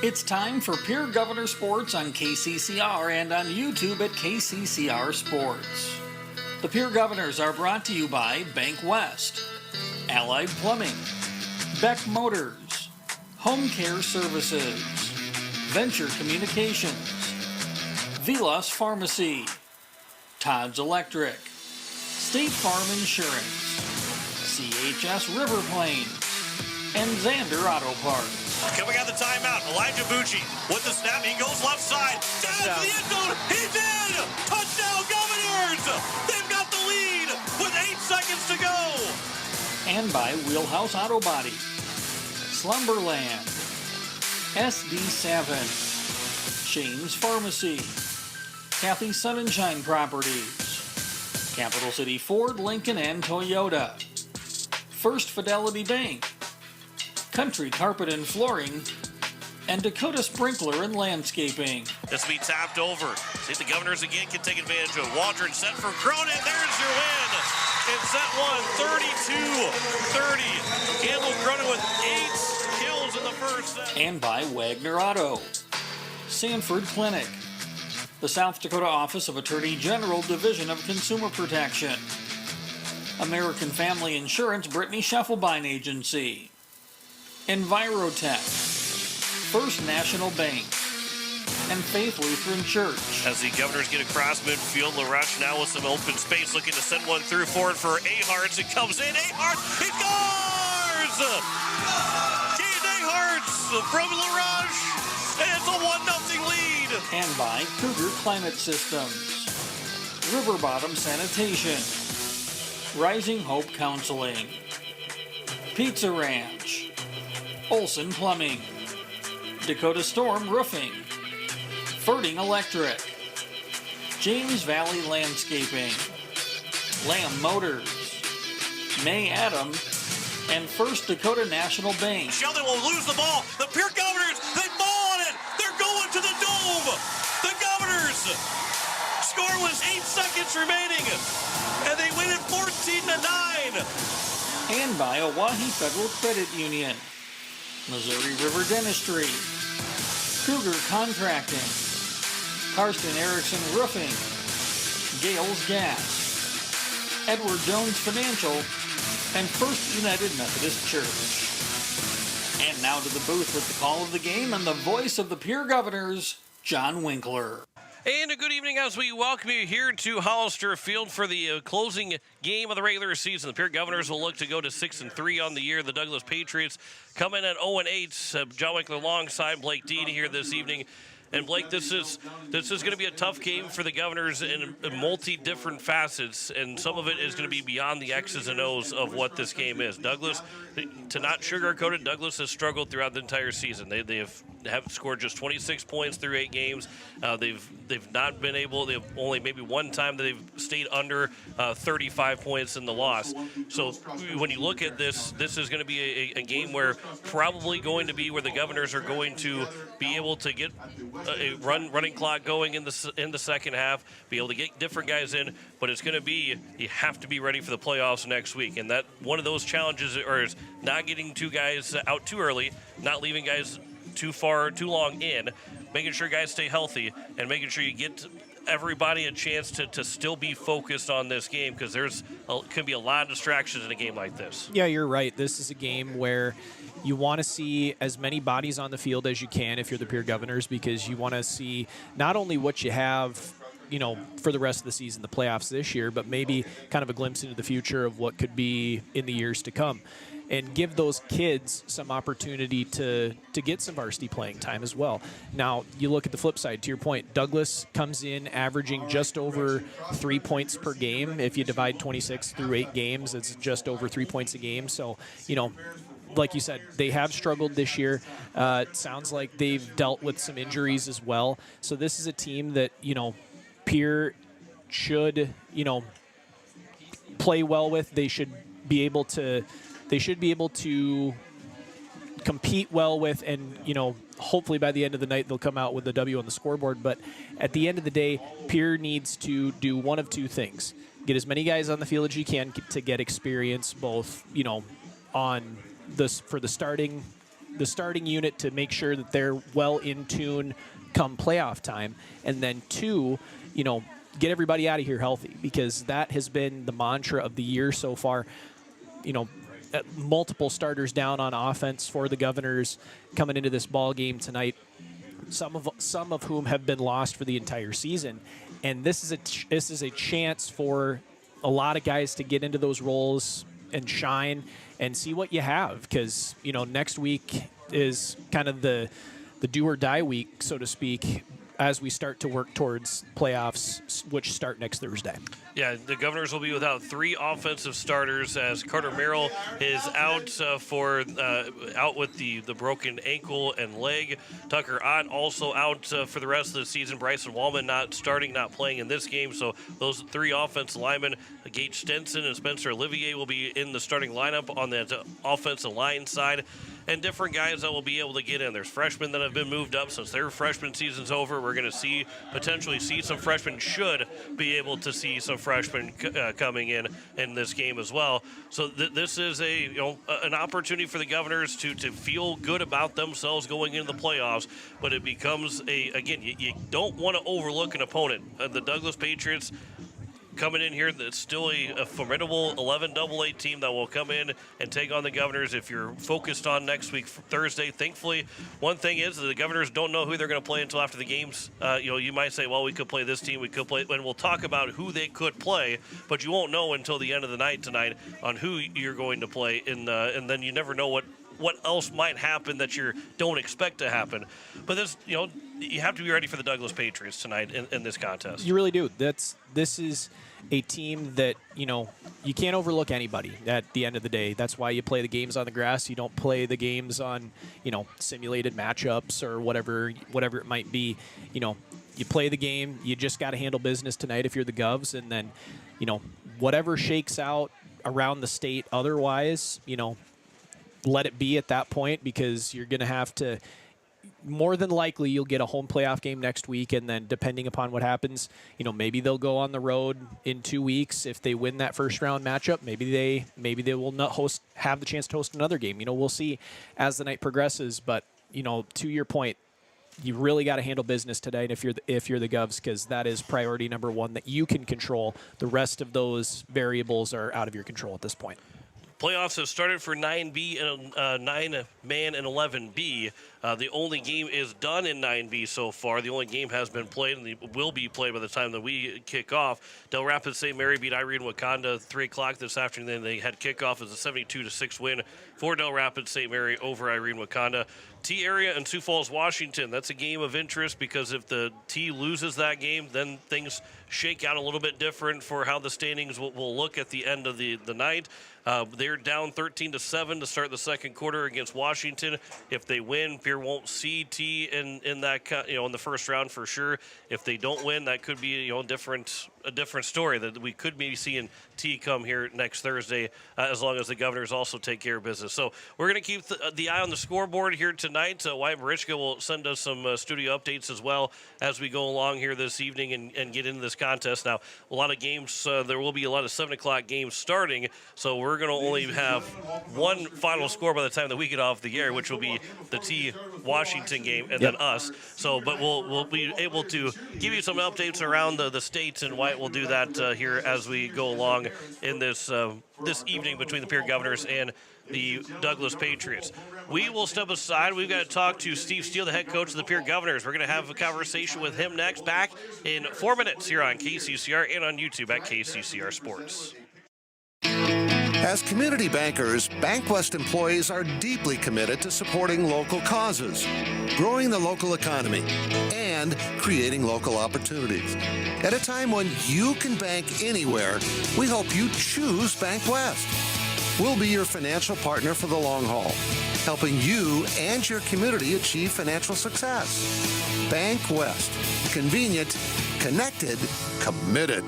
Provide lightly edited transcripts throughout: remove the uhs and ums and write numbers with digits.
It's time for Pierre Governor Sports on KCCR and on YouTube at KCCR Sports. The Pierre Governors are brought to you by Bank West, Allied Plumbing, Beck Motors, Home Care Services, Venture Communications, Vilas Pharmacy, Todd's Electric, State Farm Insurance, CHS River Plains, and Xander Auto Parts. Coming out the timeout, Elijah Bucci with the snap. He goes left side. Down to the end zone. He did! Touchdown, Governors! They've got the lead with 8 seconds to go. And by Wheelhouse Auto Body, Slumberland, SD Savin, Shane's Pharmacy, Kathy Sunshine Properties, Capital City Ford, Lincoln, and Toyota, First Fidelity Bank, Country Carpet and Flooring, and Dakota Sprinkler and Landscaping. This will be tapped over. See if the Governors again can take advantage of Waldron set for Cronin. There's your win. It's set one, 32-30. Campbell Cronin with 8 kills in the first set. And by Wagner Auto, Sanford Clinic, the South Dakota Office of Attorney General Division of Consumer Protection, American Family Insurance Brittany Scheffelbein Agency, Envirotech, First National Bank, and Faith Lutheran Church. As the Governors get across midfield, LaRush now with some open space, looking to send one through forward for Aharts. It comes in, Aharts, he scores! Keith Aharts from LaRush, and it's a 1-0 lead. And by Cougar Climate Systems, River Bottom Sanitation, Rising Hope Counseling, Pizza Ranch, Olson Plumbing, Dakota Storm Roofing, Ferding Electric, James Valley Landscaping, Lamb Motors, May Adam, and First Dakota National Bank. Sheldon will lose the ball. The Pierre Governors, they fall on it. They're going to the dome. The Governors score with 8 seconds remaining, and they win it 14-9. And by Oahe Federal Credit Union, Missouri River Dentistry, Cougar Contracting, Karsten Erickson Roofing, Gales Gas, Edward Jones Financial, and First United Methodist Church. And now to the booth with the call of the game and the voice of the Pierre Governors, John Winkler. And a good evening as we welcome you here to Hollister Field for the closing game of the regular season. The Pierre Governors will look to go to 6-3 on the year. The Douglas Patriots come in at 0-8. John Winkler alongside Blake Dean here this evening. And Blake, this is going to be a tough game for the Governors in multi-different facets, and some of it is going to be beyond the X's and O's of what this game is. Douglas, to not sugarcoat it, Douglas has struggled throughout the entire season. They have scored just 26 points through 8 games. They've not been able. They've only maybe one time that they've stayed under 35 points in the loss. So when you look at this is going to be a game where probably going to be where the Governors are going to be able to get a running clock going in the second half, be able to get different guys in, but it's going to be, you have to be ready for the playoffs next week. And that one of those challenges is not getting 2 guys out too early, not leaving guys too long in, making sure guys stay healthy, and making sure you get everybody a chance to still be focused on this game, because could be a lot of distractions in a game like this. Yeah, you're right. This is a game where you want to see as many bodies on the field as you can if you're the Pierre Governors, because you want to see not only what you have, for the rest of the season, the playoffs this year, but maybe kind of a glimpse into the future of what could be in the years to come, and give those kids some opportunity to get some varsity playing time as well. Now, you look at the flip side. To your point, Douglas comes in averaging just over 3 points per game. If you divide 26 through 8 games, it's just over 3 points a game. So, like you said, they have struggled this year. It sounds like they've dealt with some injuries as well. So this is a team that, Pierre should, play well with. They should be able to compete well with, and, hopefully by the end of the night they'll come out with a W on the scoreboard. But at the end of the day, Pierre needs to do one of 2 things. Get as many guys on the field as you can to get experience, both, on this for the the starting unit to make sure that they're well in tune come playoff time, and then 2, get everybody out of here healthy, because that has been the mantra of the year so far. Multiple starters down on offense for the Governors coming into this ball game tonight. Some of whom have been lost for the entire season, and this is a chance for a lot of guys to get into those roles and shine and see what you have, because next week is kind of the do or die week, so to speak, as we start to work towards playoffs, which start next Thursday. Yeah, the Governors will be without 3 offensive starters, as Carter Merrill is out out with the broken ankle and leg. Tucker Ott also out for the rest of the season. Bryson Wallman not playing in this game. So those 3 offensive linemen, Gage Stenson and Spencer Olivier, will be in the starting lineup on that offensive line side. And different guys that will be able to get in. There's freshmen that have been moved up since their freshman season's over. We're going to potentially see some freshmen, should be able to see some freshmen coming in this game as well. So this is an opportunity for the Governors to feel good about themselves going into the playoffs. But it becomes you don't want to overlook an opponent. The Douglas Patriots coming in here, that's still a formidable 11 AA team that will come in and take on the Governors. If you're focused on next week, Thursday, thankfully, one thing is that the Governors don't know who they're going to play until after the games. You might say, well, we could play this team, and we'll talk about who they could play, but you won't know until the end of the night tonight on who you're going to play, and then you never know what else might happen that you don't expect to happen. But this, you have to be ready for the Douglas Patriots tonight in this contest. You really do. This is a team that, you can't overlook anybody at the end of the day. That's why you play the games on the grass. You don't play the games on, simulated matchups or whatever it might be. You play the game. You just got to handle business tonight if you're the Govs, and then, whatever shakes out around the state otherwise, let it be at that point, because you're going to have to, more than likely, you'll get a home playoff game next week, and then depending upon what happens, maybe they'll go on the road in 2 weeks. If they win that first round matchup, maybe they will not have the chance to host another game. We'll see as the night progresses. But to your point, you really got to handle business tonight if you're the Govs, because that is priority number 1 that you can control. The rest of those variables are out of your control at this point. Playoffs have started for 9B and 9-man and 11B. The only game is done in 9B so far. The only game has been played and will be played by the time that we kick off. Del Rapids St. Mary beat Irene Wakanda 3 o'clock this afternoon. They had kickoff as a 72-6 win for Del Rapids St. Mary over Irene Wakanda. T area and Sioux Falls, Washington. That's a game of interest, because if the T loses that game, then things shake out a little bit different for how the standings will look at the end of the night. They're down 13-7 to start the second quarter against Washington. If they win, Pierre won't see T in that in the first round for sure. If they don't win, that could be a different story, that we could be seeing T come here next Thursday, as long as the Governors also take care of business. So we're going to keep the eye on the scoreboard here tonight. Wyatt Marichka will send us some studio updates as well as we go along here this evening and get into this contest. Now, a lot of games, there will be a lot of 7 o'clock games starting, so we're going to only have one final score by the time that we get off the air, which will be the T Washington game and then us. So, but we'll be able to give you some updates around the states, and Wyatt will do that here as we go along in this evening between the Pierre Governors and the Douglas Patriots. We will step aside. We've got to talk to Steve Steele, the head coach of the Pierre Governors. We're going to have a conversation with him next, back in 4 minutes here on KCCR and on YouTube at KCCR Sports. As community bankers, BankWest employees are deeply committed to supporting local causes, growing the local economy, and creating local opportunities. At a time when you can bank anywhere, we hope you choose BankWest. We'll be your financial partner for the long haul, helping you and your community achieve financial success. BankWest. Convenient, connected, committed.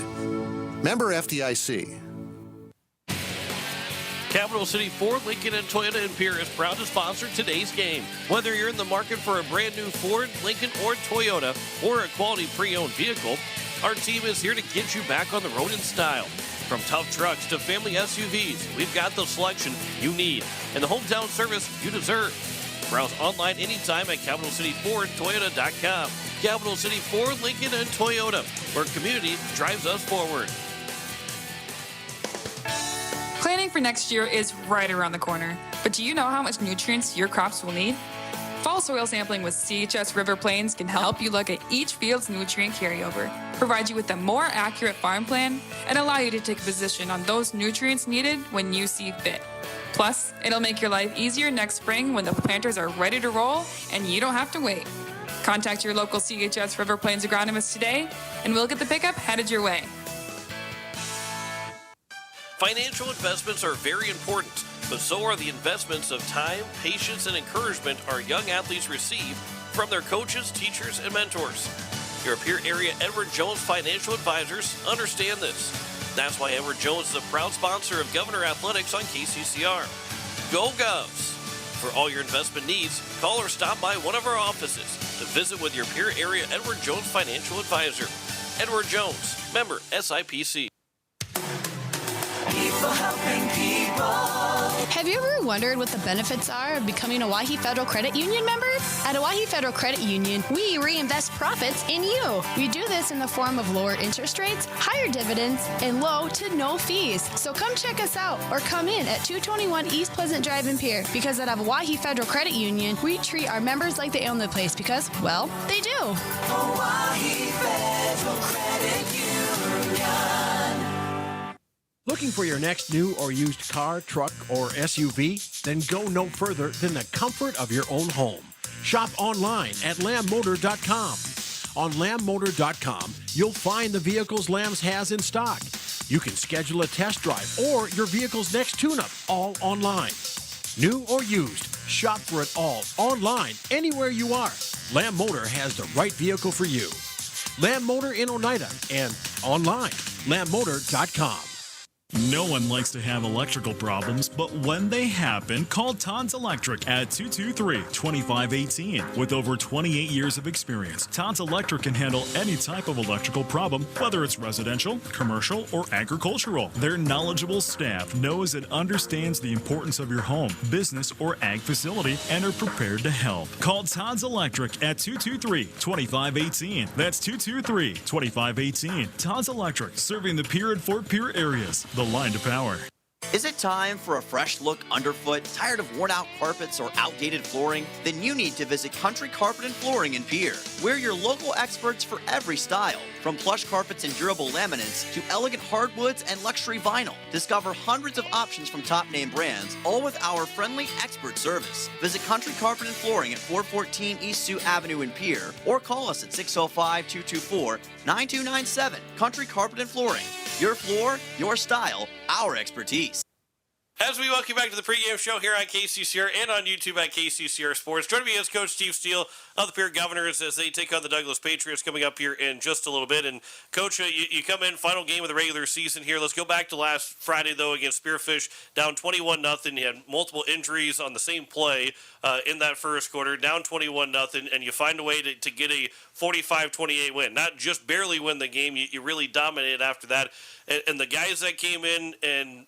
Member FDIC. Capital City Ford, Lincoln, and Toyota in Pierre is proud to sponsor today's game. Whether you're in the market for a brand new Ford, Lincoln, or Toyota, or a quality pre-owned vehicle, our team is here to get you back on the road in style. From tough trucks to family SUVs, we've got the selection you need and the hometown service you deserve. Browse online anytime at CapitalCityFordToyota.com. Capital City Ford, Lincoln, and Toyota, where community drives us forward. Planning for next year is right around the corner, but do you know how much nutrients your crops will need? Fall soil sampling with CHS River Plains can help you look at each field's nutrient carryover, provide you with a more accurate farm plan, and allow you to take a position on those nutrients needed when you see fit. Plus, it'll make your life easier next spring when the planters are ready to roll and you don't have to wait. Contact your local CHS River Plains agronomist today, and we'll get the pickup headed your way. Financial investments are very important, but so are the investments of time, patience, and encouragement our young athletes receive from their coaches, teachers, and mentors. Your Pierre area Edward Jones Financial Advisors understand this. That's why Edward Jones is a proud sponsor of Governor Athletics on KCCR. Go Govs! For all your investment needs, call or stop by one of our offices to visit with your Pierre area Edward Jones Financial Advisor. Edward Jones, member SIPC. People helping people. Have you ever wondered what the benefits are of becoming a Owyhee Federal Credit Union member? At Owyhee Federal Credit Union, we reinvest profits in you. We do this in the form of lower interest rates, higher dividends, and low to no fees. So come check us out or come in at 221 East Pleasant Drive in Pierre, because at Owyhee Federal Credit Union, we treat our members like they own the place because, well, they do. Owyhee Federal Credit Union. Looking for your next new or used car, truck, or SUV? Then go no further than the comfort of your own home. Shop online at lambmotor.com. On lambmotor.com, you'll find the vehicles Lambs has in stock. You can schedule a test drive or your vehicle's next tune-up, all online. New or used, shop for it all online, anywhere you are. Lamb Motor has the right vehicle for you. Lamb Motor in Oneida and online, lambmotor.com. No one likes to have electrical problems, but when they happen, call Todd's Electric at 223-2518. With over 28 years of experience, Todd's Electric can handle any type of electrical problem, whether it's residential, commercial, or agricultural. Their knowledgeable staff knows and understands the importance of your home, business, or ag facility and are prepared to help. Call Todd's Electric at 223-2518. That's 223-2518. Todd's Electric, serving the Pierre and Fort Pierre areas. The line to power. Is it time for a fresh look underfoot? Tired of worn-out carpets or outdated flooring? Then you need to visit Country Carpet and Flooring in Pierre. We're your local experts for every style, from plush carpets and durable laminates to elegant hardwoods and luxury vinyl. Discover hundreds of options from top-name brands, all with our friendly expert service. Visit Country Carpet and Flooring at 414 East Sioux Avenue in Pierre, or call us at 605-224-9297. Country Carpet and Flooring. Your floor, your style, our expertise. As we welcome you back to the pregame show here on KCCR and on YouTube at KCCR Sports. Joining me is Coach Steve Steele of the Pierre Governors as they take on the Douglas Patriots coming up here in just a little bit. And, Coach, you come in, final game of the regular season here. Let's go back to last Friday, though, against Spearfish, down 21-0. You had multiple injuries on the same play in that first quarter, down 21-0, and you find a way to get a 45-28 win. Not just barely win the game, you really dominated after that. And the guys that came in and,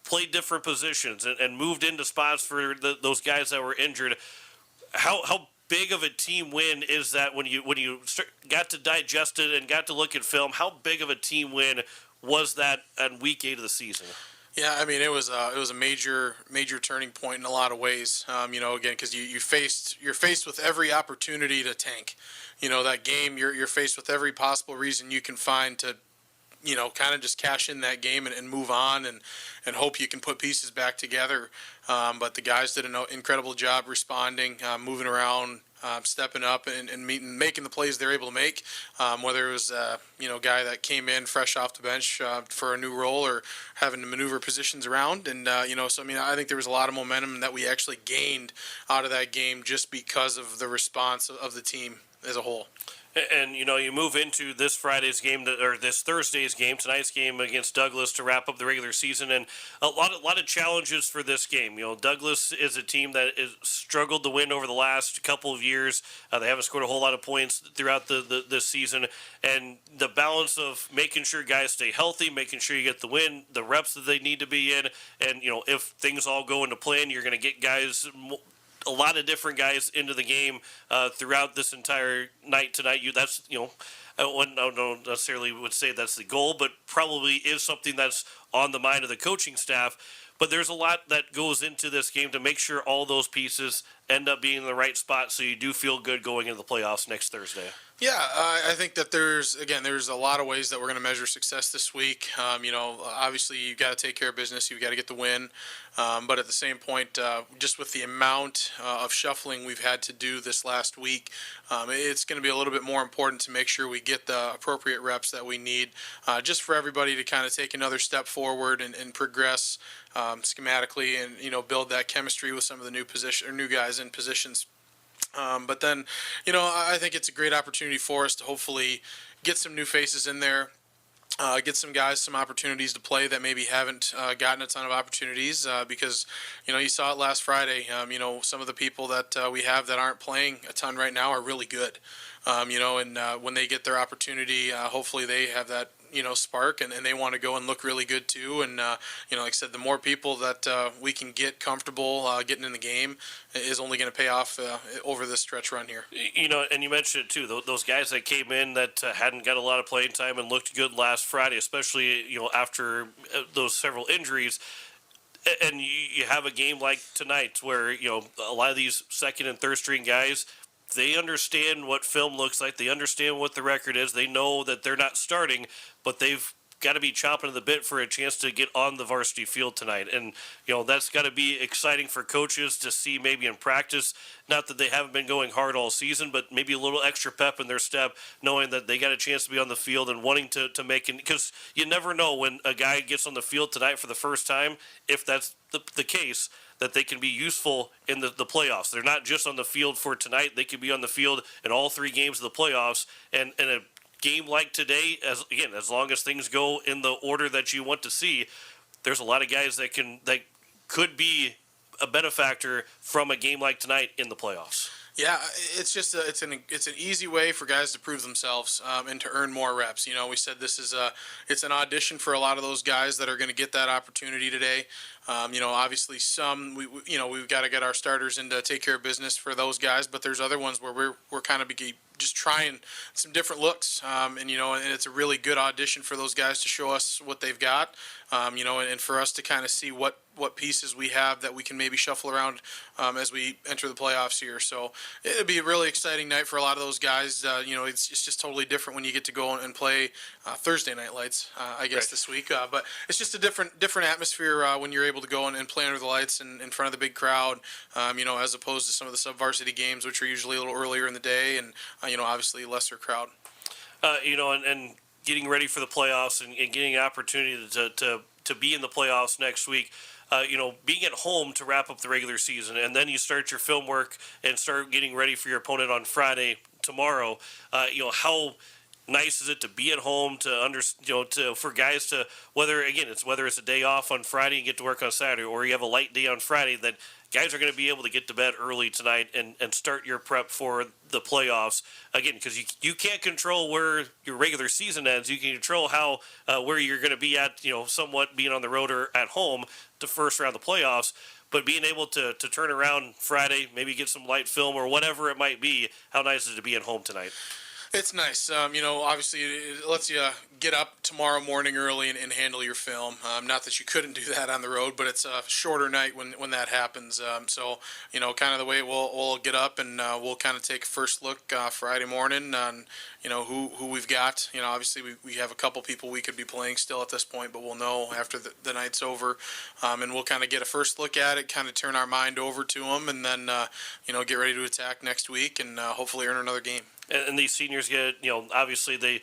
played different positions and moved into spots for those guys that were injured, how big of a team win is that when you got to digest it and got to look at film? How big of a team win was that on week 8 of the season? Yeah, I mean it was a major turning point in a lot of ways. Again, because you're faced with every opportunity to tank. That game you're faced with every possible reason you can find to kind of just cash in that game and move on and hope you can put pieces back together. But the guys did an incredible job responding, moving around, stepping up and making the plays they're able to make, whether it was a guy that came in fresh off the bench for a new role or having to maneuver positions around. And, I think there was a lot of momentum that we actually gained out of that game just because of the response of the team as a whole. And, you move into this Friday's game, or this Thursday's game, tonight's game against Douglas to wrap up the regular season, and a lot of challenges for this game. Douglas is a team that has struggled to win over the last couple of years. They haven't scored a whole lot of points throughout this season, and the balance of making sure guys stay healthy, making sure you get the win, the reps that they need to be in, and, if things all go into plan, you're going to get guys a lot of different guys into the game throughout this entire night tonight. I don't necessarily would say that's the goal, but probably is something that's on the mind of the coaching staff. But there's a lot that goes into this game to make sure all those pieces end up being in the right spot so you do feel good going into the playoffs next Thursday. Yeah, I think that there's a lot of ways that we're going to measure success this week. Obviously you've got to take care of business. You've got to get the win. But at the same point, just with the amount of shuffling we've had to do this last week, it's going to be a little bit more important to make sure we get the appropriate reps that we need just for everybody to kind of take another step forward and progress schematically and, build that chemistry with some of the new guys in positions. But then, I think it's a great opportunity for us to hopefully get some new faces in there, get some guys some opportunities to play that maybe haven't gotten a ton of opportunities because, you saw it last Friday. Some of the people that we have that aren't playing a ton right now are really good, and when they get their opportunity, hopefully they have that spark and they want to go and look really good too. And, like I said, the more people that we can get comfortable getting in the game is only going to pay off over this stretch run here. And you mentioned it too, those guys that came in that hadn't got a lot of playing time and looked good last Friday, especially, after those several injuries. And you have a game like tonight where, a lot of these second and third string guys, they understand what film looks like. They understand what the record is. They know that they're not starting, but they've got to be chomping at the bit for a chance to get on the varsity field tonight. And, that's got to be exciting for coaches to see maybe in practice. Not that they haven't been going hard all season, but maybe a little extra pep in their step, knowing that they got a chance to be on the field and wanting to make it. Because you never know when a guy gets on the field tonight for the first time, if that's the case, that they can be useful in the playoffs. They're not just on the field for tonight. They could be on the field in all three games of the playoffs. And a game like today, as long as things go in the order that you want to see, there's a lot of guys that could be a benefactor from a game like tonight in the playoffs. Yeah, it's just it's an easy way for guys to prove themselves and to earn more reps. We said this is it's an audition for a lot of those guys that are going to get that opportunity today. Obviously we've got to get our starters in to take care of business for those guys, but there's other ones where we're kind of just trying some different looks, and it's a really good audition for those guys to show us what they've got, and for us to kind of see what pieces we have that we can maybe shuffle around as we enter the playoffs here. So it'll be a really exciting night for a lot of those guys. It's just totally different when you get to go and play Thursday night lights, I guess, right, this week. But it's just a different atmosphere when you're able to go and play under the lights and in front of the big crowd, as opposed to some of the sub-varsity games, which are usually a little earlier in the day and, obviously lesser crowd. And getting ready for the playoffs and getting an opportunity to be in the playoffs next week. Being at home to wrap up the regular season, and then you start your film work and start getting ready for your opponent on Friday tomorrow. How nice is it to be at home for guys to whether it's a day off on Friday and get to work on Saturday, or you have a light day on Friday, that guys are going to be able to get to bed early tonight and start your prep for the playoffs. Again, because you can't control where your regular season ends. You can control where you're going to be at, somewhat being on the road or at home to first round of the playoffs. But being able to turn around Friday, maybe get some light film or whatever it might be, how nice is it to be at home tonight? It's nice. Obviously it lets you get up tomorrow morning early and handle your film. Not that you couldn't do that on the road, but it's a shorter night when that happens. So, kind of the way we'll get up and we'll kind of take a first look Friday morning on, who we've got. Obviously we have a couple people we could be playing still at this point, but we'll know after the night's over. And we'll kind of get a first look at it, kind of turn our mind over to them, and then, get ready to attack next week and hopefully earn another game. And these seniors get, obviously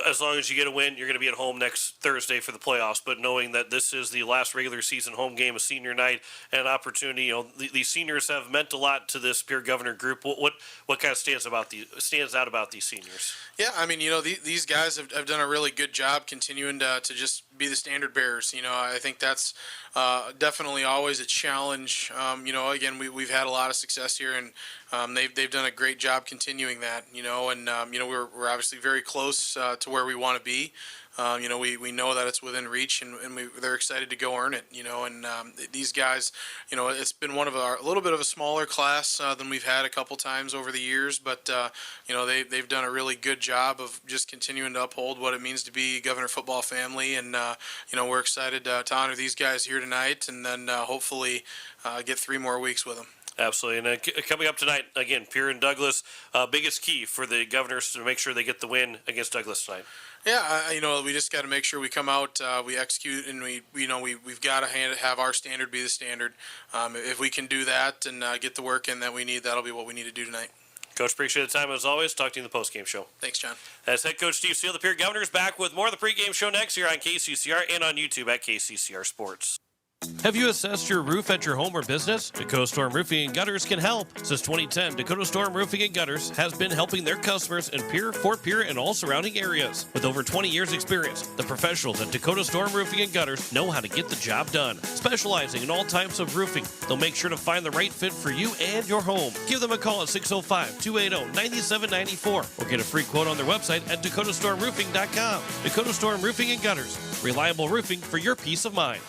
as long as you get a win, you're going to be at home next Thursday for the playoffs. But knowing that this is the last regular season home game of senior night and an opportunity, these seniors have meant a lot to this Pierre Governor group. What kind of stands out about these seniors? Yeah, these guys have done a really good job continuing to just be the standard bearers. I think that's definitely always a challenge. Again, we've had a lot of success here, and they've done a great job continuing that. And we're obviously very close to where we want to be. we know that it's within reach, and they're excited to go earn it. And these guys, it's been a little bit of a smaller class than we've had a couple times over the years, but they've done a really good job of just continuing to uphold what it means to be Governor football family, and we're excited to honor these guys here tonight, and then hopefully get 3 more weeks with them. Absolutely. And coming up tonight, again, Pierre and Douglas, biggest key for the Governors to make sure they get the win against Douglas tonight. Yeah, we just got to make sure we come out, we execute, and we've got to have our standard be the standard. If we can do that and get the work in that we need, that'll be what we need to do tonight. Coach, appreciate the time as always. Talk to you in the postgame show. Thanks, John. That's head coach Steve Steele, the Pierre Governors, back with more of the pregame show next here on KCCR and on YouTube at KCCR Sports. Have you assessed your roof at your home or business? Dakota Storm Roofing and Gutters can help. Since 2010, Dakota Storm Roofing and Gutters has been helping their customers in Pierre, Fort Pierre, and all surrounding areas. With over 20 years' experience, the professionals at Dakota Storm Roofing and Gutters know how to get the job done. Specializing in all types of roofing, they'll make sure to find the right fit for you and your home. Give them a call at 605-280-9794 or get a free quote on their website at dakotastormroofing.com. Dakota Storm Roofing and Gutters. Reliable roofing for your peace of mind.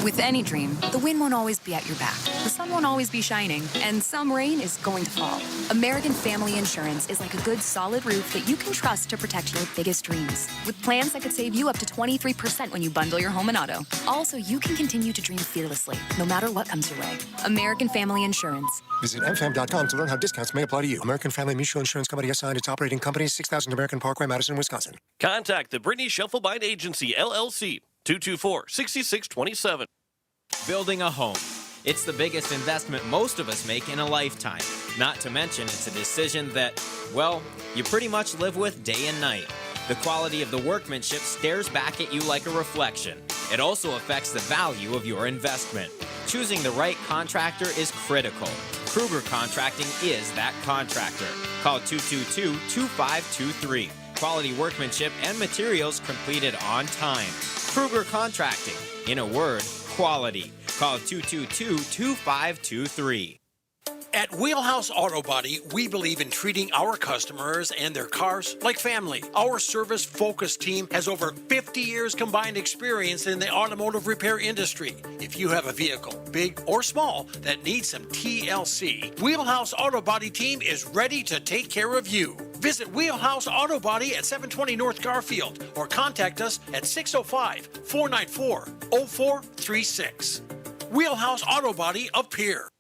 With any dream, the wind won't always be at your back. The sun won't always be shining, and some rain is going to fall. American Family Insurance is like a good, solid roof that you can trust to protect your biggest dreams. With plans that could save you up to 23% when you bundle your home and auto. Also, you can continue to dream fearlessly, no matter what comes your way. American Family Insurance. Visit mfam.com to learn how discounts may apply to you. American Family Mutual Insurance Company assigned its operating company, 6000 American Parkway, Madison, Wisconsin. Contact the Brittany Shufflebind Agency, LLC, 224-6627. Building a home. It's the biggest investment most of us make in a lifetime. Not to mention, it's a decision that, well, you pretty much live with day and night. The quality of the workmanship stares back at you like a reflection. It also affects the value of your investment. Choosing the right contractor is critical. Kruger Contracting is that contractor. Call 222-2523. Quality workmanship and materials completed on time. Kruger Contracting. In a word, quality. Call 222-2523. At Wheelhouse Auto Body, we believe in treating our customers and their cars like family. Our service-focused team has over 50 years combined experience in the automotive repair industry. If you have a vehicle, big or small, that needs some TLC, Wheelhouse Auto Body team is ready to take care of you. Visit Wheelhouse Auto Body at 720 North Garfield or contact us at 605-494-0436. Wheelhouse Auto Body of Pierre.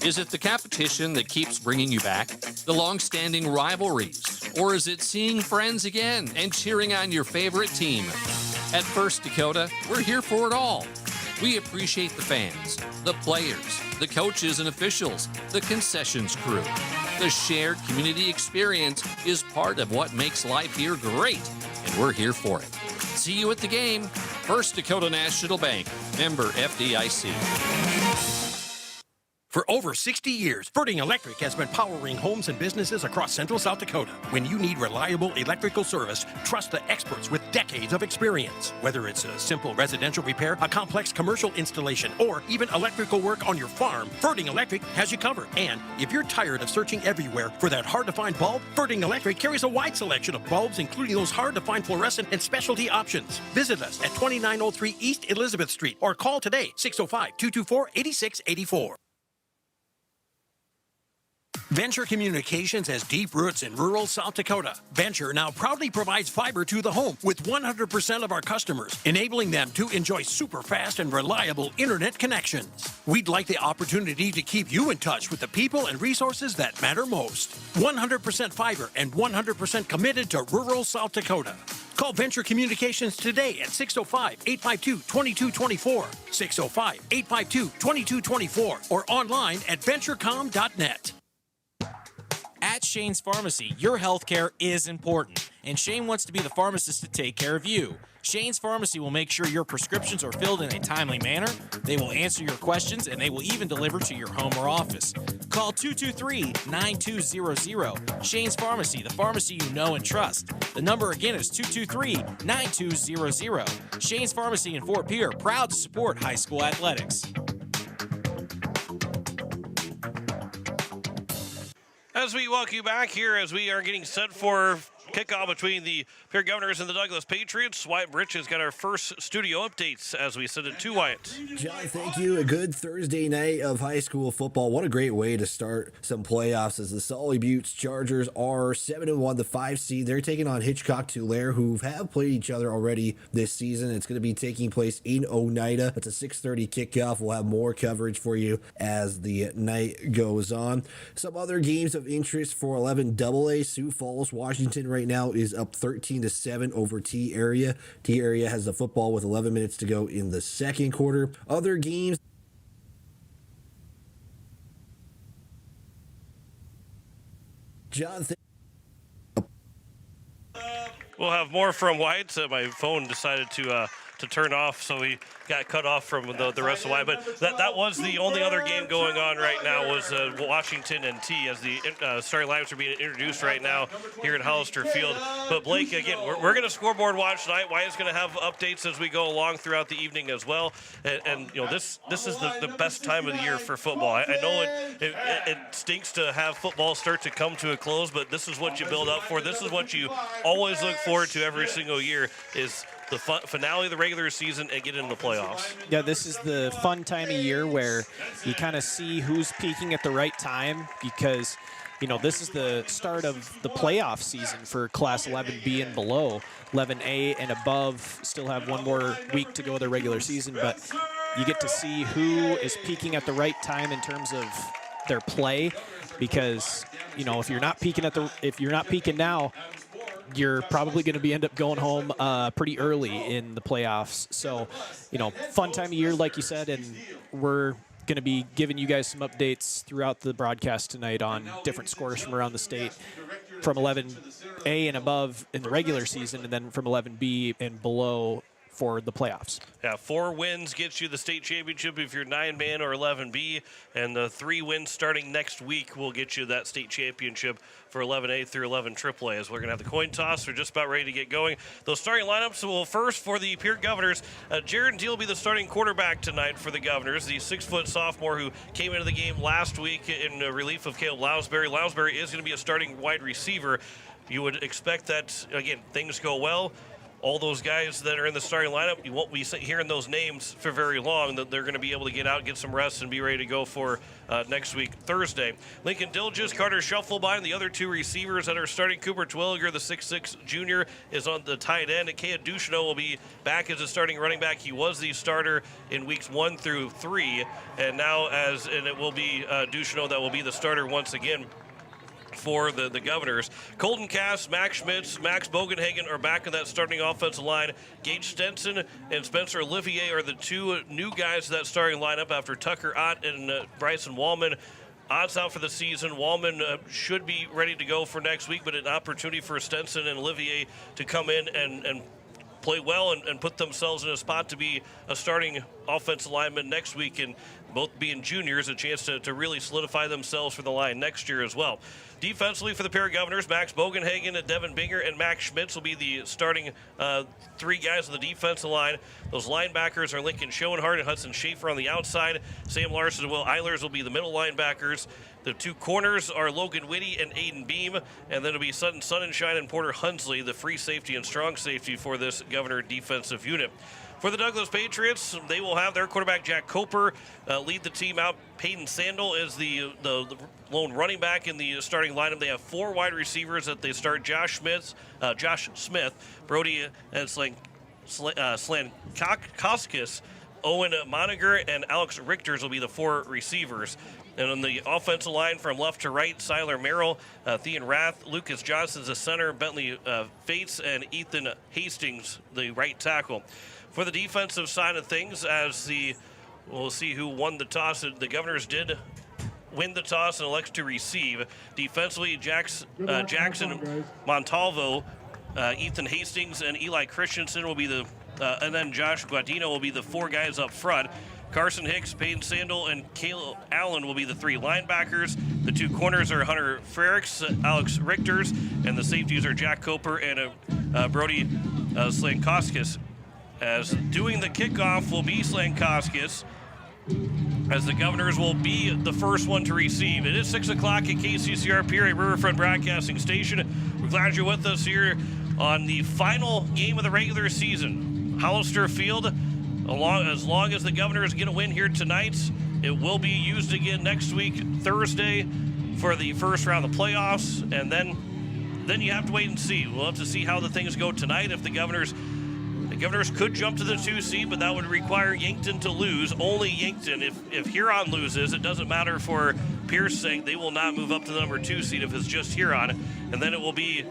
Is it the competition that keeps bringing you back? The long-standing rivalries? Or is it seeing friends again and cheering on your favorite team? At First Dakota, we're here for it all. We appreciate the fans, the players, the coaches and officials, the concessions crew. The shared community experience is part of what makes life here great, and we're here for it. See you at the game. First Dakota National Bank, member FDIC. For over 60 years, Ferding Electric has been powering homes and businesses across central South Dakota. When you need reliable electrical service, trust the experts with decades of experience. Whether it's a simple residential repair, a complex commercial installation, or even electrical work on your farm, Ferding Electric has you covered. And if you're tired of searching everywhere for that hard-to-find bulb, Ferding Electric carries a wide selection of bulbs, including those hard-to-find fluorescent and specialty options. Visit us at 2903 East Elizabeth Street or call today, 605-224-8684. Venture Communications has deep roots in rural South Dakota. Venture now proudly provides fiber to the home with 100% of our customers, enabling them to enjoy super fast and reliable internet connections. We'd like the opportunity to keep you in touch with the people and resources that matter most. 100% fiber and 100% committed to rural South Dakota. Call Venture Communications today at 605-852-2224, 605-852-2224, or online at venturecom.net. At Shane's Pharmacy, your health care is important, and Shane wants to be the pharmacist to take care of you. Shane's Pharmacy will make sure your prescriptions are filled in a timely manner, they will answer your questions, and they will even deliver to your home or office. Call 223-9200. Shane's Pharmacy, the pharmacy you know and trust. The number again is 223-9200. Shane's Pharmacy in Fort Pierre, proud to support high school athletics. As we welcome you back here, as we are getting set for kickoff between the Pierre Governors and the Douglas Patriots. Wyatt Bridge has got our first studio updates as we send it to Wyatt. John, thank you. A good Thursday night of high school football. What a great way to start some playoffs as the Solly Buttes Chargers are 7-1, the 5 seed. They're taking on Hitchcock Tulare, who have played each other already this season. It's going to be taking place in Oneida. It's a 6:30 kickoff. We'll have more coverage for you as the night goes on. Some other games of interest for 11AA. Sioux Falls, Washington right now is up 13-7 over T Area. T Area has the football with 11 minutes to go in the second quarter. Other games. Jonathan. We'll have more from Wyatt. My phone decided to turn off, so we got cut off from the rest of Wyatt. But that was the only other game going on right now was Washington and T as the starting lineups are being introduced right now here at Hollister Field. But Blake, again, we're going to scoreboard watch tonight. Wyatt's going to have updates as we go along throughout the evening as well. And you know, this is the best time of the year for football. I know it stinks to have football start to come to a close, but this is what you build up for. This is what you always look forward to every single year is the finale of the regular season and get into the playoffs. Yeah, this is the fun time of year where you kind of see who's peaking at the right time because, you know, this is the start of the playoff season for Class 11B and below. 11A and above still have one more week to go of their regular season, but you get to see who is peaking at the right time in terms of their play because, you know, if you're not peaking now, you're probably going to end up going home pretty early in the playoffs. So, you know, fun time of year, like you said, and we're going to be giving you guys some updates throughout the broadcast tonight on different scores from around the state, from 11A and above in the regular season, and then from 11B and below for the playoffs. Yeah, 4 wins gets you the state championship if you're 9-man or 11B, and the 3 wins starting next week will get you that state championship for 11A through 11 AAA. As we're going to have the coin toss. We're just about ready to get going. Those starting lineups will first for the Pierre Governors. Jared Deal will be the starting quarterback tonight for the Governors, the 6-foot sophomore who came into the game last week in relief of Caleb Lounsbury. Lounsbury is going to be a starting wide receiver. You would expect that, again, things go well. All those guys that are in the starting lineup, you won't be hearing those names for very long, that they're going to be able to get out, get some rest, and be ready to go for next week, Thursday. Lincoln Dilges, Carter Shufflebein, the other 2 receivers that are starting. Cooper Twilliger, the 6'6 junior, is on the tight end. Kea Ducheneau will be back as a starting running back. He was the starter in weeks 1 through 3, and now it will be Ducheneau that will be the starter once again for the Governors. Colton Cass, Max Schmitz, Max Bogenhagen are back in that starting offensive line. Gage Stenson and Spencer Olivier are the 2 new guys to that starting lineup after Tucker Ott and Bryson Wallman. Ott's out for the season. Wallman should be ready to go for next week, but an opportunity for Stenson and Olivier to come in and play well and put themselves in a spot to be a starting offensive lineman next week, and both being juniors, a chance to really solidify themselves for the line next year as well. Defensively for the Pierre Governors, Max Bogenhagen, Devin Binger, and Max Schmitz will be the starting 3 guys on the defensive line. Those linebackers are Lincoln Schoenhardt and Hudson Schaefer on the outside. Sam Larson and Will Eilers will be the middle linebackers. The 2 corners are Logan Whitty and Aiden Beam, and then it'll be Sutton Sonnenschein and Porter Hunsley, the free safety and strong safety for this Governor defensive unit. For the Douglas Patriots, they will have their quarterback, Jack Coper, lead the team out. Peyton Sandel is the lone running back in the starting lineup. They have 4 wide receivers that they start. Josh Smith, Brody and Slankoskis, Owen Moniger, and Alex Richters will be the 4 receivers. And on the offensive line from left to right, Siler Merrill, Thean Rath, Lucas Johnson's the center, Bentley Fates, and Ethan Hastings, the right tackle. For the defensive side of things, we'll see who won the toss. The Governors did win the toss and elects to receive. Defensively, Jackson Montalvo, Ethan Hastings, and Eli Christensen will be and then Josh Guadino will be the 4 guys up front. Carson Hicks, Peyton Sandel, and Caleb Allen will be the 3 linebackers. The 2 corners are Hunter Frericks, Alex Richters, and the safeties are Jack Coper and Brody Slankoskis. As doing the kickoff will be Slankoskis. as the Governors will be the first one to receive. It is 6 o'clock at KCCR Pierre Riverfront Broadcasting Station. We're glad you're with us here on the final game of the regular season. Hollister Field, as long as the Governors get a win here tonight, it will be used again next week, Thursday, for the first round of the playoffs, and then you have to wait and see. We'll have to see how the things go tonight. If the Governors could jump to the 2 seed, but that would require Yankton to lose. Only Yankton. If Huron loses, it doesn't matter for Pierce's sake. They will not move up to the number 2 seed if it's just Huron. And then it will be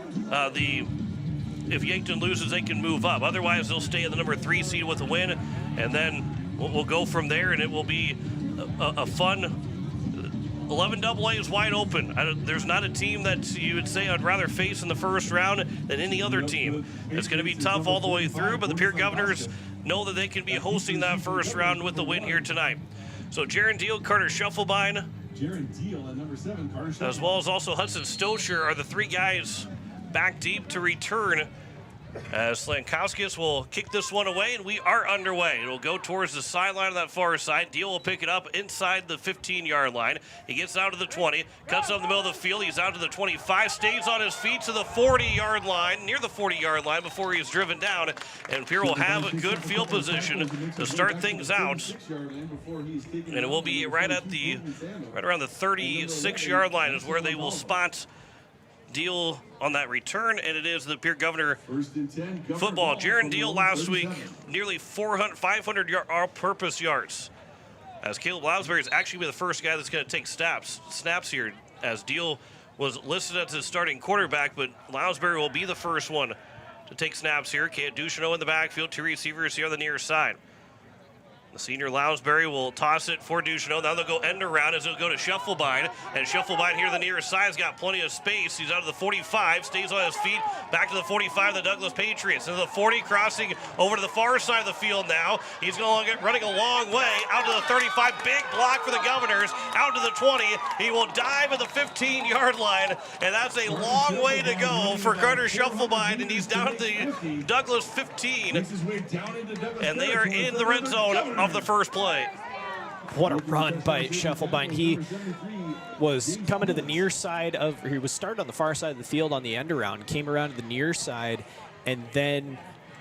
if Yankton loses, they can move up. Otherwise, they'll stay at the number 3 seed with a win, and then we'll go from there, and it will be a fun 11 AA is wide open. There's not a team that you would say I'd rather face in the first round than any other team. It's going to be tough all the way through, but the Pierre Governors know that they can be hosting that first round with the win here tonight. So Jaron Deal, Carter Scheffelbein, as well as also Hudson Stocher are the 3 guys back deep to return, as Slankowskis will kick this one away, and we are underway. It'll go towards the sideline on that far side. Deal will pick it up inside the 15-yard line. He gets out to the 20, cuts up the middle of the field. He's out to the 25, stays on his feet to the 40-yard line, near the 40-yard line before he's driven down. And Pierre will have a good field position to start things out. And it will be right around the 36-yard line is where they will spot Deal on that return, and it is the Pierre Governor football. Jaron Deal last week, nearly 500 all-purpose yards. As Caleb Lounsbury is actually the first guy that's going to take snaps here, as Deal was listed as the starting quarterback, but Lounsbury will be the first one to take snaps here. Kate Ducheneau in the backfield, 2 receivers here on the near side. The senior Lounsbury will toss it for Ducheneau. Now they'll go end around as they'll go to Scheffelbein. And Scheffelbein here, the nearest side, has got plenty of space. He's out of the 45, stays on his feet, back to the 45, the Douglas Patriots. Into the 40, crossing over to the far side of the field now. He's running a long way, out to the 35, big block for the Governors, out to the 20. He will dive at the 15-yard line, and that's a long way to go for Carter Scheffelbein, and he's down at the Douglas 15. And they are in the red zone of the first play. What a run by Scheffelbein. He was coming to the near side he was started on the far side of the field on the end around, came around to the near side, and then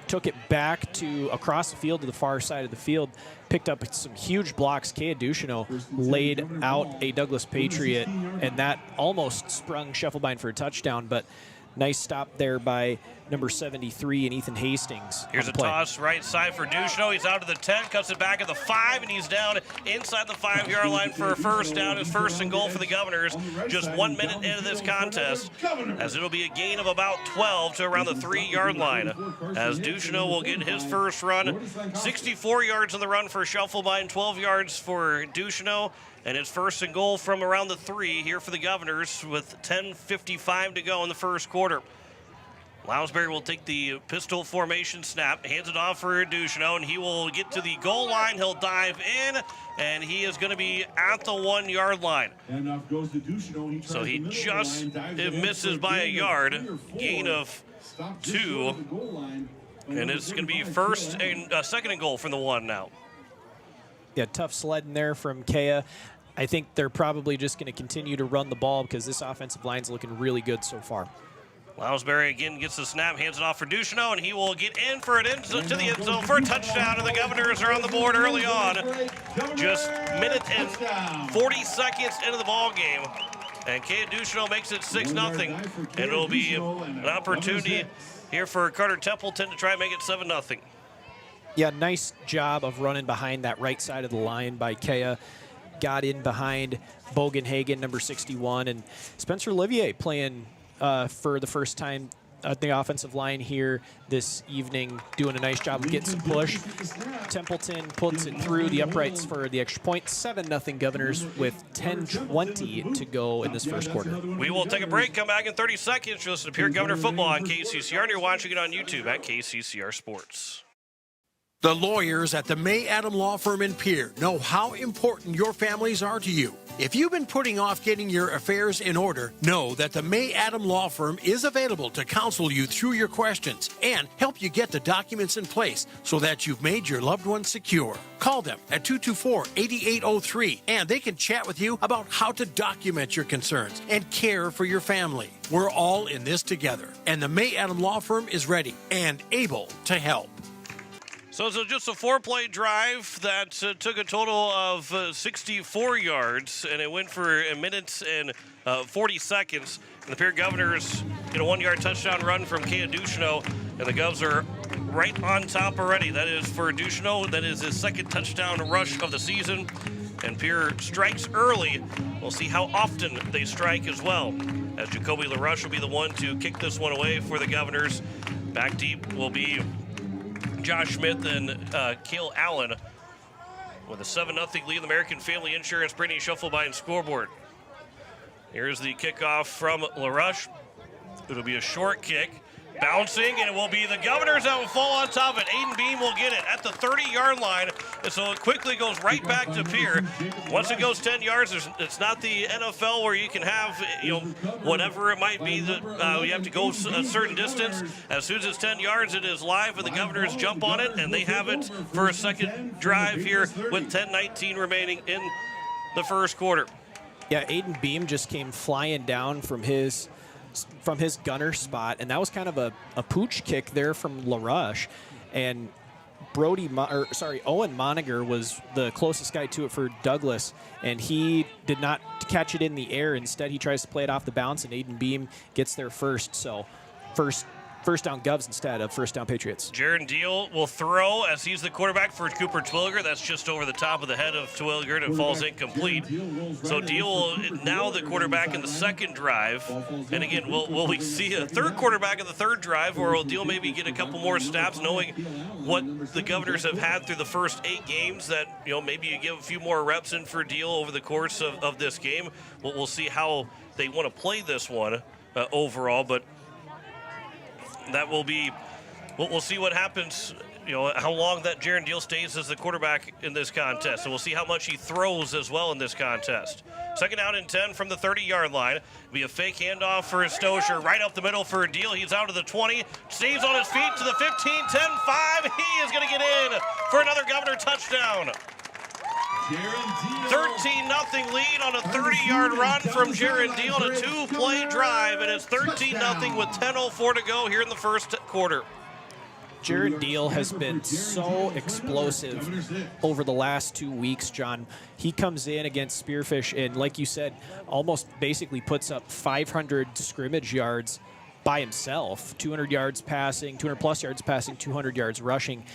took it back to across the field to the far side of the field, picked up some huge blocks. Kea Ducheneau laid out a Douglas Patriot, and that almost sprung Scheffelbein for a touchdown, but nice stop there by number 73 and Ethan Hastings. Here's a toss right side for Ducheneau. He's out to the 10, cuts it back at the 5, and he's down inside the 5-yard line for a first down. His first and goal for the Governors. Just 1 minute into this contest, as it'll be a gain of about 12 to around the 3-yard line. As Ducheneau will get his first run. 64 yards on the run for Scheffelbein, 12 yards for Ducheneau. And it's first and goal from around the 3 here for the Governors with 10:55 to go in the first quarter. Lounsbury will take the pistol formation snap, hands it off for Ducheneau, and he will get to the goal line. He'll dive in, and he is going to be at the 1-yard line. So he just misses by a yard, gain of 2, and it's going to be second and goal from the 1 now. Yeah, tough sledding there from Kea. I think they're probably just going to continue to run the ball because this offensive line's looking really good so far. Lounsbury again gets the snap, hands it off for Ducheneau, and he will get in for to the end zone for a touchdown, and the Governors are on the board early on. Just a minute and 40 seconds into the ball game, and Kea Ducheneau makes it 6-0, and it'll be an opportunity here for Carter Templeton to try and make it 7-0. Yeah, nice job of running behind that right side of the line by Kea. Got in behind Bogenhagen, number 61, and Spencer Olivier playing for the first time at the offensive line here this evening, doing a nice job of getting some push. Templeton puts it through the uprights for the extra point. 7-0 Governors with 10:20 to go in this first quarter. We will take a break, come back in 30 seconds. You're listening to Pierre Governor Football on KCCR, and you're watching it on YouTube at KCCR Sports. The lawyers at the May Adam Law Firm in Pierre know how important your families are to you. If you've been putting off getting your affairs in order, know that the May Adam Law Firm is available to counsel you through your questions and help you get the documents in place so that you've made your loved ones secure. Call them at 224-8803 and they can chat with you about how to document your concerns and care for your family. We're all in this together, and the May Adam Law Firm is ready and able to help. So it's just a 4-play drive that took a total of 64 yards, and it went for a minute and 40 seconds. And the Pierre Governors get a 1-yard touchdown run from Kea Ducheneau, and the Govs are right on top already. That is for Ducheneau. That is his second touchdown rush of the season. And Pierre strikes early. We'll see how often they strike as well, as Jacoby LaRush will be the one to kick this one away for the Governors. Back deep will be Josh Smith and Cale Allen with a 7-0 lead in the American Family Insurance Brittany Shufflebine scoreboard. Here's the kickoff from LaRush. It'll be a short kick, bouncing, and it will be the Governors that will fall on top of it. Aiden Beam will get it at the 30-yard line, and so it quickly goes right back to Pierre. Once it goes 10 yards, it's not the NFL where you can have, whatever it might be that you have to go a certain distance. As soon as it's 10 yards, it is live, and the Governors jump on it, and they have it for a second drive here with 10:19 remaining in the first quarter. Yeah, Aiden Beam just came flying down from his gunner spot, and that was kind of a pooch kick there from LaRush. And Owen Moniger was the closest guy to it for Douglas, and he did not catch it in the air. Instead, he tries to play it off the bounce, and Aiden Beam gets there first. So first down Govs instead of first down Patriots. Jaron Deal will throw as he's the quarterback for Cooper Twilliger. That's just over the top of the head of Twilliger, and it falls incomplete. So Deal now the quarterback in the second drive. And again, will we see a third quarterback in the third drive, or will Deal maybe get a couple more snaps, knowing what the Governors have had through the first 8 games, that maybe you give a few more reps in for Deal over the course of this game. We'll see how they want to play this one overall, but that will be, we'll see what happens, how long that Jaron Deal stays as the quarterback in this contest. So we'll see how much he throws as well in this contest. Second down and 10 from the 30-yard line. It'll be a fake handoff for Stozier, right up the middle for a Deal. He's out to the 20, stays on his feet to the 15, 10, 5. He is going to get in for another Governor touchdown. 13-0 lead on a 30-yard run from Jaron Deal on a 2-play drive, and it's 13-0 with 10:04 to go here in the first quarter. Jaron Deal has been so explosive over the last 2 weeks, John. He comes in against Spearfish and, like you said, almost basically puts up 500 scrimmage yards by himself. 200 yards passing, 200-plus yards passing, 200 yards rushing.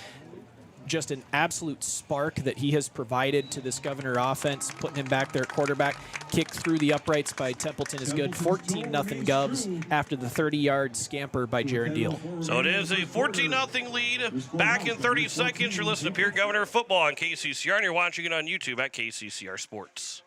Just an absolute spark that he has provided to this Governor offense, putting him back there at quarterback. Kick through the uprights by Templeton is good. 14-0 Govs after the 30-yard scamper by Jaron Deal. So it is a 14-0 lead. Back in 30 seconds. You're listening to Pierre Governor Football on KCCR, and you're watching it on YouTube at KCCR Sports.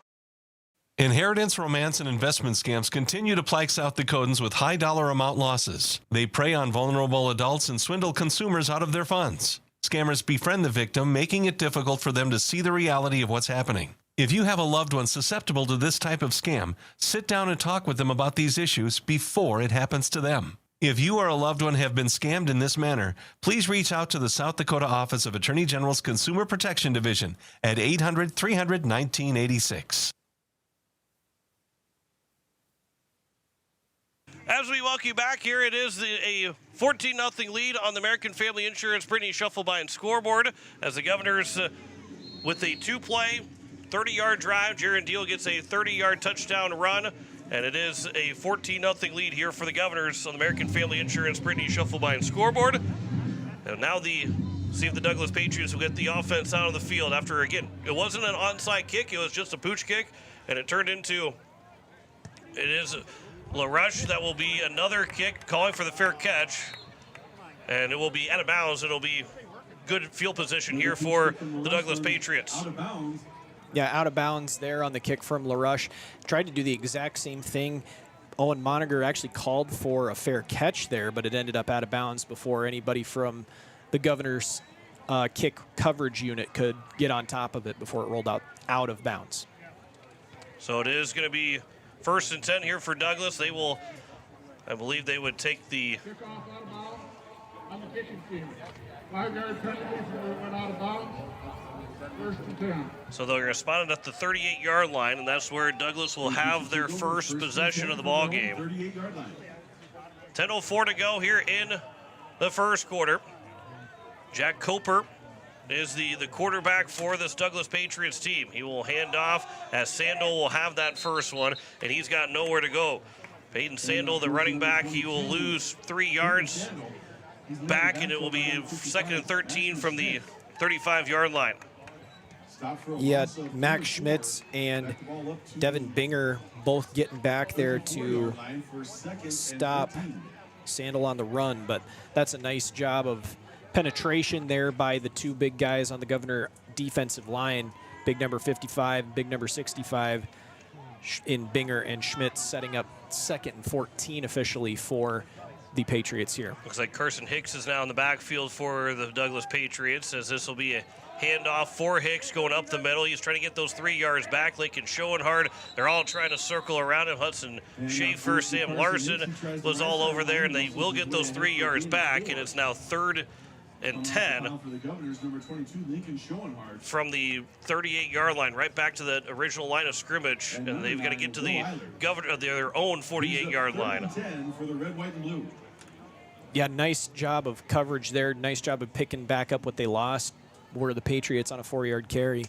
Inheritance, romance, and investment scams continue to plague South Dakotans with high dollar amount losses. They prey on vulnerable adults and swindle consumers out of their funds. Scammers befriend the victim, making it difficult for them to see the reality of what's happening. If you have a loved one susceptible to this type of scam, sit down and talk with them about these issues before it happens to them. If you or a loved one have been scammed in this manner, please reach out to the South Dakota Office of Attorney General's Consumer Protection Division at 800-300-1986. As we welcome you back here, it is a 14-0 lead on the American Family Insurance Brittany Shufflebine scoreboard as the Governors with a 2-play, 30-yard drive. Jaron Deal gets a 30-yard touchdown run, and it is a 14-0 lead here for the Governors on the American Family Insurance Brittany Shufflebine scoreboard. And now see if the Douglas Patriots will get the offense out of the field after, again, it wasn't an onside kick, it was just a pooch kick, and it turned into, it is LaRush. That will be another kick, calling for the fair catch, and it will be out of bounds. It'll be good field position here for the Douglas Patriots. Yeah, out of bounds there on the kick from LaRush. Tried to do the exact same thing. Owen Moniger actually called for a fair catch there, but it ended up out of bounds before anybody from the Governors kick coverage unit could get on top of it before it rolled out of bounds. So it is going to be 1st and 10 here for Douglas. They will, I believe they would take the... On the kicking team. 5-yard penalty for went out of bounds. 1st and 10. So they're going to spot it at the 38-yard line, and that's where Douglas will have their first possession of the ball game. 10:04 to go here in the first quarter. Jack Coper is the quarterback for this Douglas Patriots team. He will hand off as Sandel will have that first one, and he's got nowhere to go. Peyton Sandel, the running back, he will lose 3 yards back, and it will be 2nd and 13 from the 35-yard line. Yeah, Max Schmitz and Devin Binger both getting back there to stop Sandel on the run, but that's a nice job of penetration there by the two big guys on the Governor defensive line, big number 55, big number 65 in Binger and Schmitz, setting up 2nd and 14 officially for the Patriots here. Looks like Carson Hicks is now in the backfield for the Douglas Patriots, as this will be a handoff for Hicks going up the middle. He's trying to get those 3 yards back. Lincoln Schoenhard, they're all trying to circle around him. Hudson Schaefer, Sam Larson was all over there, and they will get those 3 yards back, and it's now 3rd and 10 from the 38-yard line, right back to the original line of scrimmage, and they've got to get to the their own 48-yard line. Yeah, nice job of coverage there. Nice job of picking back up what they lost, were the Patriots on a 4-yard carry.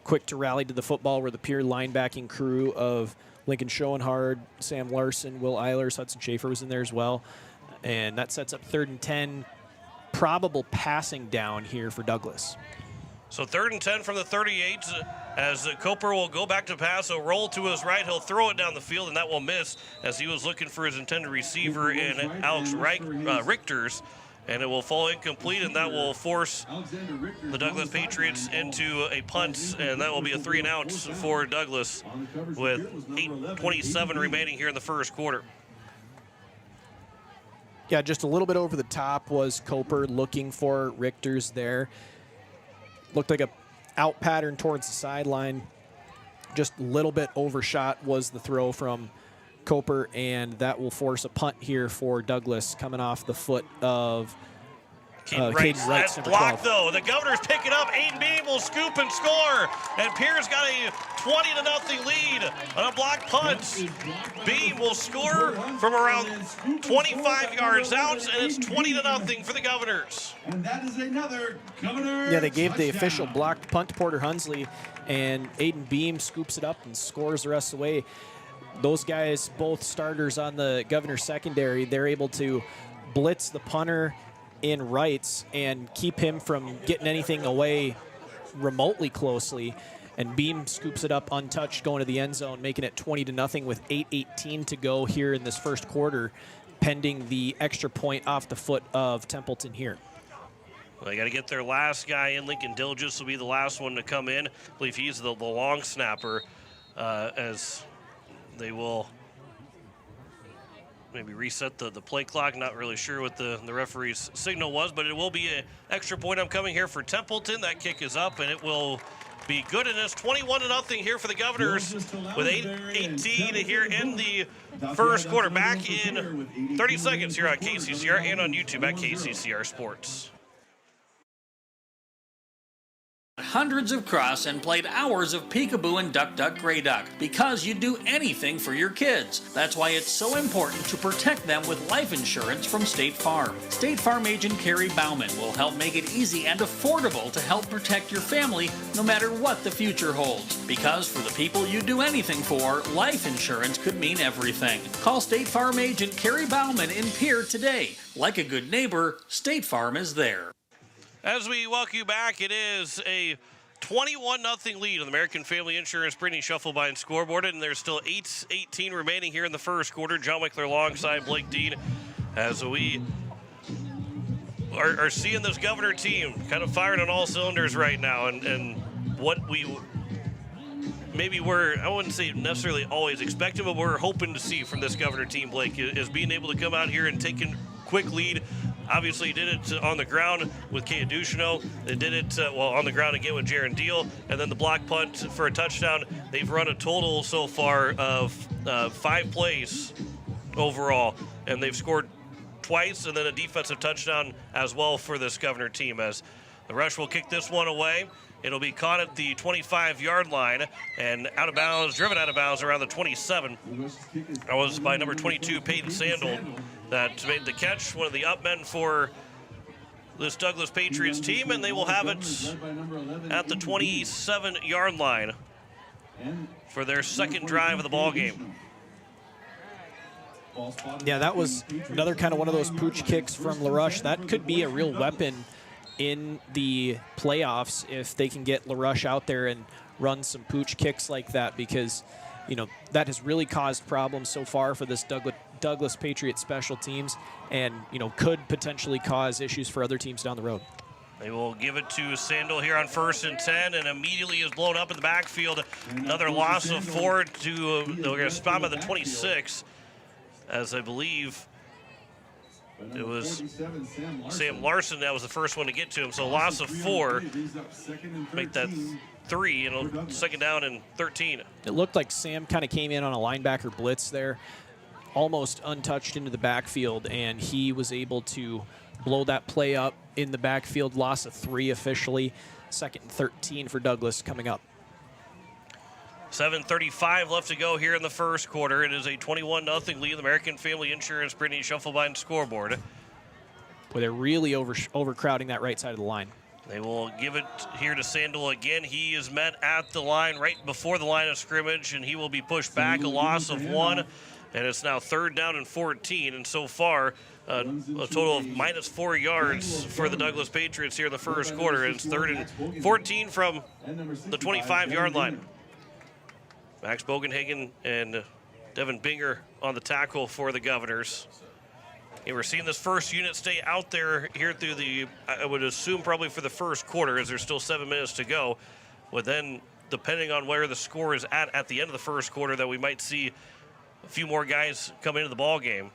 Quick to rally to the football were the Pierre linebacking crew of Lincoln Schoenhard, Sam Larson, Will Eilers, Hudson Schaefer was in there as well. And that sets up 3rd and 10. Probable passing down here for Douglas. So 3rd and 10 from the 38 as Coper will go back to pass. He'll roll to his right. He'll throw it down the field, and that will miss as he was looking for his intended receiver in Alex Richters. And it will fall incomplete, and that will force the Douglas Patriots into a punt, and that will be a 3 and out for Douglas with 8:27 remaining here in the first quarter. Yeah, just a little bit over the top was Coper looking for Richters there. Looked like a out pattern towards the sideline. Just a little bit overshot was the throw from Coper, and that will force a punt here for Douglas coming off the foot of Caden Wright. That's blocked, though. The Governors pick it up. Aiden Beam will scoop and score. And Pierre's got a 20-0 lead on a blocked punt. Beam will score from around 25 yards out, and it's 20-0 for the Governors. And that is another Governor. Yeah, they gave the official blocked punt to Porter Hunsley, and Aiden Beam scoops it up and scores the rest of the way. Those guys, both starters on the Governor secondary, they're able to blitz the punter in Wrights and keep him from getting anything away remotely closely. And Beam scoops it up untouched going to the end zone, making it 20-0 with 8:18 to go here in this first quarter, pending the extra point off the foot of Templeton here. Well, they got to get their last guy in. Lincoln Dilgis will be the last one to come in. I believe he's the long snapper, as they will maybe reset the play clock. Not really sure what the referee's signal was, but it will be an extra point upcoming here for Templeton. That kick is up, and it will be good, and it's 21-0 here for the Governors with 8:18 here in the first quarter. Back in 30 seconds here on KCCR and on YouTube at KCCR Sports. Hundreds of cross and played hours of peekaboo and duck duck gray duck because you do anything for your kids. That's why it's so important to protect them with life insurance from State Farm. State Farm agent Carrie Bauman will help make it easy and affordable to help protect your family no matter what the future holds. Because for the people you do anything for, life insurance could mean everything. Call State Farm agent Carrie Bauman in Pierre today. Like a good neighbor, State Farm is there. As we welcome you back, it is a 21-0 lead on the American Family Insurance Brittany Shufflebine scoreboard, and there's still 8:18 remaining here in the first quarter. John Wickler alongside Blake Dean as we are seeing this Governor team kind of firing on all cylinders right now, and what we maybe I wouldn't say necessarily always expecting, but we're hoping to see from this Governor team, Blake, is being able to come out here and take a quick lead Obviously, he did it on the ground with Kea Ducheneau. They did it, on the ground again with Jaron Deal. And then the block punt for a touchdown. They've run a total so far of 5 plays overall. And they've scored twice and then a defensive touchdown as well for this Governor team, as the Rush will kick this one away. It'll be caught at the 25-yard line and out of bounds, driven out of bounds around the 27. That was by number 22, Peyton Sandel, that made the catch, one of the up men for this Douglas Patriots team, and they will have it at the 27-yard line for their second drive of the ball game. Yeah, that was another kind of one of those pooch kicks from LaRush. That could be a real weapon in the playoffs if they can get LaRush out there and run some pooch kicks like that, because, you know, that has really caused problems so far for this Douglas Patriots special teams, and, you know, could potentially cause issues for other teams down the road. They will give it to Sandel here on 1st and 10, and immediately is blown up in the backfield. Another loss of 4 to, they're going to spot him at the 26, as I believe it was Sam Larson that was the first one to get to him. So loss of 4, make that 3, and second down and 13. It looked like Sam kind of came in on a linebacker blitz there, almost untouched into the backfield, and he was able to blow that play up in the backfield. Loss of 3 officially. 2nd and 13 for Douglas coming up. 7:35 left to go here in the first quarter. It is a 21-0 lead. American Family Insurance Brittany Schuffelbein scoreboard. Boy, they're really overcrowding that right side of the line. They will give it here to Sandel again. He is met at the line right before the line of scrimmage, and he will be pushed back. A loss of 1, and it's now 3rd down and 14. And so far, a total of minus 4 yards for the Douglas Patriots here in the first quarter. And it's 3rd and 14 from the 25-yard line. Max Bogenhagen and Devin Binger on the tackle for the Governors. And we're seeing this first unit stay out there here through the, I would assume probably for the first quarter, as there's still 7 minutes to go. But then, depending on where the score is at the end of the first quarter, that we might see a few more guys come into the ball game.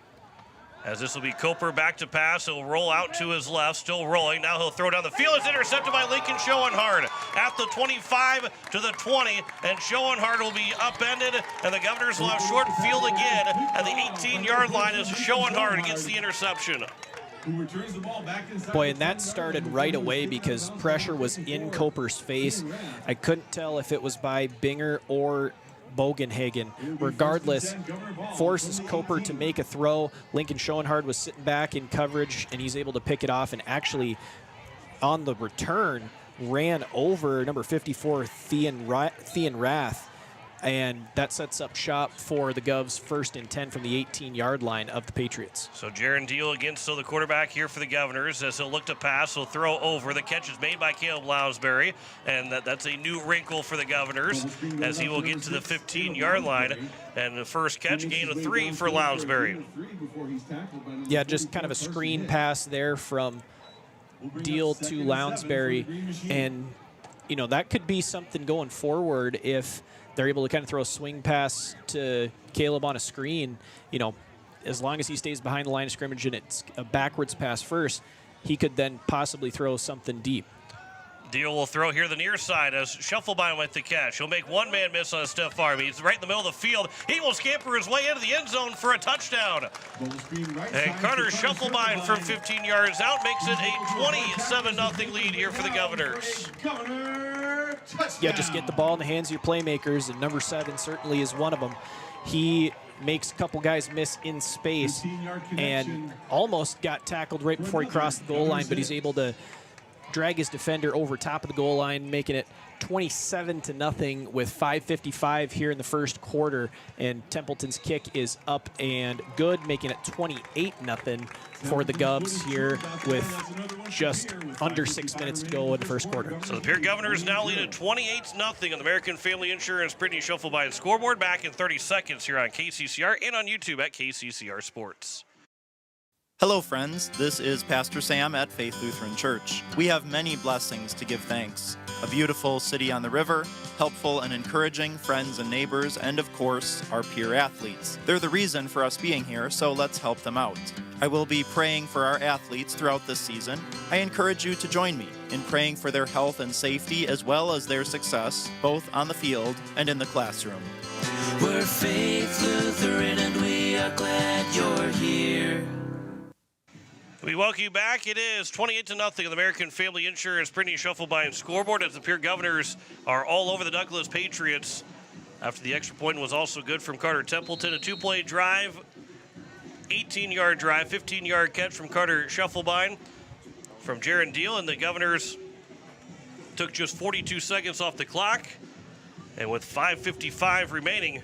As this will be Coper back to pass. He'll roll out to his left, still rolling. Now he'll throw down the field. It's intercepted by Lincoln Schoenhard at the 25 to the 20. And Schoenhard will be upended, and the Governors will have short field again at the 18-yard line as Schoenhard gets the interception. Boy, and that started right away because pressure was in Coper's face. I couldn't tell if it was by Binger or Bogenhagen. Regardless, forces Coper to make a throw. Lincoln Schoenhard was sitting back in coverage, and he's able to pick it off, and actually on the return ran over number 54 Thean Rath, and that sets up shop for the Govs 1st and 10 from the 18-yard line of the Patriots. So Jaron Deal again, still the quarterback here for the Governors, as he'll look to pass. He'll throw over. The catch is made by Caleb Lounsbury, and that's a new wrinkle for the Governors, as he will get to the 15-yard line. And the first catch, gain of 3 for Lounsbury. Yeah, just kind of a screen pass there from Deal to Lounsbury, and you know that could be something going forward if they're able to kind of throw a swing pass to Caleb on a screen. You know, as long as he stays behind the line of scrimmage and it's a backwards pass first, he could then possibly throw something deep. Deal will throw here the near side as Schuffelbein with the catch. He'll make one man miss on a stiff arm. He's right in the middle of the field. He will scamper his way into the end zone for a touchdown. And Carter Schuffelbein from 15 yards out makes it a 27-0 lead here for the Governors. Yeah, just get the ball in the hands of your playmakers, and number 7 certainly is one of them. He makes a couple guys miss in space and almost got tackled right before he crossed the goal line, but he's able to drag his defender over top of the goal line, making it 27-0 with 5:55 here in the first quarter. And Templeton's kick is up and good, making it 28-0 for the Govs here with just under 6 minutes to go in the first quarter. So the Pierre Governors now lead at 28-0 on the American Family Insurance Brittany Schuffelbein scoreboard. Back in 30 seconds here on KCCR and on YouTube at KCCR Sports. Hello, friends. This is Pastor Sam at Faith Lutheran Church. We have many blessings to give thanks. a beautiful city on the river, helpful and encouraging friends and neighbors, and of course, our peer athletes. They're the reason for us being here, so let's help them out. I will be praying for our athletes throughout this season. I encourage you to join me in praying for their health and safety as well as their success, both on the field and in the classroom. We're Faith Lutheran and we are glad you're here. We welcome you back. It is 28-0 on the American Family Insurance Printing Shuffle by scoreboard as the Pierre Governors are all over the Douglas Patriots. After the extra point was also good from Carter Templeton. A two-play drive, 18-yard drive, 15-yard catch from Carter Shufflebine from Jaron Deal, and the Governors took just 42 seconds off the clock. And with 5:55 remaining,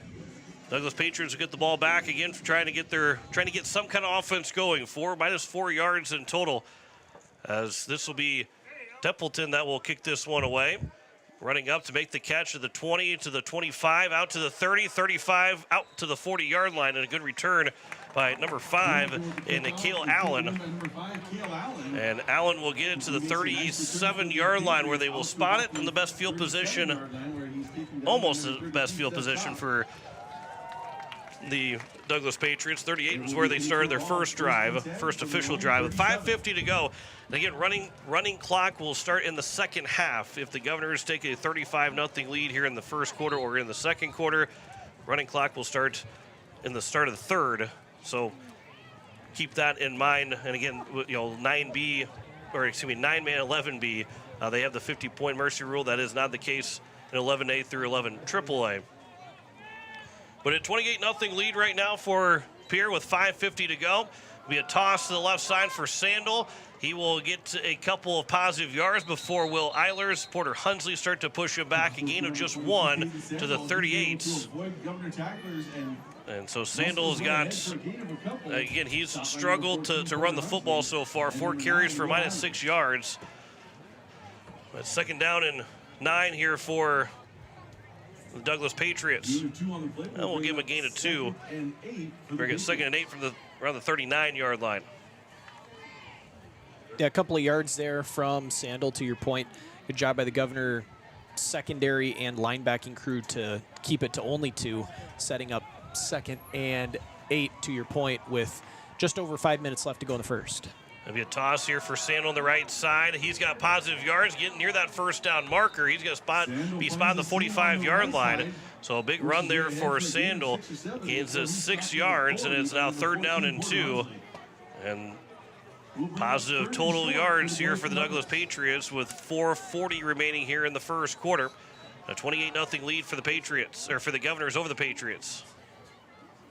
Douglas Patriots will get the ball back again for trying to get some kind of offense going. -4 yards in total, as this will be Templeton that will kick this one away. Running up to make the catch to the 20, to the 25, out to the 30, 35, out to the 40-yard line, and a good return by number 5 in Cale Allen. And Allen will get it to the 37-yard line where they will spot it in the best field position, almost the best field position for the Douglas Patriots. 38 was where they started their first official drive. With 5:50 to go. And again, running clock will start in the second half. If the Governors take a 35-0 lead here in the first quarter or in the second quarter, running clock will start in the start of the third. So keep that in mind. And again, 9man 11B, they have the 50-point mercy rule. That is not the case in 11A through 11 AAA. But a 28-0 lead right now for Pierre with 5:50 to go. It'll be a toss to the left side for Sandel. He will get a couple of positive yards before Will Eilers, Porter Hunsley start to push him back. A gain of just 1 to the 38. And so Sandel's got, again, he's struggled to run the football so far. 4 carries for -6 yards. But second down and 9 here for the Douglas Patriots. And we'll give him a gain of 2. Bring it 2nd and 8 from around the 39-yard line. Yeah, a couple of yards there from Sandel, to your point. Good job by the Governor secondary and linebacking crew to keep it to only 2, setting up 2nd and 8, to your point, with just over 5 minutes left to go in the first. There'll be a toss here for Sandel on the right side. He's got positive yards, getting near that first down marker. He's going to be spotted the 45-yard line. So a big run there for Sandel. Gains us 6 yards, and it's now 3rd down and 2. And positive total yards here for the Douglas Patriots with 4:40 remaining here in the first quarter. A 28-0 lead for the Patriots, or for the Governors over the Patriots.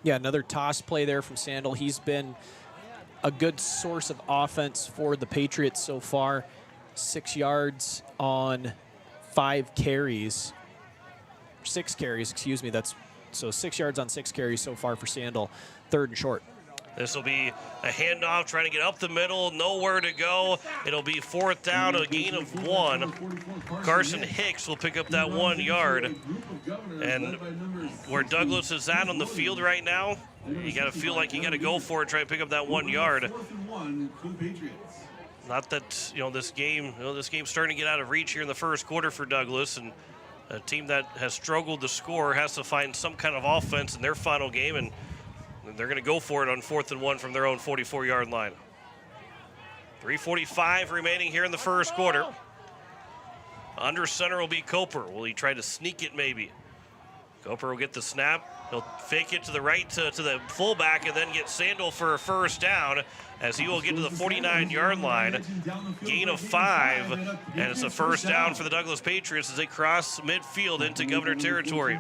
Yeah, another toss play there from Sandel. He's been a good source of offense for the Patriots so far. 6 yards on 5 carries. 6 carries, excuse me. So 6 yards on 6 carries so far for Sandel. 3rd and short. This will be a handoff, trying to get up the middle, nowhere to go. It'll be 4th down, a gain of 1. Carson Hicks will pick up that 1 yard. And where Douglas is at on the field right now, you got to feel like you got to go for it, try to pick up that 1 yard. Not that, this game's starting to get out of reach here in the first quarter for Douglas, and a team that has struggled to score has to find some kind of offense in their final game, and they're going to go for it on 4th and 1 from their own 44-yard line. 3:45 remaining here in the first quarter. Under center will be Coper. Will he try to sneak it maybe? Coper will get the snap. He'll fake it to the right to the fullback and then get Sandel for a first down as he will get to the 49-yard line. Gain of 5, and it's a first down for the Douglas Patriots as they cross midfield into Governor territory.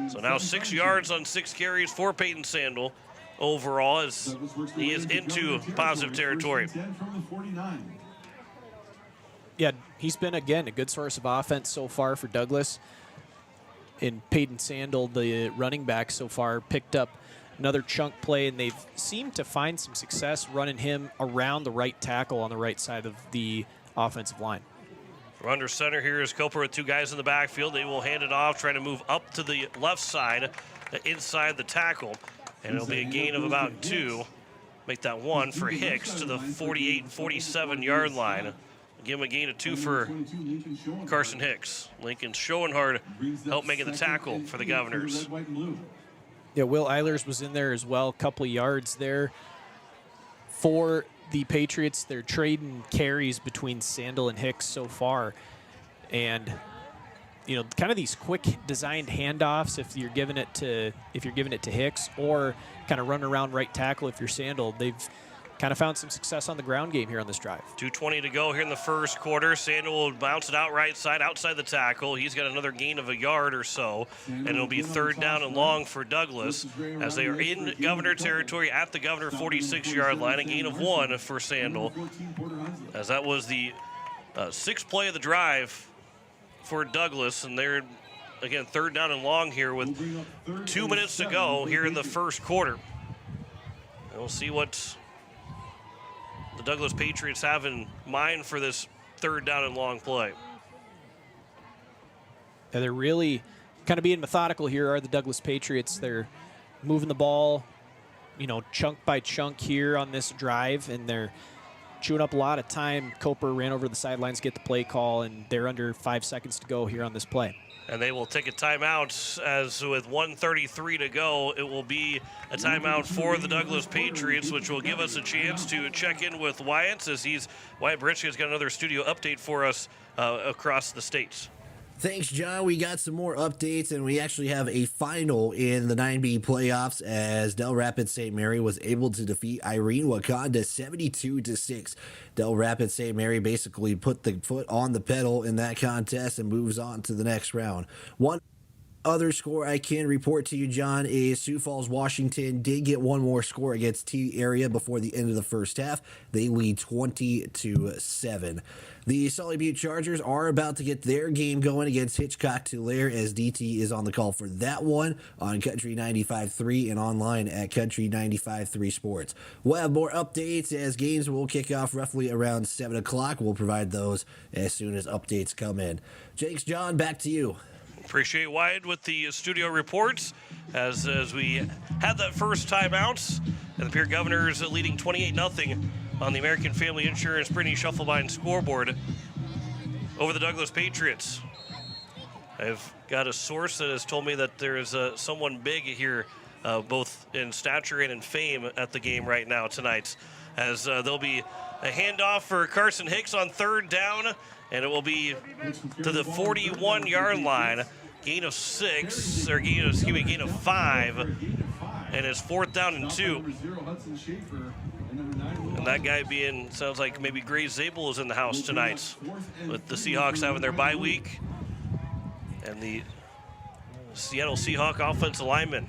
So now 6 yards on 6 carries for Peyton Sandel overall as he is into positive territory. Yeah, he's been, again, a good source of offense so far for Douglas. And Peyton Sandel, the running back so far, picked up another chunk play, and they've seemed to find some success running him around the right tackle on the right side of the offensive line. From under center here is Coper with 2 guys in the backfield. They will hand it off, trying to move up to the left side, inside the tackle. And it'll be a gain of about 2. Make that 1 for Hicks to the 48, 47-yard line. Give him a gain of 2 for Carson Hicks. Lincoln Schoenhard helped making the tackle for the Governors. Yeah, Will Eilers was in there as well, a couple of yards there. For the Patriots, they're trading carries between Sandel and Hicks so far. And kind of these quick designed handoffs if you're giving it to Hicks, or kind of run around right tackle if you're Sandel. They've kind of found some success on the ground game here on this drive. 2:20 to go here in the first quarter. Sandel will bounce it out right side, outside the tackle. He's got another gain of a yard or so, and it'll be 3rd down and long for Douglas as they are in Governor territory at the Governor 46-yard line. A gain of 1 for Sandel, as that was the 6th play of the drive for Douglas, and they're, again, 3rd down and long here with 2 minutes to go here in the first quarter. And we'll see what the Douglas Patriots have in mind for this 3rd down and long play. Yeah, they're really kind of being methodical here, are the Douglas Patriots. They're moving the ball, chunk by chunk here on this drive, and they're chewing up a lot of time. Coper ran over the sidelines, get the play call, and they're under 5 seconds to go here on this play. And they will take a timeout, as with 1:33 to go, it will be a timeout for the Douglas Patriots, which will give us a chance to check in with Wyatt, as Wyatt Britchett has got another studio update for us across the states. Thanks, John. We got some more updates, and we actually have a final in the 9B playoffs as Del Rapids St. Mary was able to defeat Irene Wakanda 72-6. Del Rapids St. Mary basically put the foot on the pedal in that contest and moves on to the next round. One other score I can report to you, John, is Sioux Falls, Washington did get one more score against T area before the end of the first half. They lead 20-7. The Sully Butte Chargers are about to get their game going against Hitchcock Tulare, as DT is on the call for that one on Country 95.3 and online at Country 95.3 Sports. We'll have more updates as games will kick off roughly around 7 o'clock. We'll provide those as soon as updates come in. Jakes, John, back to you. Appreciate Wyatt with the studio reports as we had that first timeout, and the Pierre Governors leading 28-0 on the American Family Insurance Brittany Shufflebein scoreboard over the Douglas Patriots. I've got a source that has told me that there is someone big here, both in stature and in fame, at the game right now tonight, as there'll be a handoff for Carson Hicks on 3rd down, and it will be to the 41-yard line. Gain of 6, or gain of 5, and it's 4th down and 2. And that guy sounds like maybe Gray Zabel is in the house tonight, with the Seahawks having their bye week, and the Seattle Seahawk offensive lineman.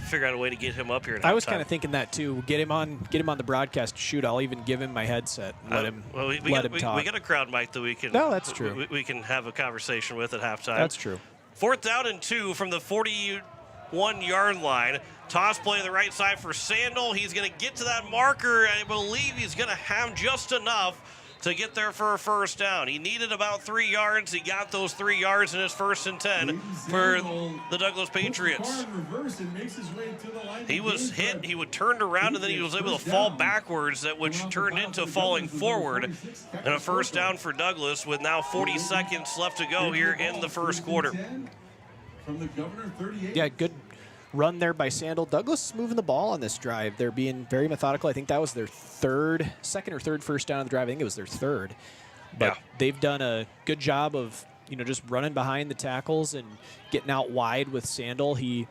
Figure out a way to get him up here. I was kind of thinking that too. Get him on the broadcast. Shoot, I'll even give him my headset. Let him talk. We got a crowd mic that we can. No, that's true. We can have a conversation with at halftime. That's true. 4th down and 2 from the 41-yard line. Toss play to the right side for Sandel. He's going to get to that marker. I believe he's going to have just enough to get there for a 1st down. He needed about 3 yards. He got those 3 yards in his 1st and 10 for the Douglas Patriots. He was hit. He turned around, and then he was able to fall backwards, which turned into falling forward. And a 1st down for Douglas with now 40 seconds left to go here in the first quarter. Yeah, good run there by Sandel. Douglas is moving the ball on this drive. They're being very methodical. I think that was their second or third 1st down of the drive. I think it was their 3rd. But they've done a good job of, just running behind the tackles and getting out wide with Sandel. He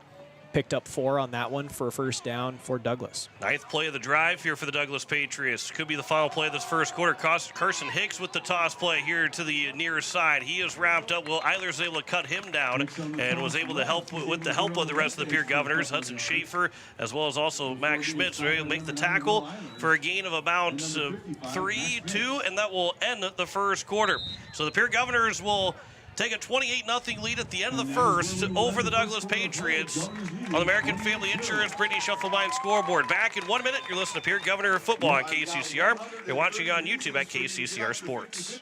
picked up 4 on that one for a 1st down for Douglas. 9th play of the drive here for the Douglas Patriots. Could be the final play of this first quarter. Carson Hicks with the toss play here to the near side. He is wrapped up. Will Eilers able to cut him down and was able to help with the help of the rest of the Pierre Governors. Hudson Schaefer, as well as also Max Schmitz, were able to make the tackle for a gain of about 3-2, and that will end the first quarter. So the Pierre Governors will take a 28-0 lead at the end of the first over the Douglas Patriots on the American Family Insurance Brittany Shufflebein scoreboard. Back in 1 minute, you're listening to Pierre Governor Football on KCCR. You're watching on YouTube at KCCR Sports.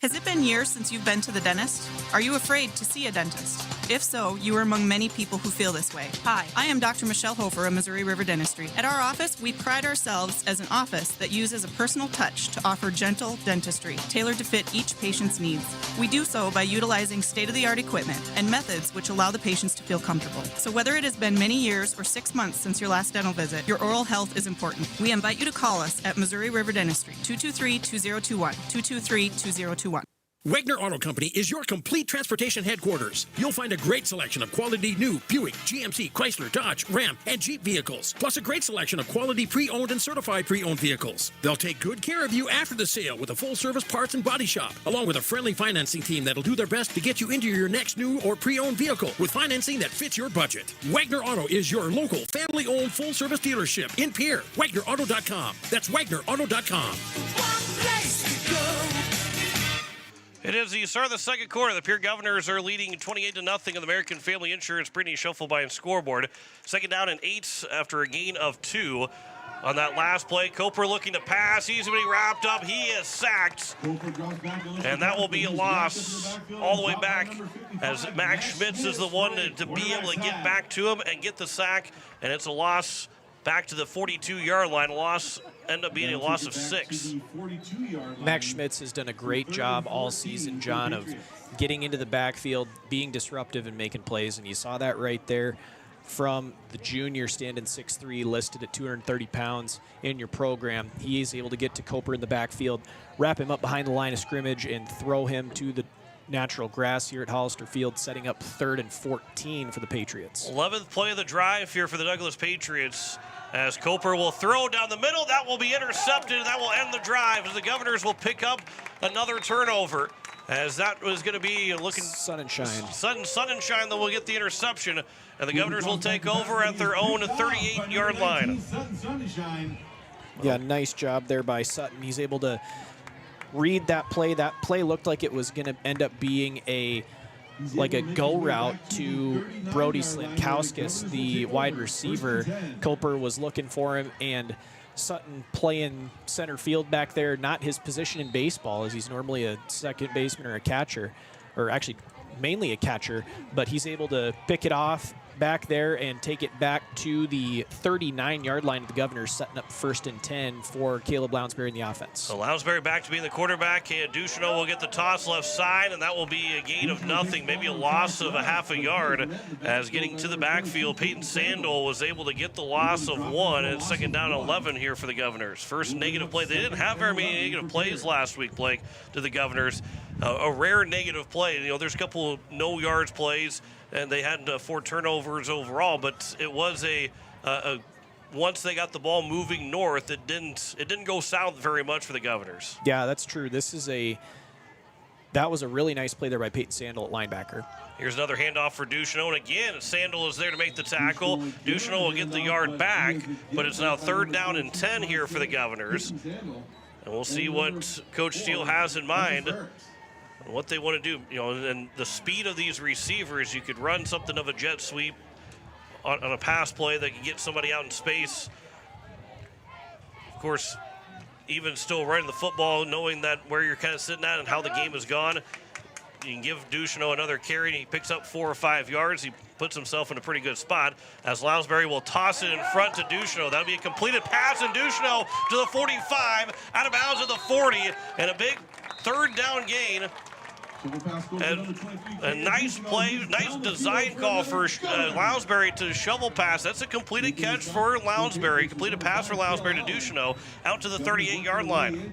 Has it been years since you've been to the dentist? Are you afraid to see a dentist? If so, you are among many people who feel this way. Hi, I am Dr. Michelle Hofer of Missouri River Dentistry. At our office, we pride ourselves as an office that uses a personal touch to offer gentle dentistry, tailored to fit each patient's needs. We do so by utilizing state-of-the-art equipment and methods which allow the patients to feel comfortable. So whether it has been many years or 6 months since your last dental visit, your oral health is important. We invite you to call us at Missouri River Dentistry, 223-2021, 223-2021. Wagner Auto Company is your complete transportation headquarters. You'll find a great selection of quality new Buick, GMC, Chrysler, Dodge, Ram, and Jeep vehicles, plus a great selection of quality pre-owned and certified pre-owned vehicles. They'll take good care of you after the sale with a full-service parts and body shop, along with a friendly financing team that'll do their best to get you into your next new or pre-owned vehicle with financing that fits your budget. Wagner Auto is your local, family-owned, full-service dealership in Pierre. WagnerAuto.com. That's WagnerAuto.com. It is the start of the second quarter. The Pierre Governors are leading 28-0 in the American Family Insurance Brittany Shufflebein scoreboard. Second down and 8 after a gain of 2. On that last play, Coper looking to pass. He's going to be wrapped up. He is sacked. And that will be a loss all the way back as Max Schmitz is the one to be able to get back to him and get the sack. And it's a loss back to the 42-yard line. A loss end up being a loss of 6. Max Schmitz has done a great job all season, John, of getting into the backfield, being disruptive and making plays. And you saw that right there from the junior, standing 6'3", listed at 230 pounds in your program. He is able to get to Coper in the backfield, wrap him up behind the line of scrimmage, and throw him to the natural grass here at Hollister Field, setting up 3rd and 14 for the Patriots. 11th play of the drive here for the Douglas Patriots, as Coper will throw down the middle. That will be intercepted, and that will end the drive, as the Governors will pick up another turnover, as that was going to be looking sun and shine. Sun and shine that will get the interception, and the Governors will take over at their own 38-yard line. Yeah, nice job there by Sutton. He's able to read that play. That play looked like it was going to end up being a go route to Brody Slinkowskis, the wide receiver. Coper was looking for him, and Sutton playing center field back there, not his position in baseball, as he's normally a second baseman or a catcher, or actually mainly a catcher, but he's able to pick it off back there and take it back to the 39-yard line of the Governors, setting up 1st and 10 for Caleb Lounsbury in the offense. So Lounsbury back to being the quarterback. Ducheneau will get the toss left side, and that will be a gain of nothing, maybe a loss of a half a yard, as getting to the backfield, Peyton Sandel was able to get the loss of 1, and second down 11 here for the Governors. First negative play. They didn't have very many negative plays last week, Blake, to the Governors. A rare negative play. There's a couple no yards plays, and they had 4 turnovers overall, but it was a once they got the ball moving north, it didn't go south very much for the Governors. Yeah, that's true. That was a really nice play there by Peyton Sandel at linebacker. Here's another handoff for Ducheneau, and again, Sandel is there to make the tackle. Ducheneau will get the yard back, but it's now 3rd down and 10 here for the Governors. And we'll see what Coach Steele has in mind, and what they want to do. And the speed of these receivers, you could run something of a jet sweep on a pass play that can get somebody out in space. Of course, even still running the football, knowing that where you're kind of sitting at and how the game has gone, you can give Ducheneau another carry, and he picks up 4 or 5 yards. He puts himself in a pretty good spot, as Lounsbury will toss it in front to Ducheneau. That'll be a completed pass, and Ducheneau to the 45, out of bounds at the 40, and a big 3rd down gain. And a nice play, nice design call for Lounsbury to shovel pass. That's a completed catch for Lounsbury, completed pass for Lounsbury to Ducheneau, out to the 38-yard line.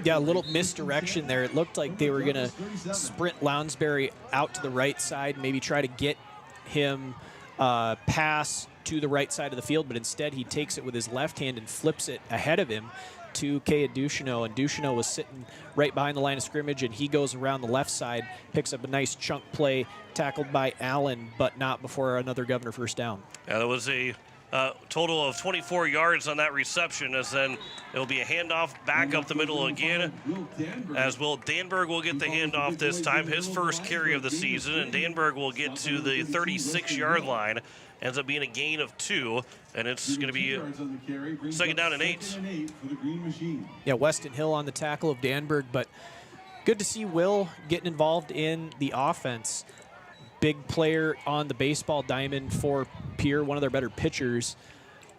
Yeah, a little misdirection there. It looked like they were going to sprint Lounsbury out to the right side, maybe try to get him pass to the right side of the field, but instead he takes it with his left hand and flips it ahead of him to Kea Ducheneau, and Ducheneau was sitting right behind the line of scrimmage, and he goes around the left side, picks up a nice chunk play, tackled by Allen, but not before another Governor first down. Yeah, there was a total of 24 yards on that reception, as then it'll be a handoff back up the middle again, as Will Danberg will get the handoff this time, his first carry of the season, and Danberg will get to the 36-yard line. Ends up being a gain of 2, and it's going to be second down and 8. Yeah, Weston Hill on the tackle of Danberg, but good to see Will getting involved in the offense. big player on the baseball diamond for Pierre, one of their better pitchers,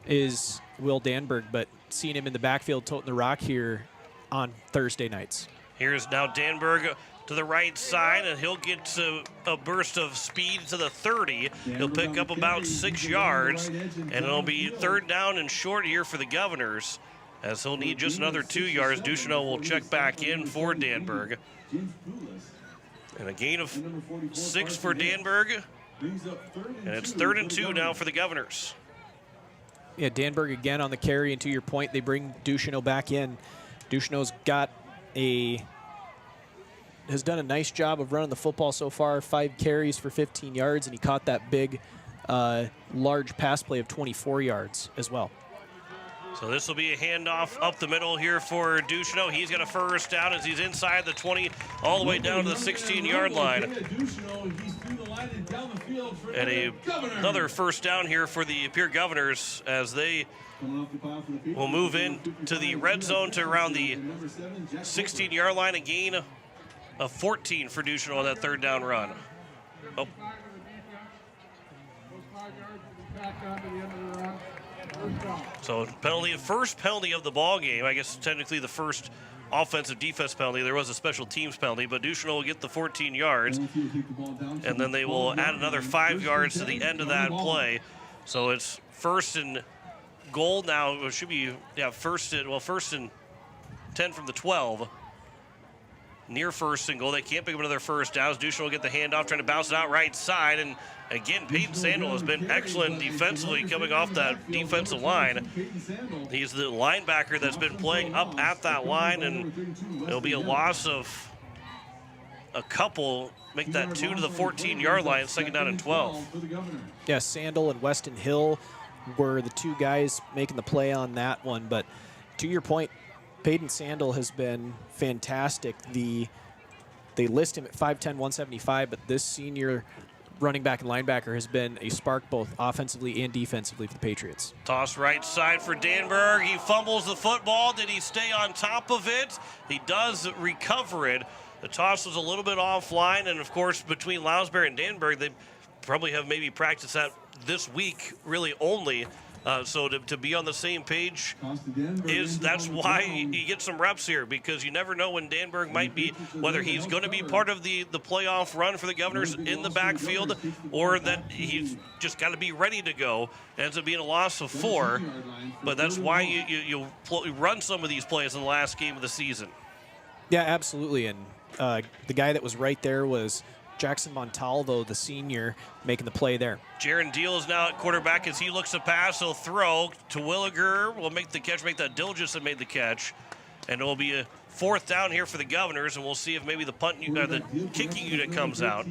is Will Danberg, but seeing him in the backfield toting the rock here on Thursday nights. Here's now Danberg to the right side, and he'll get a burst of speed to the 30. He'll pick up about 6 yards, and it'll be third down and short here for the Governors, as he'll need just another 2 yards. Ducheneau will check back in for Danberg. And a gain of 6 for Danberg, and it's 3rd and 2 now for the Governors. Yeah, Danberg again on the carry, and to your point, they bring Ducheneau back in. Ducheneau's has done a nice job of running the football so far, 5 carries for 15 yards, and he caught that big, large pass play of 24 yards as well. So this will be a handoff up the middle here for Ducheneau. He's got a first down as he's inside the 20, all the way down to the 16-yard line. And another first down here for the Pierre Governors as they will move in to the red zone to around the 16-yard line. A gain of 14 for Ducheneau on that third down run. Oh. So first penalty of the ball game. I guess technically the first offensive defense penalty. There was a special teams penalty, but Ducheneau will get the 14 yards. And then they will add another 5 yards to the end of that play. So it's first and goal now. It should be, first and 10 from the 12. Near first and goal. They can't pick up another first down. Ducheneau will get the handoff, trying to bounce it out right side. And again, Peyton Sandel has been excellent defensively coming off that defensive line. He's the linebacker that's been playing up at that line, and it'll be a loss of a couple. Make that 2 to the 14-yard line, 2nd down and 12. Yeah, Sandel and Weston Hill were the 2 guys making the play on that one. But to your point, Peyton Sandel has been fantastic. They list him at 5'10", 175, but this senior running back and linebacker has been a spark both offensively and defensively for the Patriots. Toss right side for Danberg. He fumbles the football. Did he stay on top of it? He does recover it. The toss was a little bit offline, and of course, between Lounsbury and Danberg, they probably have maybe practiced that this week, really only. So to be on the same page, that's why you get some reps here, because you never know when Danberg might be, whether he's going to be part of the playoff run for the Governors in the backfield, or that he's just got to be ready to go. It ends up being a loss of 4, but that's why you run some of these plays in the last game of the season. Yeah, absolutely. And the guy that was right there was Jackson Montalvo, the senior, making the play there. Jaron Deal is now at quarterback as he looks to pass. He'll throw to Williger. Will make the catch, make that Dilgis that made the catch. And it will be a 4th down here for the Governors, and we'll see if maybe the kicking unit comes out.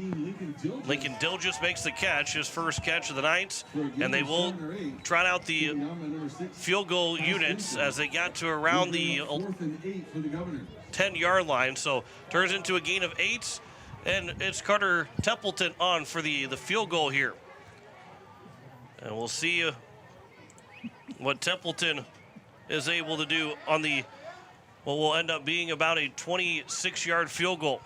Lincoln Dilgis makes the catch, his first catch of the night, and they will trot out the field goal units as they got to around the 10-yard line. So turns into a gain of 8. And it's Carter Templeton on for the field goal here. And we'll see what Templeton is able to do on what will end up being about a 26-yard field goal.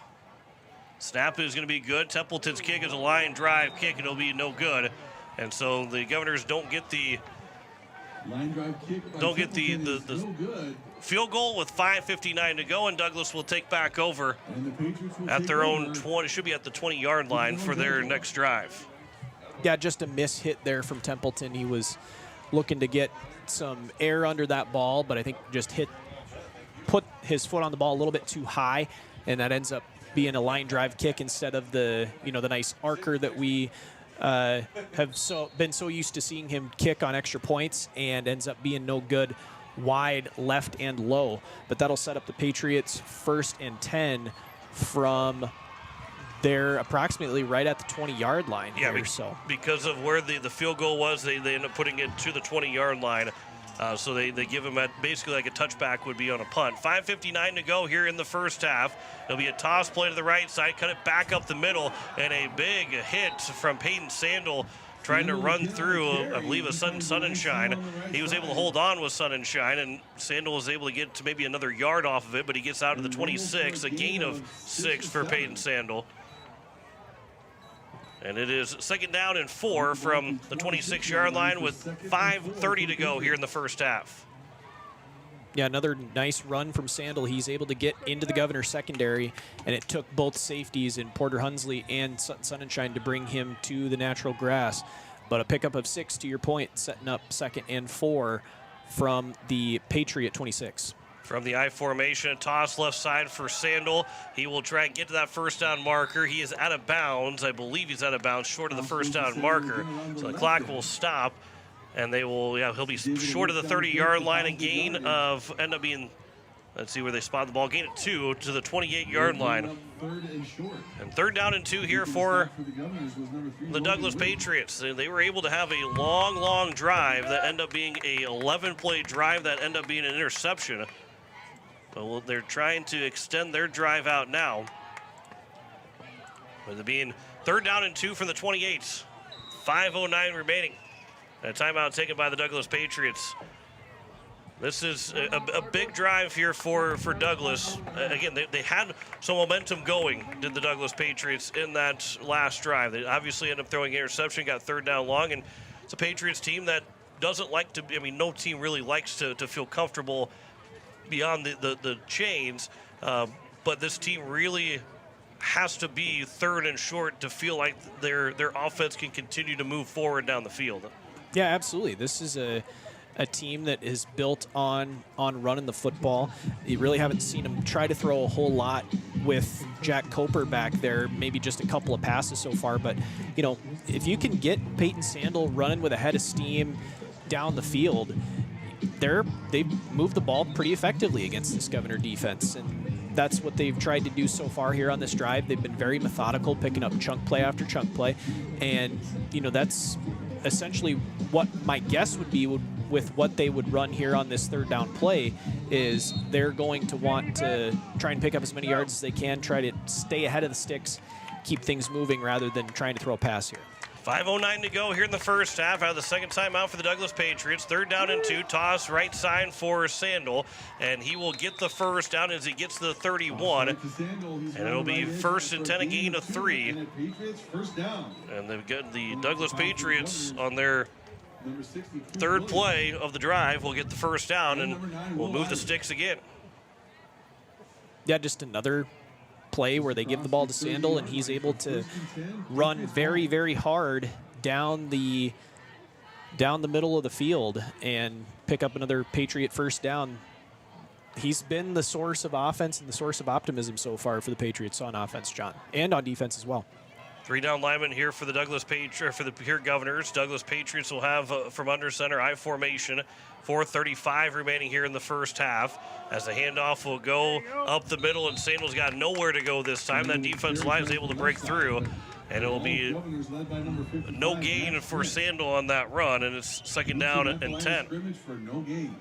Snap is going to be good. Templeton's kick is a line drive kick, and it'll be no good. And so the Governors don't get the field goal with 5:59 to go, and Douglas will take back over at their own 20. Should be at the 20-yard line for their next drive. Yeah, just a miss hit there from Templeton. He was looking to get some air under that ball, but I think just put his foot on the ball a little bit too high, and that ends up being a line drive kick instead of the nice arcer that we have been so used to seeing him kick on extra points, and ends up being no good wide left and low. But that'll set up the Patriots 1st and 10 from their approximately right at the 20-yard line. Yeah, here, because of where the field goal was, they end up putting it to the 20-yard line. So they give him basically like a touchback would be on a punt. 5:59 to go here in the first half. It'll be a toss play to the right side, cut it back up the middle, and a big hit from Peyton Sandel trying to run through, I believe, a sudden sun and shine. He was able to hold on with sun and shine, and Sandel was able to get to maybe another yard off of it, but he gets out to the 26, a gain of 6 for Peyton Sandel. And it is second down and 4 from the 26-yard line with 5:30 to go here in the first half. Yeah, another nice run from Sandel. He's able to get into the Governor's secondary, and it took both safeties in Porter Hunsley and Sonnenschein to bring him to the natural grass. But a pickup of 6, to your point, setting up second and 4 from the Patriot 26. From the I formation, a toss left side for Sandel. He will try and get to that first down marker. He is out of bounds. I believe he's out of bounds, short of the first down marker. So the clock will stop, and they will, he'll be short of the 30-yard line and gain of, end up being, let's see where they spot the ball, gain of 2 to the 28-yard line. And third down and 2 here for the Douglas Patriots. They were able to have a long drive that ended up being a 11-play drive that ended up being an interception. But they're trying to extend their drive out now. With it being third down and 2 from the 28. 5:09 remaining. And a timeout taken by the Douglas Patriots. This is a big drive here for Douglas. Again, they had some momentum going, did the Douglas Patriots, in that last drive. They obviously ended up throwing an interception, got third down long, and it's a Patriots team that doesn't like to, no team really likes to feel comfortable beyond the chains, but this team really has to be third and short to feel like their offense can continue to move forward down the field. Yeah, absolutely. This is a team that is built on running the football. You really haven't seen them try to throw a whole lot with Jack Coper back there, maybe just a couple of passes so far. But, if you can get Peyton Sandel running with a head of steam down the field, they've moved the ball pretty effectively against this Governor defense. And that's what they've tried to do so far here on this drive. They've been very methodical, picking up chunk play after chunk play. And, that's essentially what my guess would be with what they would run here on this third down play is they're going to want to try and pick up as many yards as they can, try to stay ahead of the sticks, keep things moving rather than trying to throw a pass here. 5:09 to go here in the first half. Out of the second timeout for the Douglas Patriots. Third down and 2. Toss right side for Sandel. And he will get the first down as he gets to the 31. And it'll be first and 10, a gain of 3. And they've got the Douglas Patriots on their third play of the drive. Will get the first down and will move the sticks again. Yeah, just another play where they give the ball to Sandel and he's able to run very, very hard down the middle of the field and pick up another Patriot first down. He's been the source of offense and the source of optimism so far for the Patriots on offense, John, and on defense as well. 3 down linemen here for the for the Pierre Governors. Douglas Patriots will have from under center I formation. 4:35 remaining here in the first half. As the handoff will go up the middle, and Sandel's got nowhere to go this time. That defensive line is able to break through, and it will be no gain for Sandel on that run, and it's second down and 10.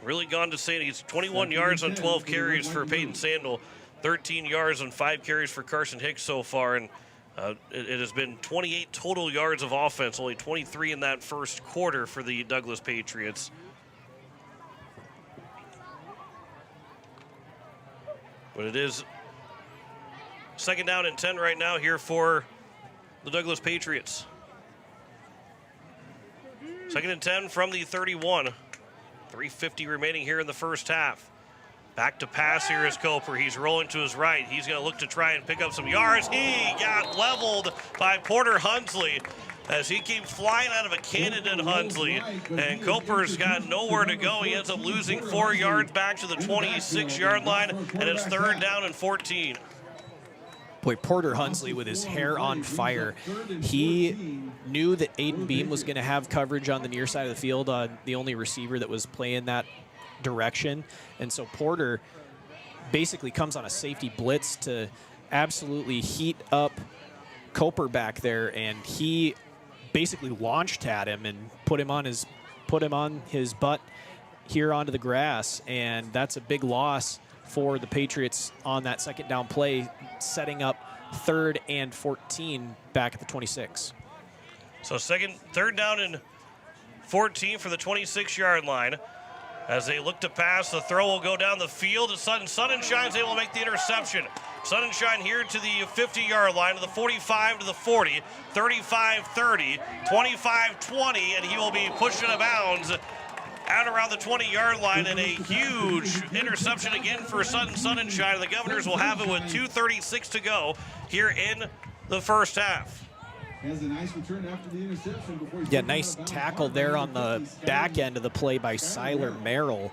Really gone to Sandel. He's 21 yards on 12 carries for Peyton Sandel, 13 yards on 5 carries for Carson Hicks so far, and it has been 28 total yards of offense, only 23 in that first quarter for the Douglas Patriots. But it is second down and 10 right now here for the Douglas Patriots. Second and 10 from the 31. 3:50 remaining here in the first half. Back to pass here is Coper. He's rolling to his right. He's going to look to try and pick up some yards. He got leveled by Porter Hunsley as he keeps flying out of a cannon at Hunsley. And Coper's got nowhere to go. He ends up losing 4 yards back to the 26-yard line, and it's third down and 14. Boy, Porter Hunsley with his hair on fire. He knew that Aiden Beam was going to have coverage on the near side of the field, the only receiver that was playing that direction. And so Porter basically comes on a safety blitz to absolutely heat up Coper back there, and he basically launched at him and put him on his butt here onto the grass, and that's a big loss for the Patriots on that second down play, setting up third and 14 back at the 26. So third down and 14 for the 26-yard line. As they look to pass, the throw will go down the field. Sonnenshine's able to make the interception. Sunshine here to the 50-yard line, to the 45, to the 40, 35-30, 25-20, and he will be pushed out of bounds out around the 20-yard line, and a huge interception again for Sunshine. The Governors will have it with 2:36 to go here in the first half. Has a nice return after the interception. Yeah, nice tackle there on the back end of the play by Siler Merrill,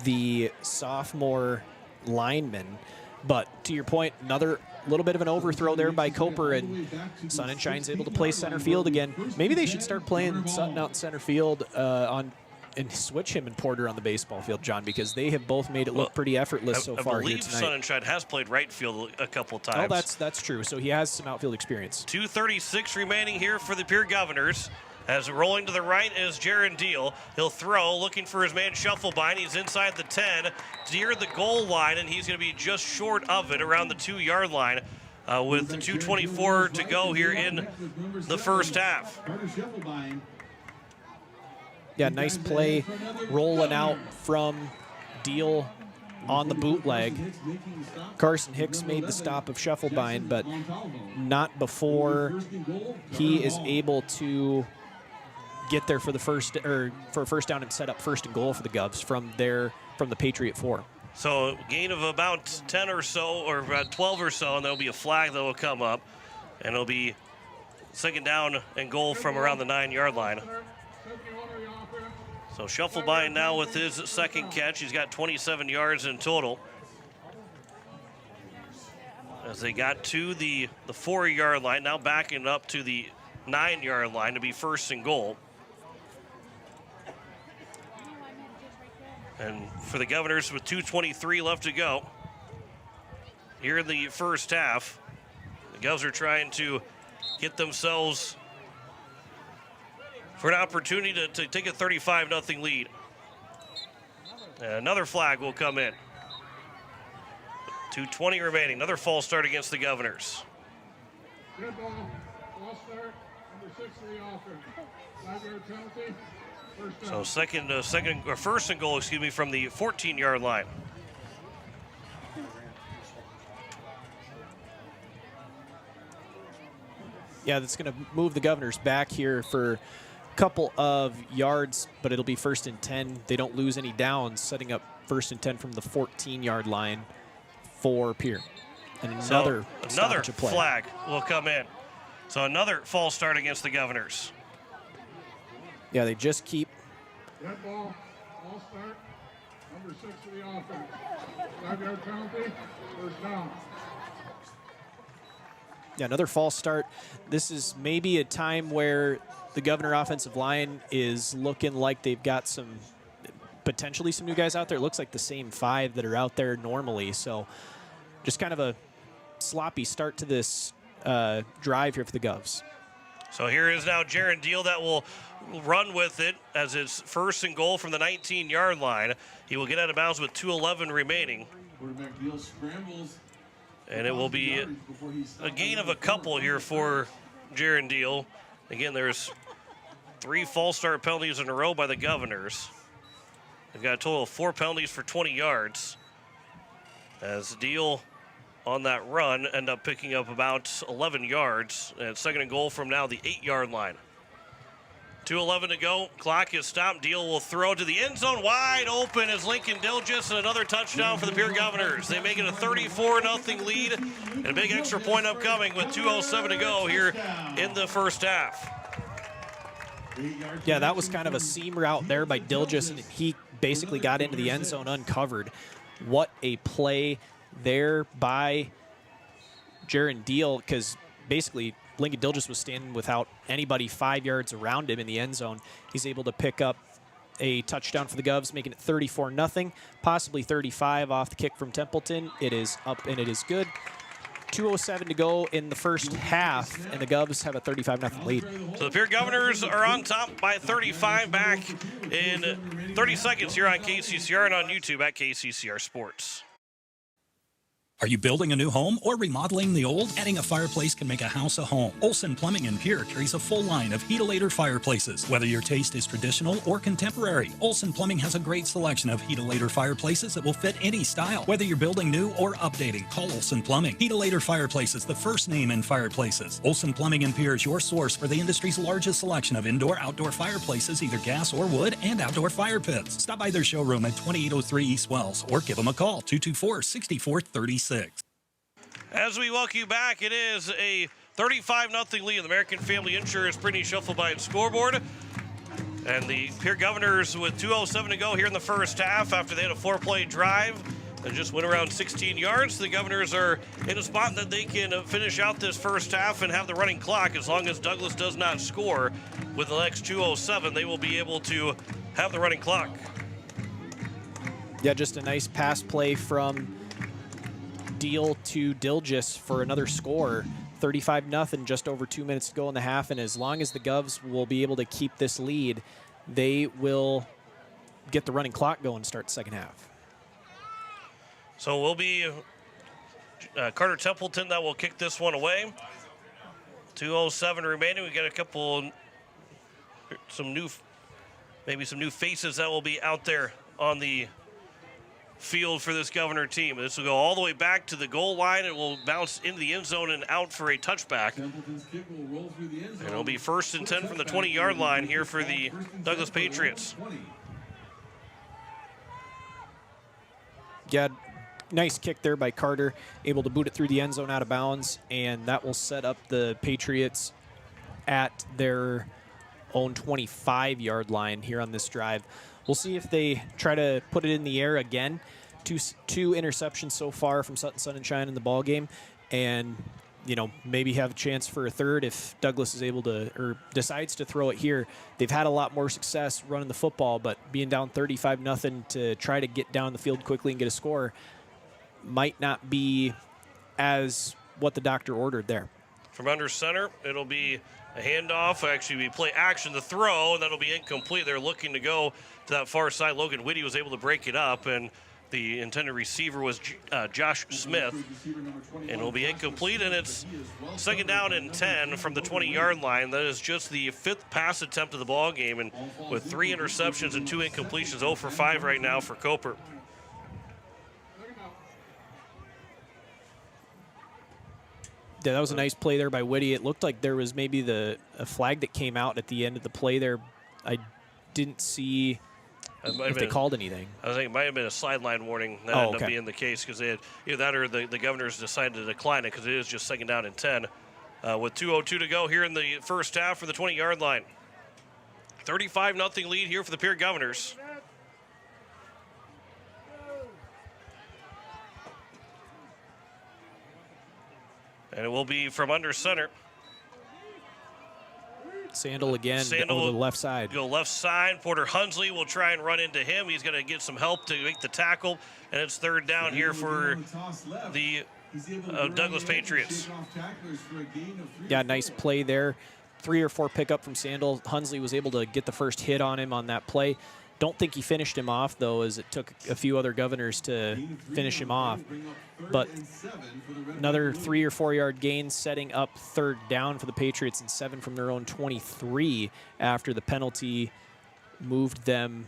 the sophomore lineman. But to your point, another little bit of an overthrow there by Coper, and Sonnenshine's able to play center field again. Maybe they should start playing Sutton out in center field and switch him and Porter on the baseball field, John, because they have both made it look pretty effortless so far here tonight. I believe Sunshine has played right field a couple times. Oh, that's true. So he has some outfield experience. 2:36 remaining here for the Pierre Governors. As rolling to the right is Jaron Deal. He'll throw, looking for his man Shufflebein. He's inside the 10, near the goal line, and he's going to be just short of it, around the 2-yard line, with 2:24 to go here in the first half. Yeah, nice play rolling out from Deal on the bootleg. Carson Hicks made the stop of Shufflebein, but not before he is able to get there for the first down and set up first and goal for the Govs from the Patriot 4. So gain of about 10 or so, or about 12 or so, and there'll be a flag that will come up, and it'll be second down and goal from around the 9-yard line. So Shufflebein now with his second catch. He's got 27 yards in total. As they got to the 4-yard line, now backing up to the 9-yard line to be first and goal. And for the Governors with 2:23 left to go here in the first half, the Govs are trying to get themselves for an opportunity to take a 35-0 lead. And another flag will come in. 2:20 remaining. Another false start against the Governors. Good ball. False start. Number 6 for the offense. 5-yard penalty. So first and goal, from the 14-yard line. Yeah, that's going to move the Governors back here for a couple of yards, but it'll be first and 10. They don't lose any downs, setting up first and 10 from the 14-yard line for Pierre. And another flag will come in. So another false start against the Governors. Yeah, they just keep. Red ball, false start. Number 6 for the offense. 5-yard penalty, first down. Yeah, another false start. This is maybe a time where the Governor offensive line is looking like they've got potentially some new guys out there. It looks like the same 5 that are out there normally. So just kind of a sloppy start to this drive here for the Govs. So here is now Jaron Deal that will run with it as it's first and goal from the 19-yard line. He will get out of bounds with 2:11 remaining. Quarterback Deal scrambles. And it will be a gain of a couple here for Jaron Deal. Again, there's 3 false start penalties in a row by the Governors. They've got a total of 4 penalties for 20 yards. As Deal on that run end up picking up about 11 yards. And second and goal from now the 8-yard line. 2:11 to go. Clock is stopped. Deal will throw to the end zone. Wide open is Lincoln Dilgis, and another touchdown for the Pierre Governors. They make it a 34-0 lead, and a big extra point upcoming with 2:07 to go here in the first half. Yeah, that was kind of a seam route there by Dilgis, and he basically got into the end zone uncovered. What a play there by Jaron Deal, because basically Lincoln Dilgis was standing without anybody 5 yards around him in the end zone. He's able to pick up a touchdown for the Govs, making it 34-0, possibly 35 off the kick from Templeton. It is up and it is good. 2:07 to go in the first half, and the Govs have a 35-0 lead. So the Pierre Governors are on top by 35, back in 30 seconds here on KCCR and on YouTube at KCCR Sports. Are you building a new home or remodeling the old? Adding a fireplace can make a house a home. Olson Plumbing in Pierre carries a full line of heat-a-later fireplaces. Whether your taste is traditional or contemporary, Olson Plumbing has a great selection of heat-a-later fireplaces that will fit any style. Whether you're building new or updating, call Olson Plumbing. Heat-a-later Fireplaces, the first name in fireplaces. Olson Plumbing in Pierre is your source for the industry's largest selection of indoor-outdoor fireplaces, either gas or wood, and outdoor fire pits. Stop by their showroom at 2803 East Wells or give them a call, 224-6436. As we welcome you back, it is a 35-0 lead in the American Family Insurance Brittany Schuffelbein scoreboard. And the Pierre Governors with 2:07 to go here in the first half after they had a 4-play drive and just went around 16 yards. The Governors are in a spot that they can finish out this first half and have the running clock. As long as Douglas does not score with the next 2:07, they will be able to have the running clock. Yeah, just a nice pass play from Deal to Dilgis for another score. 35-0, just over 2 minutes to go in the half, and as long as the Govs will be able to keep this lead, they will get the running clock going to start the second half. So we'll be Carter Templeton that will kick this one away. 2:07 remaining. We got a couple, maybe some new faces that will be out there on the field for this Governor team. This will go all the way back to the goal line. It will bounce into the end zone and out for a touchback. And it'll be 1st and 10 from the 20-yard line here for the Douglas Patriots. Yeah, nice kick there by Carter, able to boot it through the end zone out of bounds, and that will set up the Patriots at their own 25-yard line here on this drive. We'll see if they try to put it in the air again. Two interceptions so far from Sutton Sun and Shine in the ball game, and maybe have a chance for a third if Douglas is able to or decides to throw it here. They've had a lot more success running the football, but being down 35-0 to try to get down the field quickly and get a score might not be as what the doctor ordered there. From under center, it'll be a handoff. Actually, we play action to throw, and that'll be incomplete. They're looking to go to that far side. Logan Whitty was able to break it up, and the intended receiver was Josh Smith. And it'll be incomplete, and it's 2nd down and 10 from the 20-yard line. That is just the 5th pass attempt of the ball game, and with 3 interceptions and 2 incompletions, 0 for 5 right now for Coper. Yeah, that was a nice play there by Whitty. It looked like there was maybe a flag that came out at the end of the play there. I didn't see if they called anything. I think it might have been a sideline warning. That ended up being the case because they had either that or the Governors decided to decline it because it is just 2nd down and 10. With 2:02 to go here in the first half for the 20-yard line. 35-0 lead here for the Pierre Governors. And it will be from under center. Sandal again over the left side. Go left side. Porter Hunsley will try and run into him. He's going to get some help to make the tackle. And it's 3rd down here for the Douglas Patriots. Yeah, nice play there. 3 or 4 pickup from Sandal. Hunsley was able to get the first hit on him on that play. Don't think he finished him off, though, as it took a few other Governors to finish him off. But another 3 or 4 yard gain, setting up 3rd down for the Patriots and 7 from their own 23 after the penalty moved them,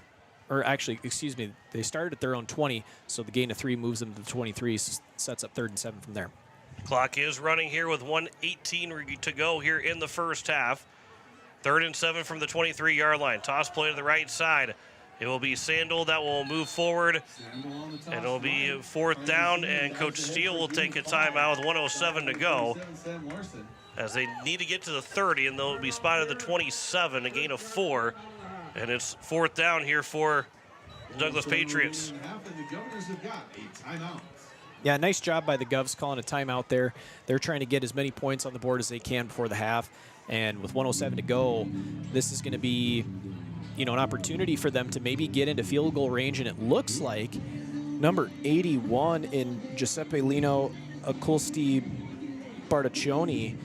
or actually, excuse me, they started at their own 20, so the gain of 3 moves them to the 23, sets up 3rd and 7 from there. Clock is running here with 1:18 to go here in the first half. 3rd and 7 from the 23-yard line. Toss play to the right side. It will be Sandal that will move forward, and it'll be 4th down, and Coach Steele will take a timeout with 1:07 to go as they need to get to the 30, and they'll be spotted at the 27, a gain of 4, and it's 4th down here for the Douglas Patriots. Yeah, nice job by the Govs calling a timeout there. They're trying to get as many points on the board as they can before the half, and with 1:07 to go, this is going to be an opportunity for them to maybe get into field goal range, and it looks like number 81 in Giuseppe Lino Aculsti Bartaccioni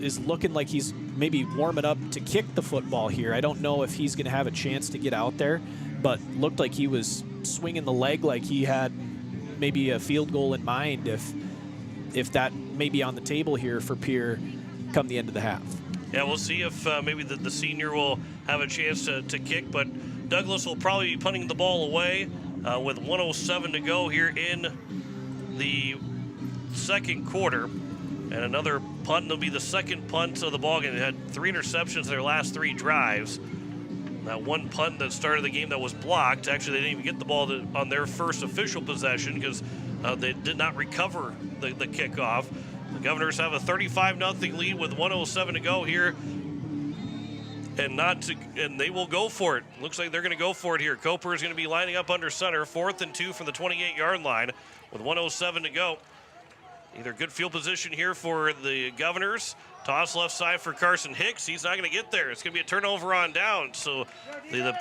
is looking like he's maybe warming up to kick the football here. I don't know if he's going to have a chance to get out there, but looked like he was swinging the leg like he had maybe a field goal in mind if that may be on the table here for Pierre come the end of the half. Yeah, we'll see if maybe the senior will have a chance to kick, but Douglas will probably be punting the ball away with 1:07 to go here in the second quarter. And another punt will be the second punt of the ball game. They had 3 interceptions in their last 3 drives. That one punt that started the game that was blocked, actually they didn't even get the ball on their first official possession because they did not recover the kickoff. The Governors have a 35-0 lead with 1:07 to go here. And they will go for it. Looks like they're going to go for it here. Coper is going to be lining up under center. 4th and 2 from the 28-yard line with 1:07 to go. Either good field position here for the Governors. Toss left side for Carson Hicks. He's not going to get there. It's going to be a turnover on down. So the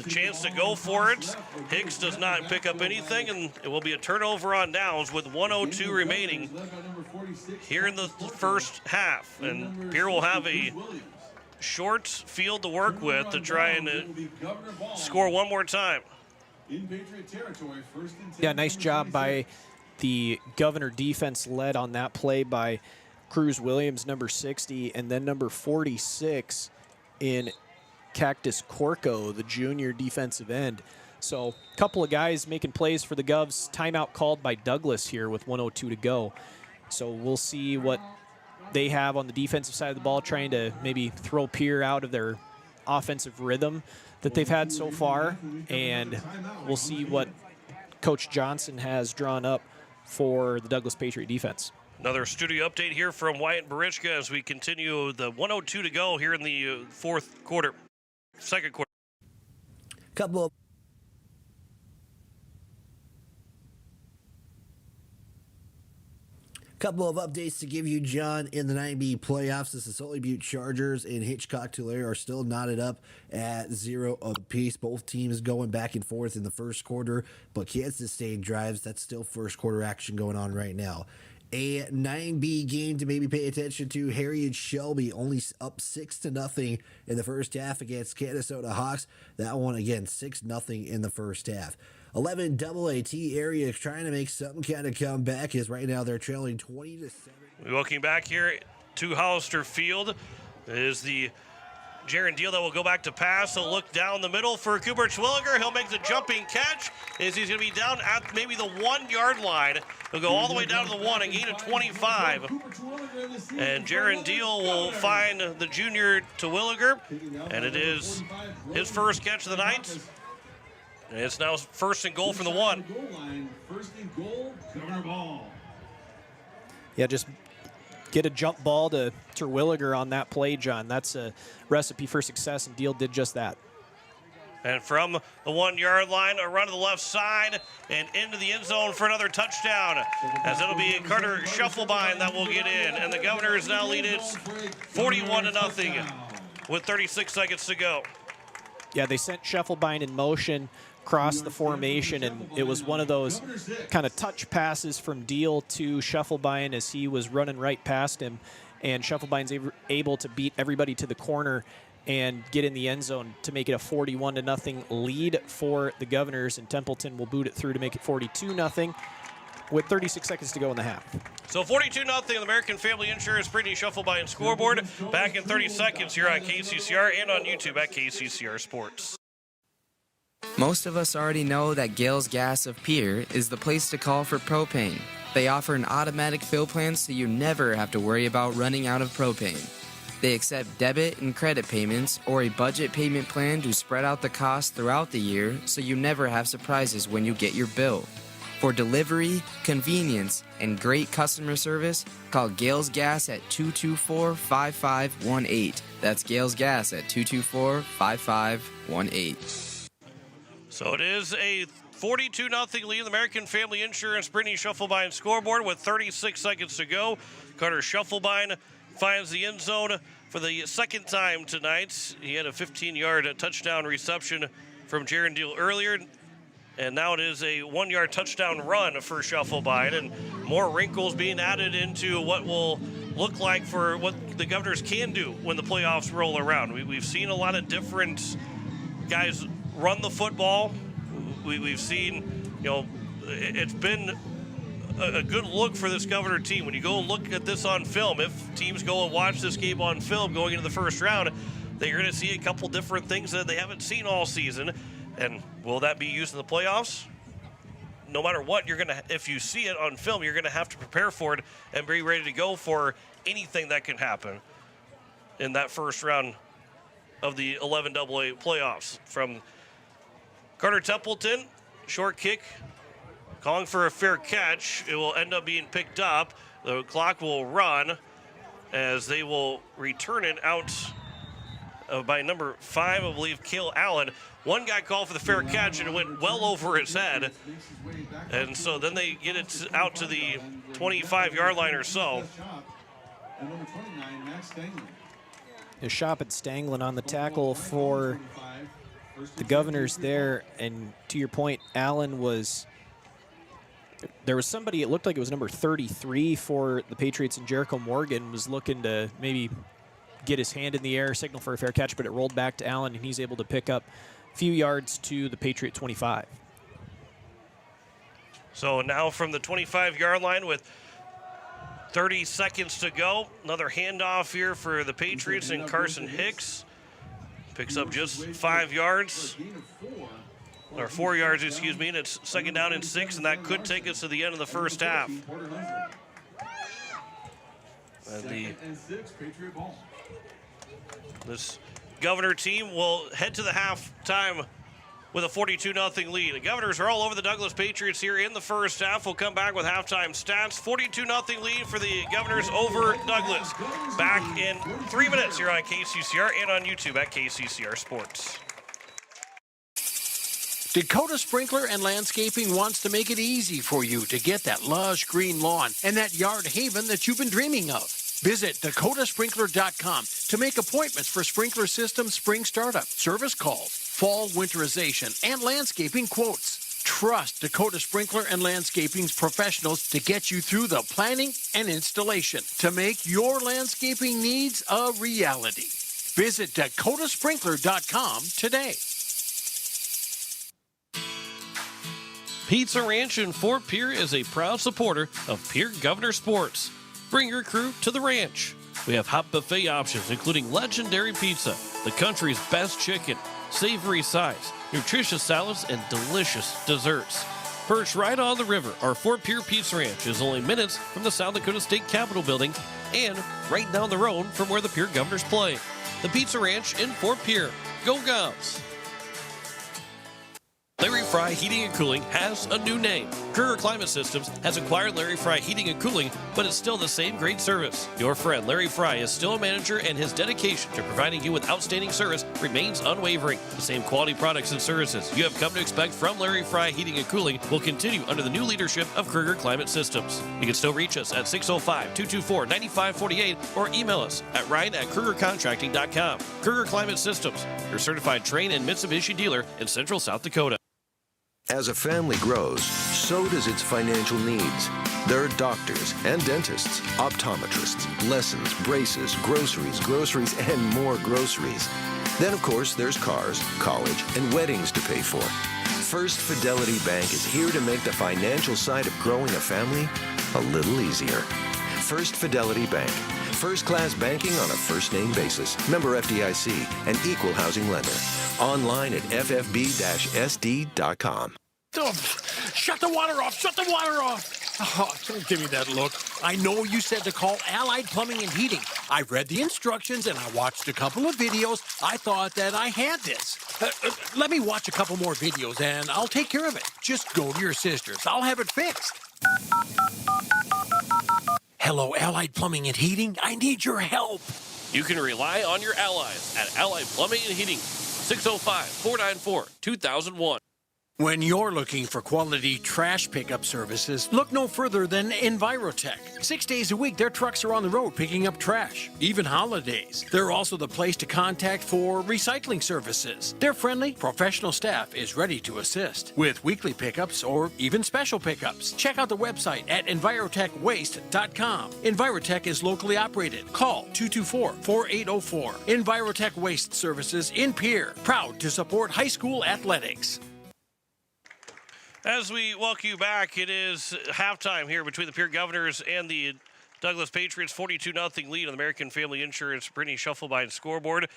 chance to go for it. Hicks does not pick up anything, and it will be a turnover on downs with 1:02 remaining here in the first half. And Pierre will have a short field to work with to try and score one more time. Yeah, nice job by the Governor defense, led on that play by Cruz Williams, number 60, and then number 46 in Cactus Corco, the junior defensive end. So a couple of guys making plays for the Govs. Timeout called by Douglas here with 1:02 to go. So we'll see what they have on the defensive side of the ball, trying to maybe throw Pierre out of their offensive rhythm that they've had so far. And we'll see what Coach Johnson has drawn up for the Douglas Patriot defense. Another studio update here from Wyatt Barichka as we continue the 1:02 to go here in the second quarter. Couple of updates to give you, John, in the 9B playoffs. The Sasoli Butte Chargers and Hitchcock-Tulare are still knotted up at 0 apiece. Both teams going back and forth in the first quarter, but Kansas State drives. That's still first quarter action going on right now. A 9B game to maybe pay attention to. Harriet Shelby only up 6-0 in the first half against Canastota Hawks. That one, again, 6-0 in the first half. 11 AAT area trying to make some kind of comeback, as right now they're trailing 20-7. Welcome back here to Hollister Field is the Jaron Deal that will go back to pass. He'll look down the middle for Cooper Twilliger. He'll make the jumping catch as he's going to be down at maybe the 1-yard line. He'll go all the way down to the 1, a gain of 25. And Jaron Deal will find the junior Twilliger, and it is his first catch of the night. And it's now 1st and goal from the 1. 1st and goal, Governor Ball. Yeah, just get a jump ball to Terwilliger on that play, John. That's a recipe for success, and Deal did just that. And from the 1-yard line, a run to the left side and into the end zone for another touchdown, as it'll be Carter Shufflebine that will get in. And the Governors now lead it 41-0 with 36 seconds to go. Yeah, they sent Shufflebine in motion across the formation, and it was one of those kind of touch passes from Deal to Shufflebine as he was running right past him, and Shufflebine's able to beat everybody to the corner and get in the end zone to make it a 41-0 lead for the Governors, and Templeton will boot it through to make it 42-0 with 36 seconds to go in the half. So 42-0, the American Family Insurance Brittany Shufflebine scoreboard. Back in 30 seconds here on KCCR and on YouTube at KCCR Sports. Most of us already know that Gales Gas of Pierre is the place to call for propane. They offer an automatic fill plan so you never have to worry about running out of propane. They accept debit and credit payments or a budget payment plan to spread out the cost throughout the year so you never have surprises when you get your bill. For delivery, convenience, and great customer service, call Gales Gas at 224-5518. That's Gales Gas at 224-5518. So it is a 42-0 lead in the American Family Insurance Brittany Shufflebine scoreboard with 36 seconds to go. Carter Shufflebine finds the end zone for the second time tonight. He had a 15-yard touchdown reception from Jaron Deal earlier. And now it is a 1-yard touchdown run for Shufflebine, and more wrinkles being added into what will look like for what the Governors can do when the playoffs roll around. We've seen a lot of different guys run the football. We've seen, it's been a good look for this Governor team. When you go and look at this on film, if teams go and watch this game on film going into the first round, they're going to see a couple different things that they haven't seen all season. And will that be used in the playoffs? No matter what, if you see it on film, you're going to have to prepare for it and be ready to go for anything that can happen in that first round of the 11AA playoffs. From Carter Templeton, short kick, calling for a fair catch. It will end up being picked up. The clock will run as they will return it out by number 5, I believe, Cale Allen. One guy called for the fair catch, and it went well over his head. And so then they get it out to the 25-yard line or so. A shot at Stanglin on the tackle for the Governors there. And to your point, Allen was... There was somebody, it looked like it was number 33 for the Patriots, and Jericho Morgan was looking to maybe get his hand in the air, signal for a fair catch, but it rolled back to Allen, and he's able to pick up a few yards to the Patriot 25. So now from the 25-yard line with 30 seconds to go, another handoff here for the Patriots, and Carson Hicks picks up just 5 yards. Or 4 yards, excuse me, and it's second down and 6, and that could take us to the end of the first half. And this Governor team will head to the halftime with a 42-0 lead. The Governors are all over the Douglas Patriots here in the first half. We'll come back with halftime stats. 42-0 lead for the Governors over Douglas. Back in 3 minutes here on KCCR and on YouTube at KCCR Sports. Dakota Sprinkler and Landscaping wants to make it easy for you to get that lush green lawn and that yard haven that you've been dreaming of. Visit dakotasprinkler.com to make appointments for sprinkler system spring startup, service calls, fall winterization, and landscaping quotes. Trust Dakota Sprinkler and Landscaping's professionals to get you through the planning and installation to make your landscaping needs a reality. Visit dakotasprinkler.com today. Pizza Ranch in Fort Pierre is a proud supporter of Pierre Governor Sports. Bring your crew to the ranch. We have hot buffet options, including legendary pizza, the country's best chicken, savory sides, nutritious salads, and delicious desserts. Perched right on the river, our Fort Pierre Pizza Ranch is only minutes from the South Dakota State Capitol building and right down the road from where the Pierre Governors play. The Pizza Ranch in Fort Pierre. Go Govs! Larry Fry Heating and Cooling has a new name. Kruger Climate Systems has acquired Larry Fry Heating and Cooling, but it's still the same great service. Your friend Larry Fry is still a manager, and his dedication to providing you with outstanding service remains unwavering. The same quality products and services you have come to expect from Larry Fry Heating and Cooling will continue under the new leadership of Kruger Climate Systems. You can still reach us at 605-224-9548 or email us at ryan@krugercontracting.com. Kruger Climate Systems, your certified Trane and Mitsubishi dealer in Central South Dakota. As a family grows, so does its financial needs. There are doctors and dentists, optometrists, lessons, braces, groceries, and more groceries. Then, of course, there's cars, college, and weddings to pay for. First Fidelity Bank is here to make the financial side of growing a family a little easier. First Fidelity Bank. First-class banking on a first-name basis. Member FDIC, an equal housing lender. Online at ffb-sd.com. Oh, shut the water off! Shut the water off! Oh, don't give me that look. I know you said to call Allied Plumbing and Heating. I read the instructions and I watched a couple of videos. I thought that I had this. Let me watch a couple more videos and I'll take care of it. Just go to your sister's. I'll have it fixed. Hello, Allied Plumbing and Heating. I need your help. You can rely on your allies at Allied Plumbing and Heating. 605-494-2001. When you're looking for quality trash pickup services, look no further than Envirotech. 6 days a week, their trucks are on the road picking up trash, even holidays. They're also the place to contact for recycling services. Their friendly, professional staff is ready to assist with weekly pickups or even special pickups. Check out the website at EnvirotechWaste.com. Envirotech is locally operated. Call 224-4804. Envirotech Waste Services in Pierre, proud to support high school athletics. As we welcome you back, it is halftime here between the Pierre Governors and the Douglas Patriots. 42-0 lead on the American Family Insurance Brittany Shufflebine scoreboard.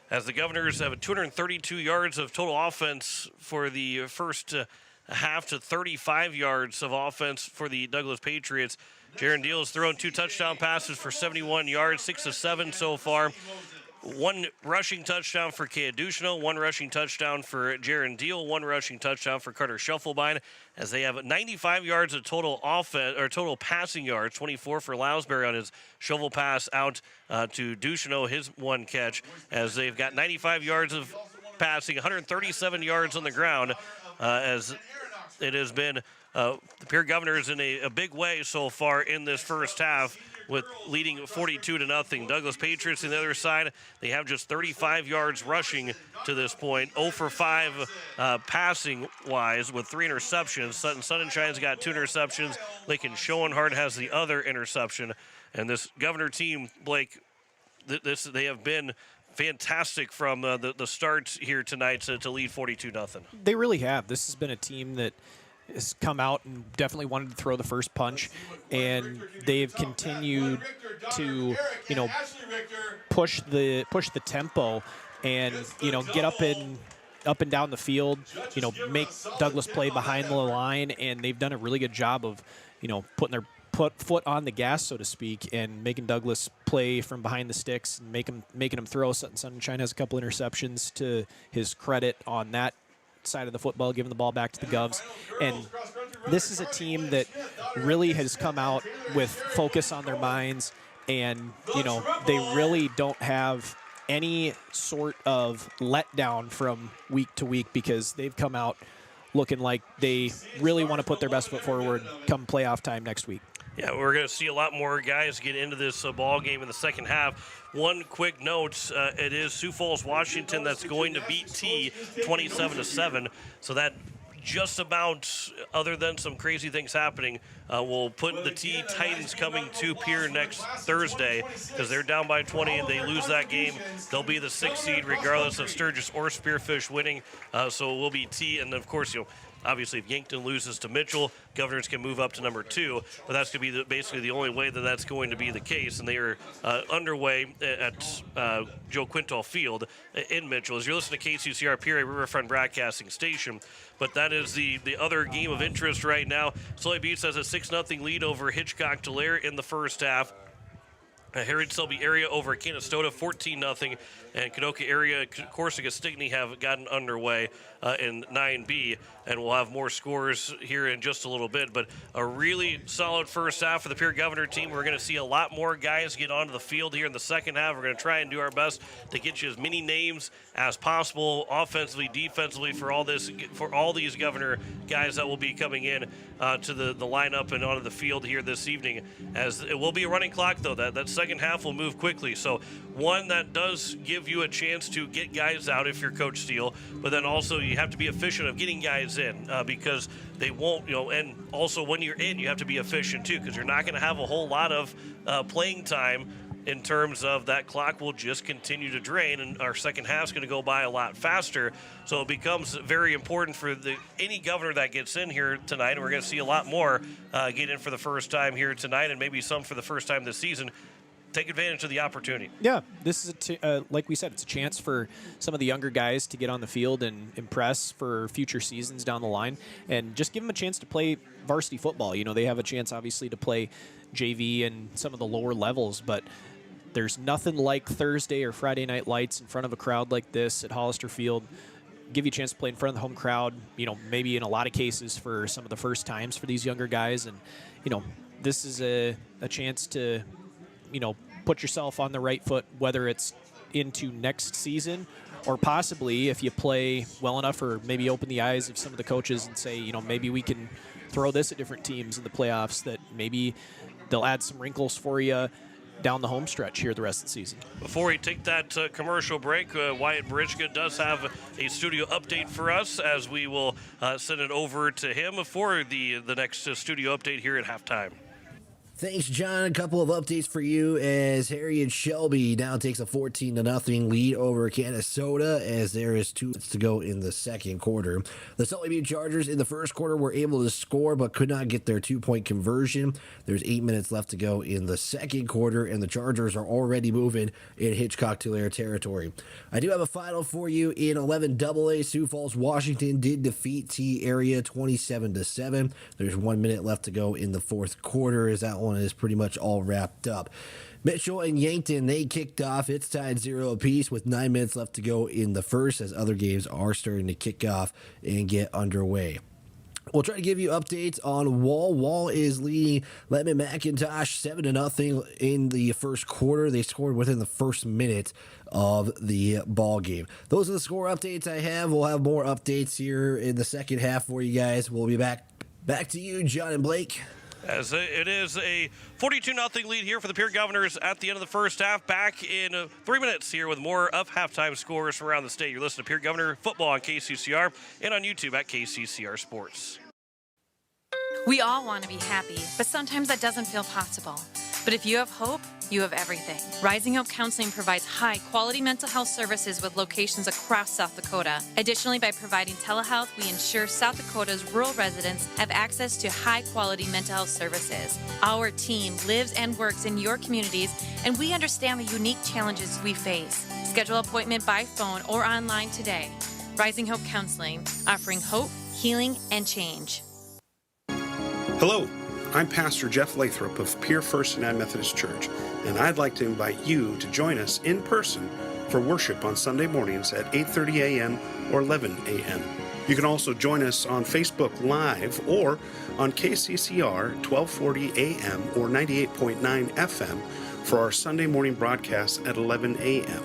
As the Governors have 232 yards of total offense for the first half to 35 yards of offense for the Douglas Patriots. Jaron Deal has thrown 2 touchdown passes for 71 yards, 6 of 7 so far. 1 rushing touchdown for Kea Ducheno, 1 rushing touchdown for Jaron Deal, 1 rushing touchdown for Carter Shufflebine, as they have 95 yards of total offense or total passing yards, 24 for Lounsbury on his shovel pass out to Ducheno, his 1 catch, as they've got 95 yards of passing, 137 yards on the ground, as it has been the Pierre Governors in a big way so far in this first half, with leading 42-0. Douglas Patriots on the other side, they have just 35 yards rushing to this point, 0 for 5 passing-wise with 3 interceptions. Sutton Sunnenshine's got 2 interceptions. Lincoln Schoenhardt has the other interception. And this Governor team, Blake, they have been fantastic from the start here tonight to lead 42-0. They really have. This has been a team that has come out and definitely wanted to throw the first punch, and they've continued to, push the tempo and, get up and down the field, make Douglas play behind the line, and they've done a really good job of, putting their foot on the gas, so to speak, and making Douglas play from behind the sticks and making him throw. Sutton Sunshine has a couple interceptions to his credit on that side of the football, giving the ball back to the Govs. And this is a team that really has come out with focus on their minds, and they really don't have any sort of letdown from week to week, because they've come out looking like they really want to put their best foot forward come playoff time next week. Yeah, we're going to see a lot more guys get into this ball game in the second half. One quick note, it is Sioux Falls, Washington that's going to beat T 27-7. So that just about, other than some crazy things happening, will put the T Titans coming to Pierre next Thursday, because they're down by 20 and they lose that game. They'll be the 6th seed regardless of Sturgis or Spearfish winning. So it will be T, and of course, obviously, if Yankton loses to Mitchell, Governors can move up to number 2, but that's going to be basically the only way that that's going to be the case. And they are underway at Joe Quintal Field in Mitchell. As you're listening to KCCR Pierre, Riverfront Broadcasting Station. But that is the other game of interest right now. Sully Buttes has a 6-0 lead over Hitchcock-Delaire in the first half. Heritage Selby area over Canastota, 14-0, and Kadoka area, Corsica Stickney have gotten underway in 9B, and we'll have more scores here in just a little bit. But a really solid first half for the Pierre Governor team. We're going to see a lot more guys get onto the field here in the second half. We're going to try and do our best to get you as many names as possible, offensively, defensively, for all these Governor guys that will be coming in to the lineup and onto the field here this evening. As it will be a running clock, though. That second half will move quickly. So one that does give you a chance to get guys out if you're Coach Steele, but then also you have to be efficient of getting guys in because they won't, and also when you're in, you have to be efficient too, because you're not going to have a whole lot of playing time in terms of that clock will just continue to drain, and our second half is going to go by a lot faster. So it becomes very important for any Governor that gets in here tonight, and we're going to see a lot more get in for the first time here tonight, and maybe some for the first time this season. Take advantage of the opportunity. Yeah, this is, like we said, it's a chance for some of the younger guys to get on the field and impress for future seasons down the line, and just give them a chance to play varsity football. They have a chance, obviously, to play JV and some of the lower levels, but there's nothing like Thursday or Friday night lights in front of a crowd like this at Hollister Field. Give you a chance to play in front of the home crowd, maybe in a lot of cases for some of the first times for these younger guys. And, this is a chance to, put yourself on the right foot, whether it's into next season or possibly if you play well enough, or maybe open the eyes of some of the coaches and say, maybe we can throw this at different teams in the playoffs, that maybe they'll add some wrinkles for you down the home stretch here the rest of the season. Before we take that commercial break, Wyatt Barichka does have a studio update for us, as we will send it over to him for the next studio update here at halftime. Thanks, John. A couple of updates for you as Harriet Shelby now takes a 14-0 lead over Canastota as there is 2 minutes to go in the second quarter. The Salt Lake Butte Chargers in the first quarter were able to score but could not get their 2-point conversion. There's 8 minutes left to go in the second quarter, and the Chargers are already moving in Hitchcock-Tulare territory. I do have a final for you in 11AA. Sioux Falls, Washington did defeat T-Area 27-7. There's 1 minute left to go in the fourth quarter as that one is pretty much all wrapped up. Mitchell and Yankton, they kicked off. It's tied 0 apiece with 9 minutes left to go in the first as other games are starting to kick off and get underway. We'll try to give you updates on Wall. Wall is leading Lemon McIntosh 7-0 in the first quarter. They scored within the first minute of the ball game. Those are the score updates I have. We'll have more updates here in the second half for you guys. We'll be back to you, John and Blake. As it is a 42-0 lead here for the Pierre Governors at the end of the first half. Back in 3 minutes here with more of halftime scores from around the state. You're listening to Pierre Governor Football on KCCR and on YouTube at KCCR Sports. We all want to be happy, but sometimes that doesn't feel possible. But if you have hope, you have everything. Rising Hope Counseling provides high-quality mental health services with locations across South Dakota. Additionally, by providing telehealth, we ensure South Dakota's rural residents have access to high-quality mental health services. Our team lives and works in your communities, and we understand the unique challenges we face. Schedule an appointment by phone or online today. Rising Hope Counseling, offering hope, healing, and change. Hello, I'm Pastor Jeff Lathrop of Pierre First United Methodist Church, and I'd like to invite you to join us in person for worship on Sunday mornings at 8:30 a.m. or 11 a.m. You can also join us on Facebook Live or on KCCR 1240 a.m. or 98.9 FM for our Sunday morning broadcast at 11 a.m.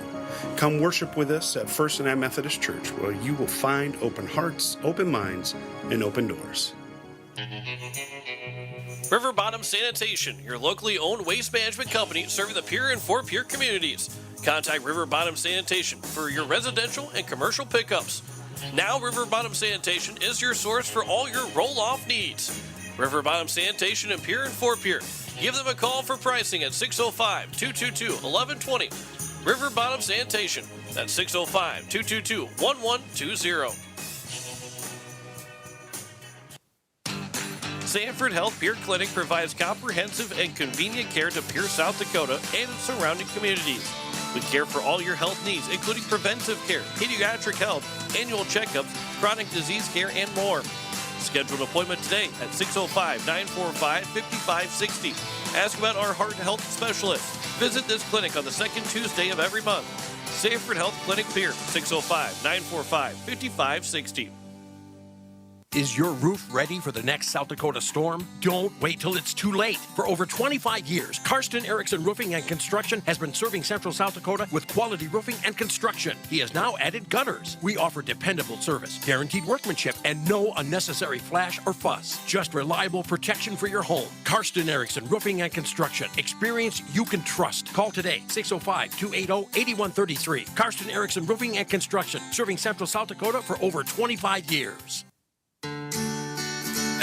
Come worship with us at First United Methodist Church, where you will find open hearts, open minds, and open doors. River Bottom Sanitation, your locally owned waste management company serving the Pierre and Fort Pierre communities. Contact River Bottom Sanitation for your residential and commercial pickups. Now River Bottom Sanitation is your source for all your roll-off needs. River Bottom Sanitation in Pierre and Fort Pierre. Give them a call for pricing at 605-222-1120. River Bottom Sanitation. That's 605-222-1120. Sanford Health Pierre Clinic provides comprehensive and convenient care to Pierre, South Dakota and its surrounding communities. We care for all your health needs, including preventive care, pediatric health, annual checkups, chronic disease care, and more. Schedule an appointment today at 605-945-5560. Ask about our heart health specialist. Visit this clinic on the second Tuesday of every month. Sanford Health Clinic Pierre, 605-945-5560. Is your roof ready for the next South Dakota storm? Don't wait till it's too late. For over 25 years, Karsten Erickson Roofing and Construction has been serving Central South Dakota with quality roofing and construction. He has now added gutters. We offer dependable service, guaranteed workmanship, and no unnecessary flash or fuss. Just reliable protection for your home. Karsten Erickson Roofing and Construction. Experience you can trust. Call today, 605-280-8133. Karsten Erickson Roofing and Construction, serving Central South Dakota for over 25 years.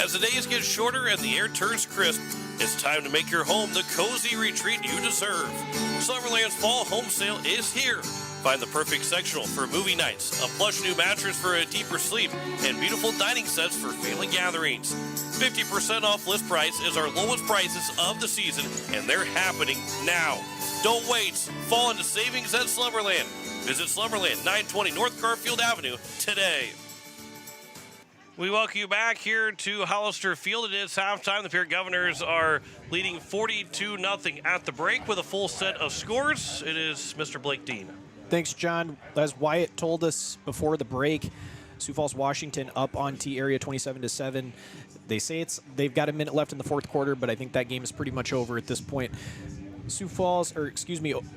As the days get shorter and the air turns crisp, it's time to make your home the cozy retreat you deserve. Summerland's fall home sale is here. Find the perfect sectional for movie nights, a plush new mattress for a deeper sleep, and beautiful dining sets for family gatherings. 50% off list price is our lowest prices of the season, and they're happening now. Don't wait. Fall into savings at Slumberland. Visit Slumberland, 920 North Garfield Avenue today. We welcome you back here to Hollister Field. It is halftime. The Pierre Governors are leading 42-0 at the break with a full set of scores. It is Mr. Blake Dean. Thanks, John. As Wyatt told us before the break, Sioux Falls, Washington up on T-Area 27-7. They say they've got a minute left in the fourth quarter, but I think that game is pretty much over at this point.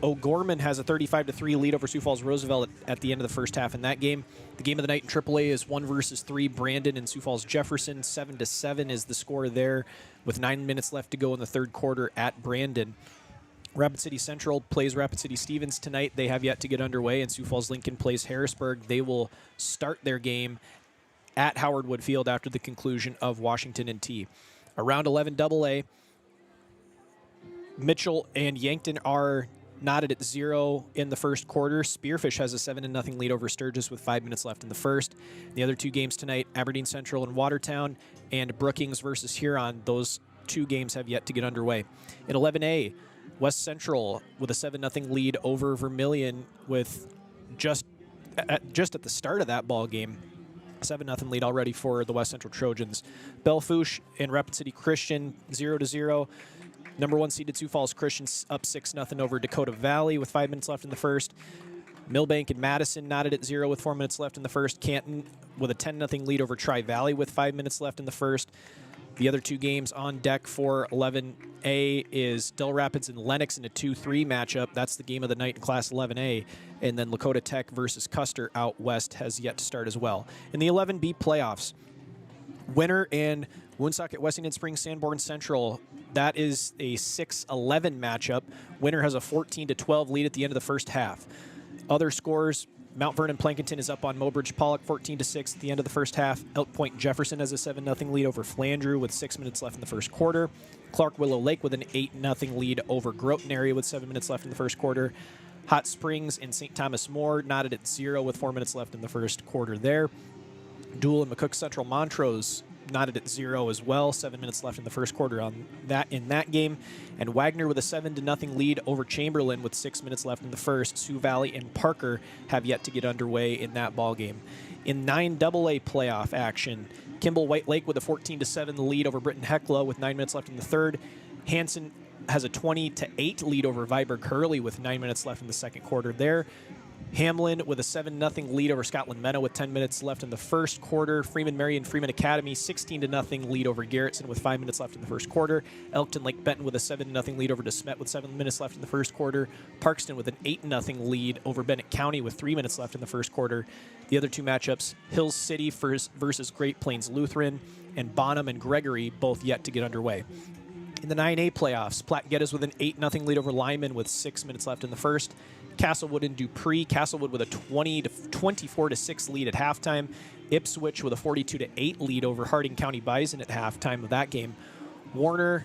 O'Gorman has a 35-3 lead over Sioux Falls Roosevelt at the end of the first half in that game. The game of the night in AAA is 1 versus 3. Brandon and Sioux Falls Jefferson, 7-7 is the score there, with 9 minutes left to go in the third quarter at Brandon. Rapid City Central plays Rapid City Stevens tonight. They have yet to get underway, and Sioux Falls Lincoln plays Harrisburg. They will start their game at Howard Wood Field after the conclusion of Washington and T. Around 11 AA. Mitchell and Yankton are knotted at 0 in the first quarter. Spearfish has a 7-0 lead over Sturgis with 5 minutes left in the first. The other two games tonight, Aberdeen Central and Watertown, and Brookings versus Huron. Those two games have yet to get underway. In 11A, West Central with a 7-0 lead over Vermilion with just at the start of that ball game. 7-0 lead already for the West Central Trojans. Bellefouche and Rapid City Christian 0-0. Number 1 seeded Sioux Falls Christian up 6-0 over Dakota Valley with 5 minutes left in the first. Millbank and Madison knotted at 0 with 4 minutes left in the first. Canton with a 10-0 lead over Tri-Valley with 5 minutes left in the first. The other two games on deck for 11A is Del Rapids and Lennox in a 2-3 matchup. That's the game of the night in Class 11A. And then Lakota Tech versus Custer out west has yet to start as well. In the 11B playoffs, Winter and Woonsocket Wessington Springs Sanborn Central, that is a 6-11 matchup. Winter has a 14-12 lead at the end of the first half. Other scores, Mount Vernon Plankinton is up on Mobridge Pollock 14-6 at the end of the first half. Elk Point Jefferson has a 7-0 lead over Flandreau with 6 minutes left in the first quarter. Clark Willow Lake with an 8-0 lead over Groton area with 7 minutes left in the first quarter. Hot Springs and St. Thomas More knotted at 0 with 4 minutes left in the first quarter there. Dual and McCook Central Montrose knotted at 0 as well. 7 minutes left in the first quarter in that game. And Wagner with a 7-0 lead over Chamberlain with 6 minutes left in the first. Sioux Valley and Parker have yet to get underway in that ball game. In 9AA playoff action, Kimball White Lake with a 14-7 lead over Britton Hecla with 9 minutes left in the third. Hanson has a 20-8 lead over Viborg Hurley with 9 minutes left in the second quarter there. Hamlin with a 7-0 lead over Scotland Meadow with 10 minutes left in the first quarter. Freeman Mary and Freeman Academy 16-0 lead over Garrettson with 5 minutes left in the first quarter. Elkton Lake Benton with a 7-0 lead over DeSmet with 7 minutes left in the first quarter. Parkston with an 8-0 lead over Bennett County with 3 minutes left in the first quarter. The other two matchups, Hills City versus Great Plains Lutheran, and Bonham and Gregory both yet to get underway. In the 9A playoffs, Platte Geddes with an 8-0 lead over Lyman with 6 minutes left in the first. Castlewood and Dupree. Castlewood with a 24-6 lead at halftime. Ipswich with a 42-8 lead over Harding County Bison at halftime of that game. Warner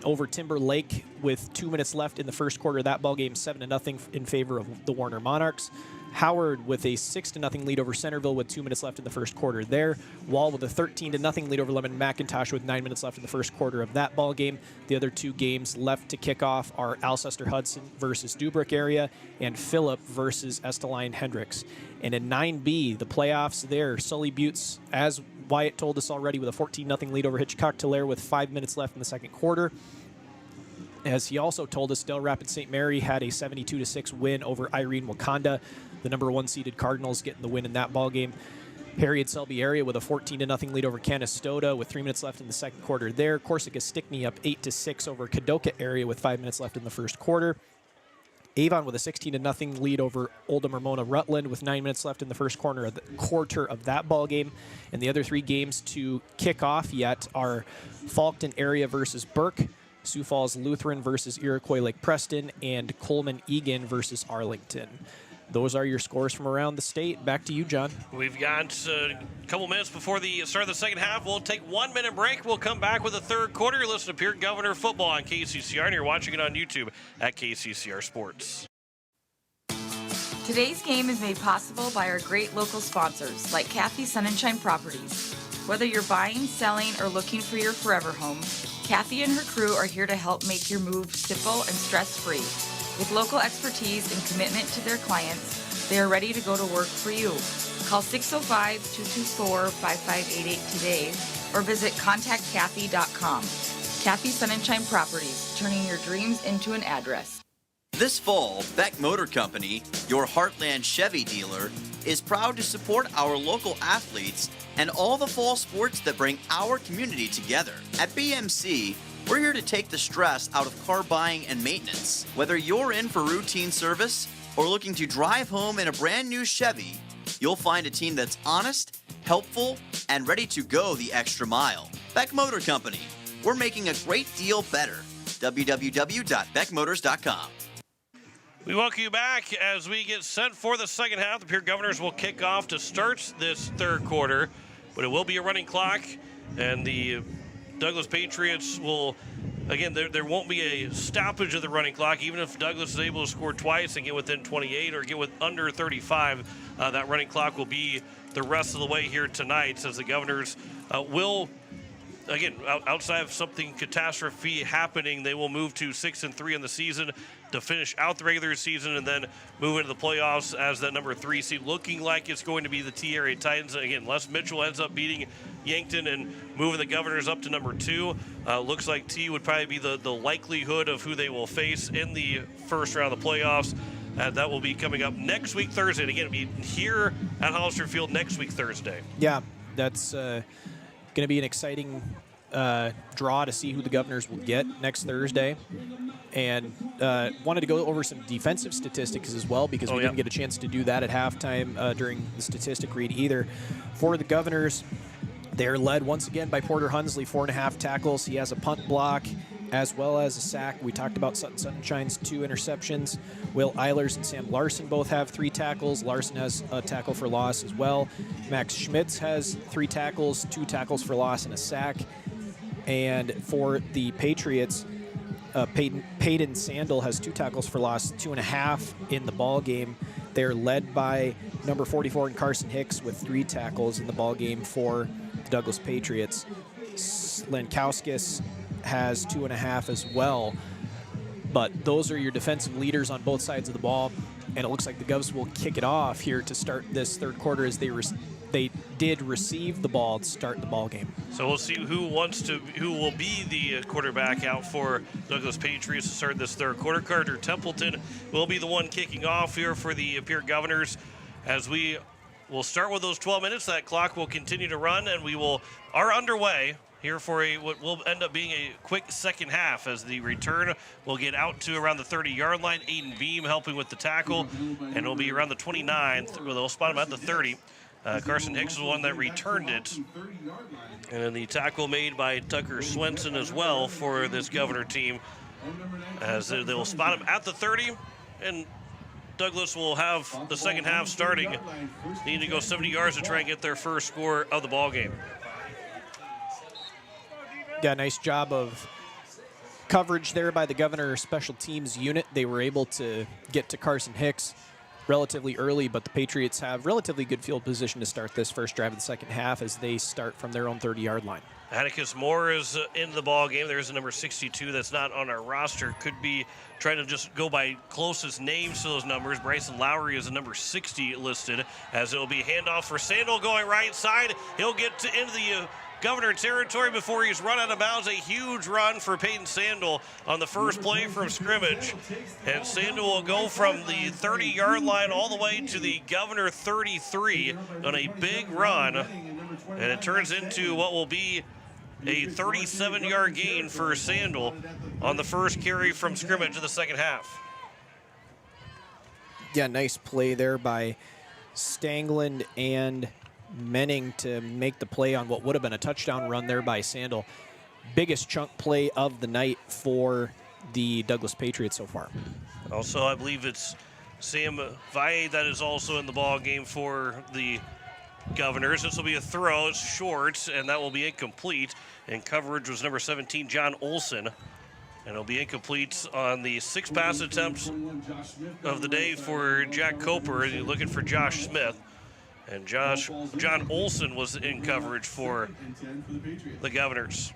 over Timber Lake with 2 minutes left in the first quarter of that ball game, 7-0 in favor of the Warner Monarchs. Howard with a 6-0 lead over Centerville with 2 minutes left in the first quarter there. Wall with a 13-0 lead over Lemon McIntosh with 9 minutes left in the first quarter of that ball game. The other two games left to kick off are Alcester Hudson versus Dubrick area and Phillip versus Esteline Hendricks. And in 9B, the playoffs there, Sully Buttes, as Wyatt told us already, with a 14-0 lead over Hitchcock Tulare with 5 minutes left in the second quarter. As he also told us, Del Rapids St. Mary had a 72-6 win over Irene Wakanda. The number 1 seeded Cardinals getting the win in that ball game. Harriet Selby area with a 14-0 lead over Canastota with 3 minutes left in the second quarter there. Corsica Stickney up 8-6 over Kadoka area with 5 minutes left in the first quarter. Avon with a 16-0 lead over Oldham Ramona Rutland with 9 minutes left in the first quarter of that ball game. And the other three games to kick off yet are Faulkton area versus Burke, Sioux Falls Lutheran versus Iroquois Lake Preston, and Coleman Egan versus Arlington. Those are your scores from around the state. Back to you, John. We've got a couple minutes before the start of the second half. We'll take 1 minute break. We'll come back with the third quarter. You're listening to Pierre Governor Football on KCCR, and you're watching it on YouTube at KCCR Sports. Today's game is made possible by our great local sponsors like Kathy Sunshine Properties. Whether you're buying, selling, or looking for your forever home, Kathy and her crew are here to help make your move simple and stress-free. With local expertise and commitment to their clients, they are ready to go to work for you. Call 605-224-5588 today or visit contactkathy.com. Kathy Sunshine Properties, turning your dreams into an address. This fall, Beck Motor Company, your Heartland Chevy dealer, is proud to support our local athletes and all the fall sports that bring our community together. At BMC, we're here to take the stress out of car buying and maintenance. Whether you're in for routine service or looking to drive home in a brand new Chevy, you'll find a team that's honest, helpful, and ready to go the extra mile. Beck Motor Company. We're making a great deal better. www.beckmotors.com. We welcome you back as we get set for the second half. The Pierre Governors will kick off to start this third quarter, but it will be a running clock, and the Douglas Patriots will again, there won't be a stoppage of the running clock. Even if Douglas is able to score twice and get within 28 or get with under 35, that running clock will be the rest of the way here tonight, as the Governors will, again, outside of something catastrophe happening, they will move to 6-3 in the season to finish out the regular season and then move into the playoffs as that number 3 seed, looking like it's going to be the T-Area Titans. Again, Les Mitchell ends up beating Yankton and moving the Governors up to number 2. Looks like T would probably be the likelihood of who they will face in the first round of the playoffs. That will be coming up next week, Thursday. And again, it'll be here at Hollister Field next week, Thursday. Yeah, that's going to be an exciting draw to see who the Governors will get next Thursday. And wanted to go over some defensive statistics as well, because we didn't get a chance to do that at halftime during the statistic read either. For the Governors, they're led once again by Porter Hunsley, 4.5 tackles. He has a punt block as well as a sack. We talked about Sutton Sunshine's 2 interceptions. Will Eilers and Sam Larson both have 3 tackles. Larson has a tackle for loss as well. Max Schmitz has 3 tackles, 2 tackles for loss and a sack. And for the Patriots, Peyton Sandel has 2 tackles for loss, 2.5 in the ball game. They're led by number 44 and Carson Hicks with 3 tackles in the ball game for the Douglas Patriots. Lankowskis has 2.5 as well. But those are your defensive leaders on both sides of the ball, and it looks like the Govs will kick it off here to start this third quarter, as they did receive the ball to start the ball game. So we'll see who will be the quarterback out for Douglas Patriots to start this third quarter. Carter Templeton will be the one kicking off here for the Pierre Governors, as we will start with those 12 minutes. That clock will continue to run, and we are underway here for what will end up being a quick second half, as the return will get out to around the 30-yard line. Aiden Beam helping with the tackle, and it'll be around the 29. They'll spot him at the 30. Carson Hicks is the one that returned it. And then the tackle made by Tucker Swenson as well for this Governor team, as they will spot him at the 30. And Douglas will have the second half starting. Need to go 70 yards to try and get their first score of the ball game. Yeah, nice job of coverage there by the Governor special teams unit. They were able to get to Carson Hicks relatively early, but the Patriots have relatively good field position to start this first drive of the second half, as they start from their own 30-yard line. Atticus Moore is in the ball game. There's a number 62 that's not on our roster. Could be trying to just go by closest names to those numbers. Bryson Lowry is a number 60 listed, as it will be handoff for Sandel going right side. He'll get into the Governor territory before he's run out of bounds. A huge run for Peyton Sandel on the first play from scrimmage. And Sandel will go from the 30-yard line all the way to the Governor 33 on a big run. And it turns into what will be a 37-yard gain for Sandel on the first carry from scrimmage of the second half. Yeah, nice play there by Stangland and Menning to make the play on what would have been a touchdown run there by Sandel. Biggest chunk play of the night for the Douglas Patriots so far. Also, I believe it's Sam Valle that is also in the ball game for the Governors. This will be a throw. It's short, and that will be incomplete. And coverage was number 17, John Olson. And it'll be incomplete on the 6 pass attempts of the day for Jack Coper. You're looking for Josh Smith. And John Olson was in coverage for the Governors.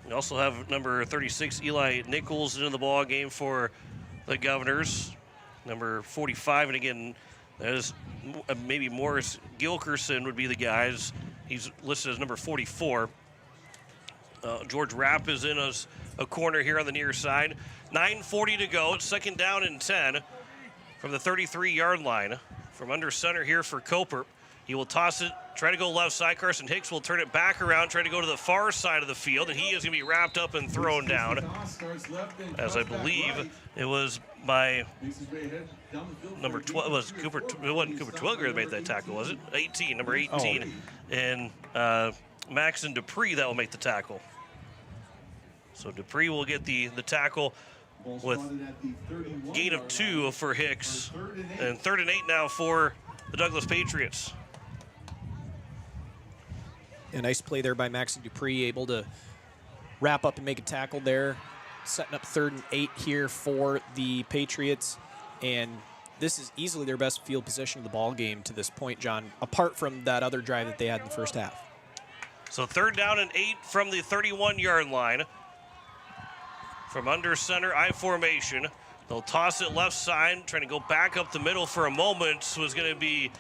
We also have number 36, Eli Nichols, in the ball game for the Governors. Number 45, and again, that is maybe Morris Gilkerson would be the guys. He's listed as number 44. George Rapp is in as a corner here on the near side. 9:40 to go. It's second down and 10 from the 33-yard line. From under center here for Coper. He will toss it, try to go left side. Carson Hicks will turn it back around, try to go to the far side of the field, and he is going to be wrapped up and thrown down, as I believe it was by number 12. It wasn't Cooper Twilger that made that tackle, was it? 18, number 18. Oh. And Maxon Dupree that will make the tackle. So Dupree will get the tackle with gain of 2 for Hicks. And 3rd and 8 now for the Douglas Patriots. A nice play there by Maxon Dupree, able to wrap up and make a tackle there setting up 3rd and 8 here for the Patriots. And this is easily their best field position of the ball game to this point, John, apart from that other drive that they had in the first half. So 3rd down and 8 from the 31-yard line. From under center, I formation. They'll toss it left side, trying to go back up the middle for a moment. Was going to be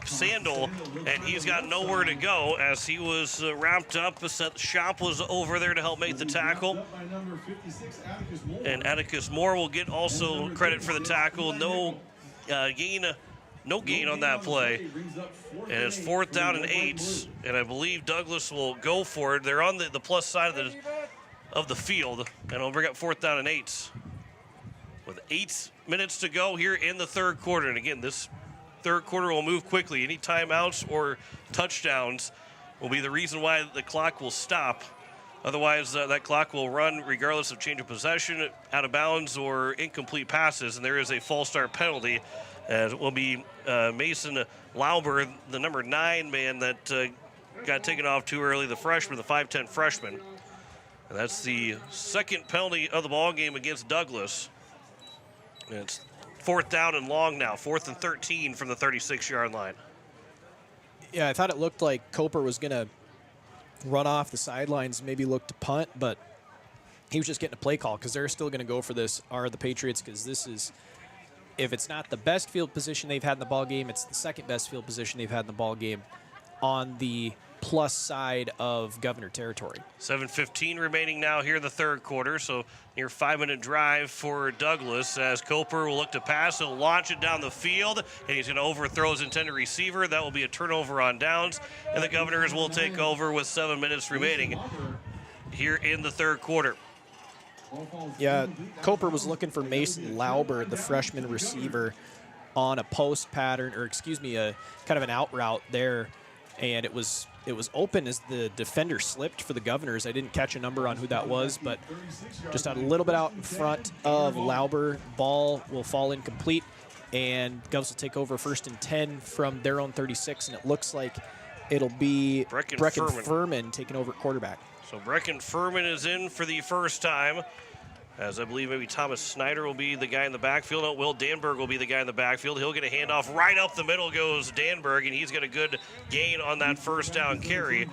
Sandal, and he's got nowhere to go as he was wrapped up. Shop was over there to help make the tackle. And Atticus Moore will get also credit for the tackle. No gain on that play. And it's 4th down and 8, and I believe Douglas will go for it. They're on the plus side of the field, and it'll bring up 4th down and 8. With 8 minutes to go here in the 3rd quarter. And again, this 3rd quarter will move quickly. Any timeouts or touchdowns will be the reason why the clock will stop. Otherwise, that clock will run regardless of change of possession, out of bounds, or incomplete passes. And there is a false start penalty. It will be Mason Lauber, the number 9 man that got taken off too early, the freshman, the 5'10 freshman. And that's the 2nd penalty of the ball game against Douglas. And it's 4th down and long now, 4th and 13 from the 36-yard line. Yeah, I thought it looked like Coper was going to run off the sidelines, maybe look to punt, but he was just getting a play call because they're still going to go for this, are the Patriots, because this is, if it's not the best field position they've had in the ball game, it's the 2nd best field position they've had in the ball game on the plus side of Governor territory. 7:15 remaining now here in the 3rd quarter, so near 5-minute drive for Douglas as Coper will look to pass. He'll launch it down the field, and he's going to overthrow his intended receiver. That will be a turnover on downs, and the Governors will take over with 7 minutes remaining here in the 3rd quarter. Yeah, Coper was looking for Mason Lauber, the freshman receiver, on a post pattern, or excuse me, a kind of an out route there, and it was open as the defender slipped for the Governors. I didn't catch a number on who that was, but just a little bit out in front of Lauber. Ball will fall incomplete, and Govs will take over 1st and 10 from their own 36, and it looks like it'll be Brecken Furman taking over at quarterback. So Brecken Furman is in for the first time, as I believe maybe Thomas Snyder will be the guy in the backfield. No, Will Danberg will be the guy in the backfield. He'll get a handoff. Right up the middle goes Danberg, and he's got a good gain on that 1st down carry.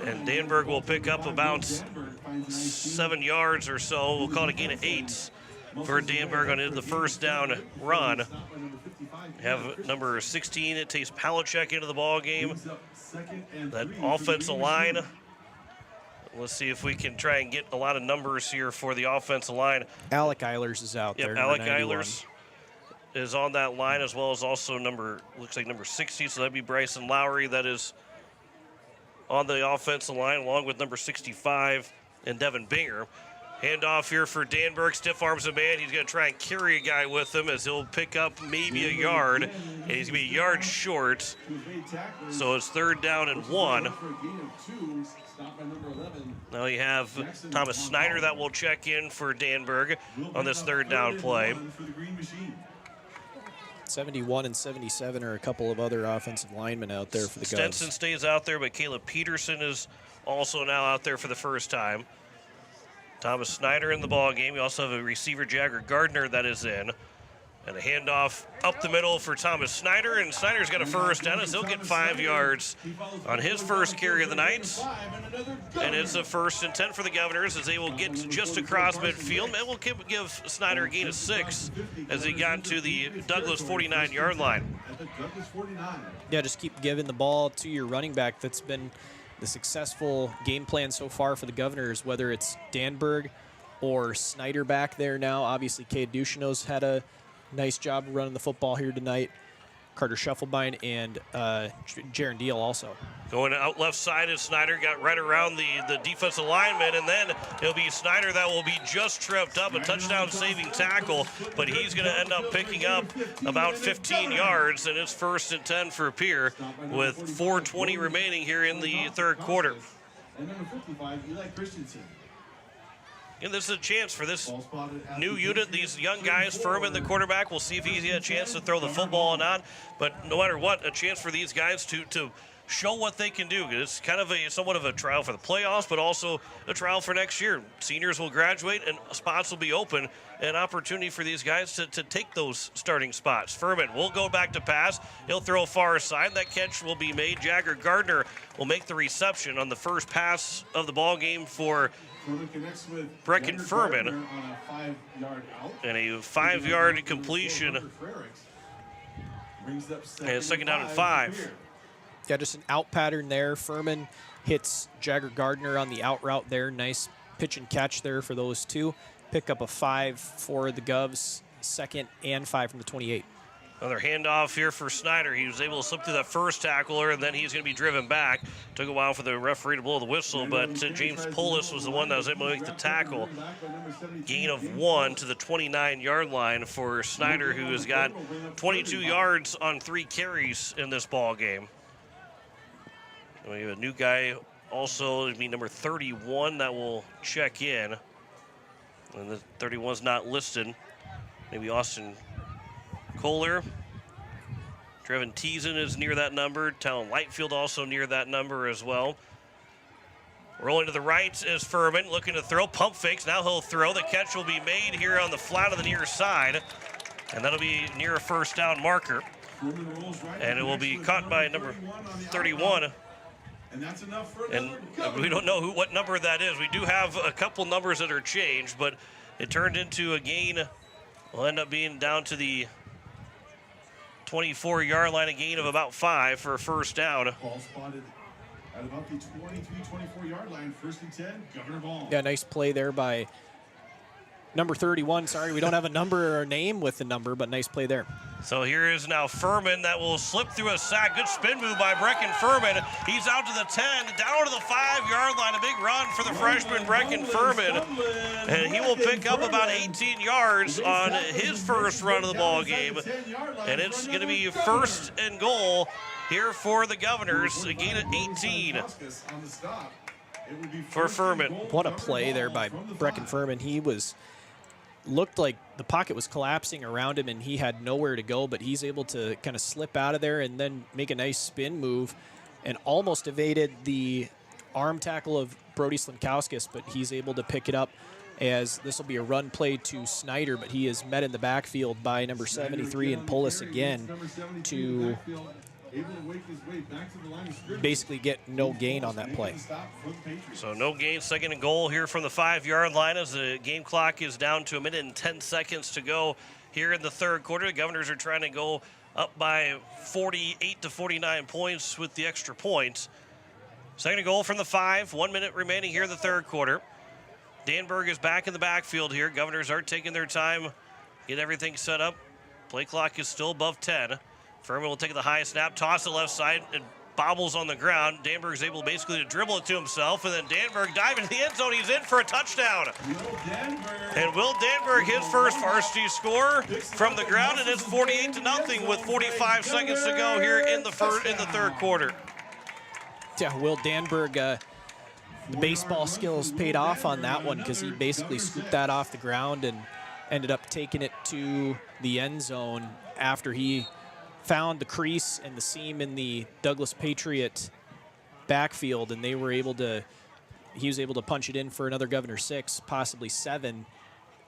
And Danberg will pick up about 7 yards or so. We'll call it a gain of 8 for Danberg on the 1st down run. Have number 16, it takes Palachek into the ball game. That offensive line. Let's see if we can try and get a lot of numbers here for the offensive line. Alec Eilers is out there. Alec Eilers is on that line, as well as also looks like number 60, so that'd be Bryson Lowry. That is on the offensive line, along with number 65 and Devin Binger. Handoff here for Danberg, stiff arms a man. He's going to try and carry a guy with him as he'll pick up maybe a yard, and he's going to be a yard short. So it's 3rd down and 1. Now you have Thomas Snyder that will check in for Danberg on this 3rd down play. 71 and 77 are a couple of other offensive linemen out there for the Govs. Stenson stays out there, but Caleb Peterson is also now out there for the first time. Thomas Snyder in the ball game. We also have a receiver, Jagger Gardner, that is in. And a handoff up the middle for Thomas Snyder, and Snyder's got a 1st down as he'll get 5 yards on his first carry of the night. And it's a 1st and 10 for the Governors as they will get just across midfield. And we'll give Snyder a gain of 6 as he got to the Douglas 49-yard line. Yeah, just keep giving the ball to your running back. That's been the successful game plan so far for the Governors, whether it's Danberg or Snyder back there now. Obviously, Cade Duchesneau's had a nice job running the football here tonight. Carter Schuffelbein and Jaron Deal also. Going out left side is Snyder, got right around the defensive lineman, and then it'll be Snyder that will be just tripped up, a touchdown-saving tackle, but he's going to end up picking up about 15 yards, and it's 1st and 10 for Pierre with 4:20 remaining here in the 3rd quarter. And number 55, Eli Christensen. And this is a chance for this new unit, these young guys. Furman, the quarterback, we'll see if he's got a chance to throw the football or not. But no matter what, a chance for these guys to show what they can do. It's kind of somewhat of a trial for the playoffs, but also a trial for next year. Seniors will graduate and spots will be open. An opportunity for these guys to take those starting spots. Furman will go back to pass. He'll throw far side. That catch will be made. Jagger Gardner will make the reception on the first pass of the ball game for Brecken Furman. And a 5-yard completion. And second down and 5. Yeah, just an out pattern there. Furman hits Jagger Gardner on the out route there. Nice pitch and catch there for those two. Pick up a 5 for the Govs, second and 5 from the 28. Another handoff here for Snyder. He was able to slip through that first tackler, and then he's going to be driven back. Took a while for the referee to blow the whistle, but James Polis was the one that was able to make the tackle. Gain of 1 to the 29-yard line for Snyder, who has got 22 yards on 3 carries in this ball game. We have a new guy also, it'd be number 31 that will check in. And the 31's not listed. Maybe Austin Kohler. Trevin Teason is near that number. Talon Lightfield also near that number as well. Rolling to the right is Furman, looking to throw. Pump fakes. Now he'll throw. The catch will be made here on the flat of the near side. And that'll be near a first down marker. And it will be caught by number 31. And we don't know what number that is. We do have a couple numbers that are changed, but it turned into a gain. Will end up being down to the 24-yard line, a gain of about 5 for a first down. Ball spotted at about the 23-24-yard line, 1st and 10, Governor Ball. Yeah, nice play there by number 31. Sorry, we don't have a number or a name with the number, but nice play there. So here is now Furman that will slip through a sack. Good spin move by Brecken Furman. He's out to the 10, down to the 5-yard line. A big run for the freshman Brecken Furman. And he will pick up about 18 yards on his first run of the ball game. And it's going to be 1st and goal here for the Governors. A gain of 18 for Furman. What a play there by Brecken Furman. He looked like the pocket was collapsing around him and he had nowhere to go, but he's able to kind of slip out of there and then make a nice spin move and almost evaded the arm tackle of Brody Slimkowskis, but he's able to pick it up as this will be a run play to Snyder, but he is met in the backfield by number 73 and Polis again to basically get no gain on that play. So no gain, 2nd and goal here from the 5-yard line as the game clock is down to 1 minute and 10 seconds to go here in the 3rd quarter. The Governors are trying to go up by 48 to 49 points with the extra points. 2nd and goal from the 5, 1 minute remaining here in the 3rd quarter. Danberg is back in the backfield here. Governors are taking their time, get everything set up. Play clock is still above 10. Furman will take the high snap, toss it left side, and bobbles on the ground. Danberg is able basically to dribble it to himself, and then Danberg dive into the end zone. He's in for a touchdown. And Will Danberg, his first varsity score from the ground, and it's 48-0 with 45 seconds to go here in the 3rd quarter. Yeah, Will Danberg, the baseball skills paid off on that one because he basically scooped that off the ground and ended up taking it to the end zone after he found the crease and the seam in the Douglas Patriot backfield, and he was able to punch it in for another Governor 6, possibly 7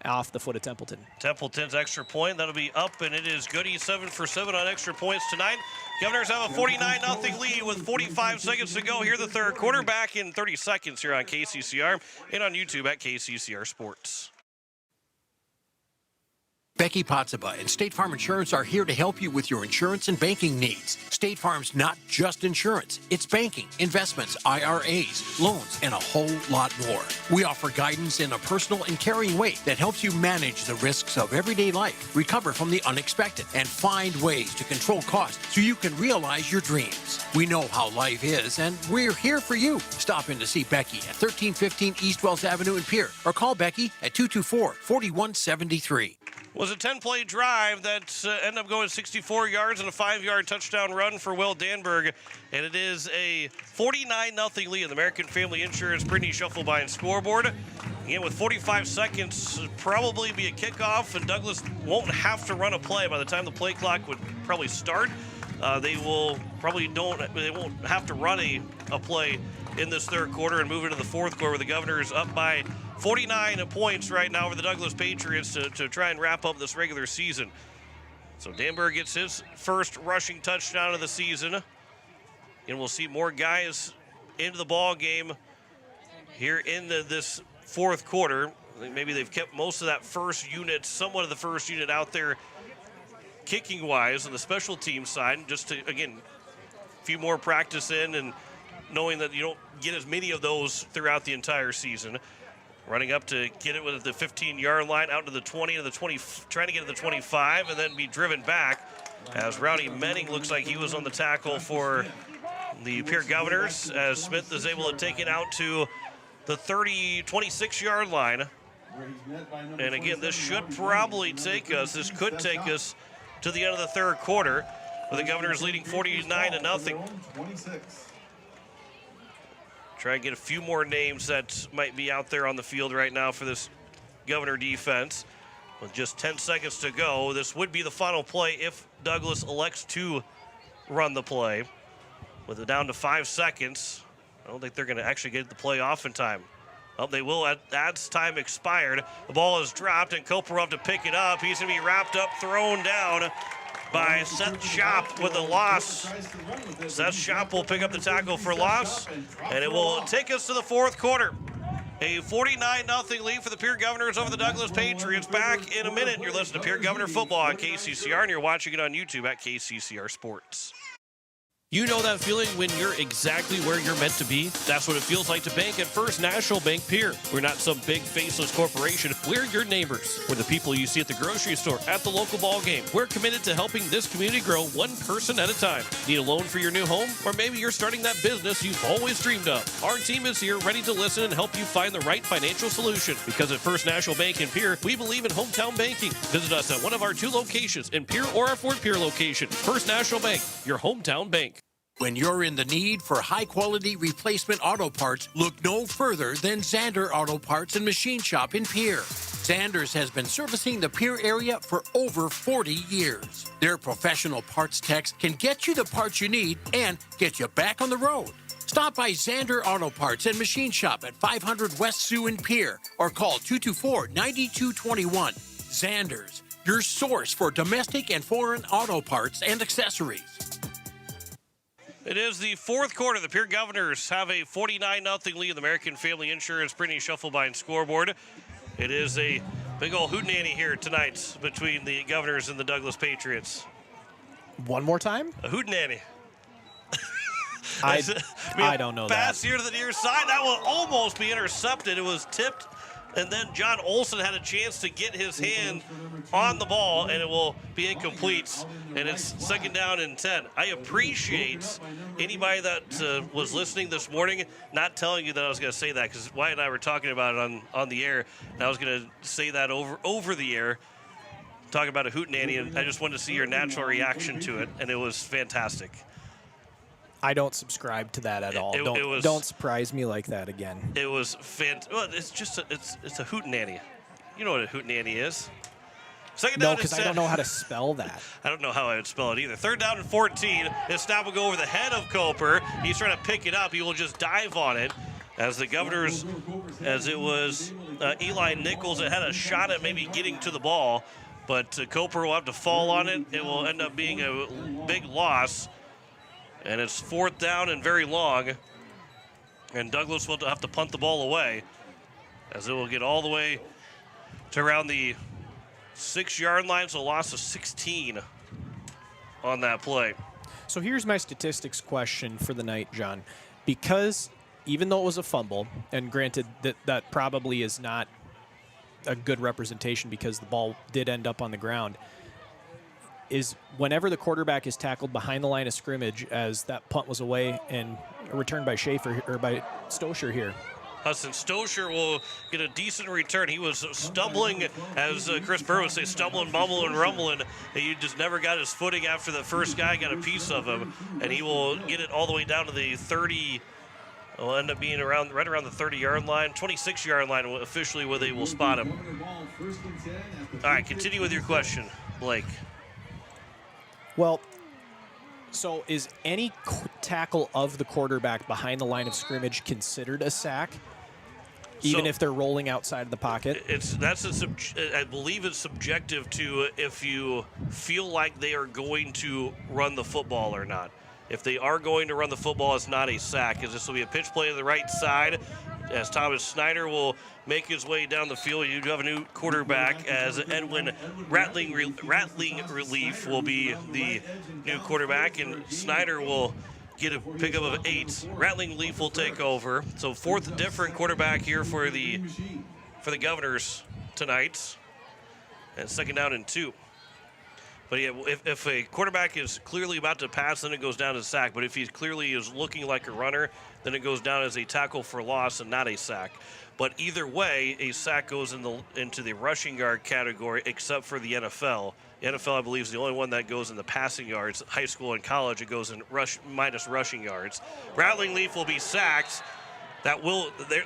off the foot of Templeton. Templeton's extra point, that'll be up, and it is good. He's 7 for 7 on extra points tonight. Governors have a 49-0 lead with 45 seconds to go here in the 3rd quarter. Back in 30 seconds here on KCCR and on YouTube at KCCR Sports. Becky Pottsaba and State Farm Insurance are here to help you with your insurance and banking needs. State Farm's not just insurance. It's banking, investments, IRAs, loans, and a whole lot more. We offer guidance in a personal and caring way that helps you manage the risks of everyday life, recover from the unexpected, and find ways to control costs so you can realize your dreams. We know how life is, and we're here for you. Stop in to see Becky at 1315 East Wells Avenue in Pierre, or call Becky at 224-4173. Was a 10-play drive that ended up going 64 yards and a 5-yard touchdown run for Will Danberg. And it is a 49-0 lead in the American Family Insurance Brittany Shufflebine scoreboard. Again, with 45 seconds, probably be a kickoff, and Douglas won't have to run a play by the time the play clock would probably start. they will probably they won't have to run a play in this third quarter and move into the fourth quarter, where the Governors up by 49 points right now over the Douglas Patriots to try and wrap up this regular season. So Danberg gets his first rushing touchdown of the season. And we'll see more guys into the ball game here in this fourth quarter. I think maybe they've kept most of that first unit, somewhat of the first unit out there kicking-wise on the special team side, just to, again, a few more practice in and knowing that you don't get as many of those throughout the entire season. Running up to get it with the 15-yard line, out to the 20, to the 20, trying to get to the 25, and then be driven back as Rowdy Menning looks like he was on the tackle for the Pierre Governors, as Smith is able to take it out to the 26-yard line. And again, this should probably take us, this could take us to the end of the third quarter, with the Governors leading 49-0. Try and get a few more names that might be out there on the field right now for this Governor defense. With just 10 seconds to go, this would be the final play if Douglas elects to run the play. With it down to 5 seconds, I don't think they're going to actually get the play off in time. Well, they will as time expired. The ball is dropped, and Coper will have to pick it up. He's going to be wrapped up, thrown down by Seth Schopp with a loss. Seth Schopp will pick up the tackle for loss, and it will take us to the fourth quarter. A 49-0 lead for the Pierre Governors over the Douglas Patriots. Back in a minute. You're listening to Pierre Governor Football on KCCR, and you're watching it on YouTube at KCCR Sports. You know that feeling when you're exactly where you're meant to be? That's what it feels like to bank at First National Bank Pierre. We're not some big faceless corporation. We're your neighbors. We're the people you see at the grocery store, at the local ball game. We're committed to helping this community grow one person at a time. Need a loan for your new home? Or maybe you're starting that business you've always dreamed of. Our team is here ready to listen and help you find the right financial solution. Because at First National Bank in Pierre, we believe in hometown banking. Visit us at one of our 2 locations in Pierre or our Fort Pierre location. First National Bank, your hometown bank. When you're in the need for high-quality replacement auto parts, look no further than Zander Auto Parts and Machine Shop in Pierre. Zander's has been servicing the Pierre area for over 40 years. Their professional parts techs can get you the parts you need and get you back on the road. Stop by Zander Auto Parts and Machine Shop at 500 West Sioux in Pierre or call 224-9221. Zander's, your source for domestic and foreign auto parts and accessories. It is the fourth quarter. The Pierre Governors have a 49-0 lead in the American Family Insurance Brittany Shufflebein scoreboard. It is a big old hootenanny here tonight between the Governors and the Douglas Patriots. One more time? A hootenanny. I don't know that. Pass here to the near side. That will almost be intercepted. It was tipped, and then John Olson had a chance to get his hand on the ball, and it will be incomplete. And it's second down and 10. I appreciate anybody that was listening this morning not telling you that I was going to say that, because Wyatt and I were talking about it on the air, and I was going to say that over the air, talking about a hootenanny, and I just wanted to see your natural reaction to it, and it was fantastic. I don't subscribe to that at all. Don't surprise me like that again. It was fantastic. Well, it's just it's a hootenanny. You know what a hootenanny is. Second down, no, because I don't know how to spell that. I don't know how I would spell it either. Third down and 14. This snap will go over the head of Coper. He's trying to pick it up. He will just dive on it. As the Governors, as it was Eli Nichols that had a shot at maybe getting to the ball, but Coper will have to fall on it. It will end up being a big loss. And it's fourth down and very long. And Douglas will have to punt the ball away, as it will get all the way to around the 6-yard line, so a loss of 16 on that play. So here's my statistics question for the night, John. Because even though it was a fumble, and granted that probably is not a good representation because the ball did end up on the ground, is whenever the quarterback is tackled behind the line of scrimmage, as that punt was away and returned by Schaefer or by Stosher here. Hudson Stosher will get a decent return. He was stumbling, as Chris Burr would say, stumbling, bumbling, rumbling. He just never got his footing after the first guy got a piece of him, and he will get it all the way down to the 30. Will end up being right around the 30-yard line, 26-yard line officially, where they will spot him. All right, continue with your question, Blake. Well, So is any tackle of the quarterback behind the line of scrimmage considered a sack, even if they're rolling outside of the pocket? I believe it's subjective to if you feel like they are going to run the football or not. If they are going to run the football, it's not a sack, because this will be a pitch play to the right side, as Thomas Snyder will make his way down the field. You do have a new quarterback, as Edwin Rattling Relief will be the new quarterback, and Snyder will get a pickup of 8. Rattling Relief will take over. So fourth different quarterback here for the Governors tonight, and second down and 2. But yeah, if a quarterback is clearly about to pass, then it goes down as a sack. But if he clearly is looking like a runner, then it goes down as a tackle for loss and not a sack. But either way, a sack goes into the rushing yard category, except for the NFL. The NFL, I believe, is the only one that goes in the passing yards. High school and college, it goes in minus rushing yards. Rattling Leaf will be sacked.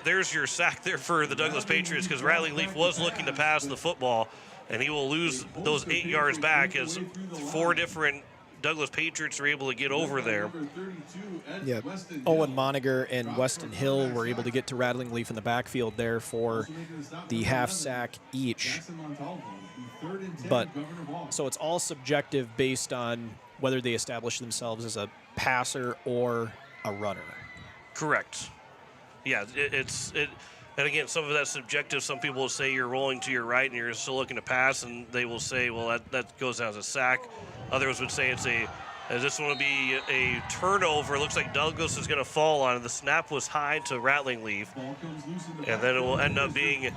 There's your sack there for the Douglas Patriots, because Rattling Leaf was looking to pass the football, and he will lose those 8 yards back, as 4 different Douglas Patriots are able to get over there. Yeah, Owen Moniger and Weston Hill were able to get to Rattling Leaf in the backfield there for the half sack each. But so it's all subjective based on whether they establish themselves as a passer or a runner. Correct. Yeah, and again, some of that's subjective. Some people will say you're rolling to your right and you're still looking to pass, and they will say, well, that goes down as a sack. Others would say this one would be a turnover. It looks like Douglas is going to fall on it. The snap was high to Rattling Leaf, and then it will end up being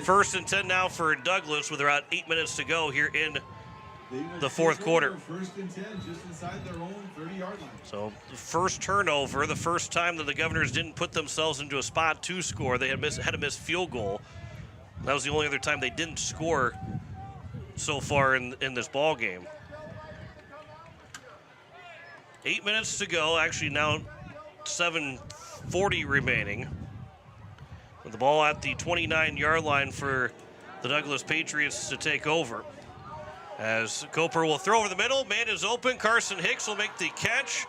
1st and 10 now for Douglas with around 8 minutes to go here in the fourth quarter. 1st and 10, just inside their own 30-yard line. So the first turnover, the first time that the Governors didn't put themselves into a spot to score. They had a missed field goal. That was the only other time they didn't score so far in this ball game. 8 minutes to go. Actually, now 7:40 remaining. With the ball at the 29-yard line for the Douglas Patriots to take over. As Coper will throw over the middle, man is open. Carson Hicks will make the catch,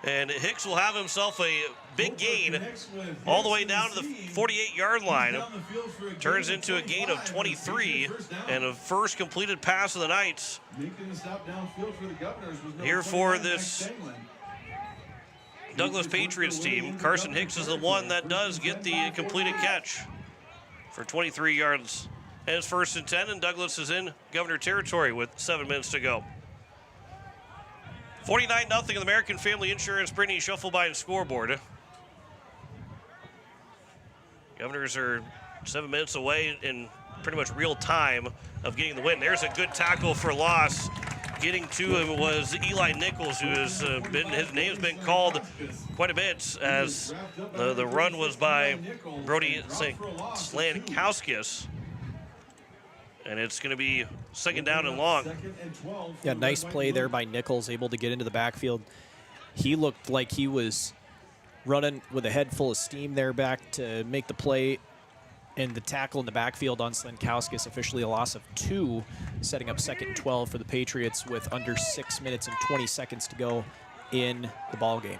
and Hicks will have himself a big gain all the way down to the 48-yard line. Turns into a gain of 23 and a first completed pass of the night here for this Douglas Patriots team. Carson Hicks is the one that does get the completed catch for 23 yards. And it's 1st and 10, and Douglas is in Governor territory with 7 minutes to go. 49-0 in American Family Insurance, Brittany Shufflebind scoreboard. Governors are 7 minutes away in pretty much real time of getting the win. There's a good tackle for loss. Getting to him was Eli Nichols, who has his name's been called quite a bit, as the run was by Brody Slankowskis. And it's going to be 2nd down and long. Yeah, nice play there by Nichols, able to get into the backfield. He looked like he was running with a head full of steam there back to make the play. And the tackle in the backfield on Slankowskis, officially a loss of 2, setting up 2nd and 12 for the Patriots with under 6 minutes and 20 seconds to go in the ball game.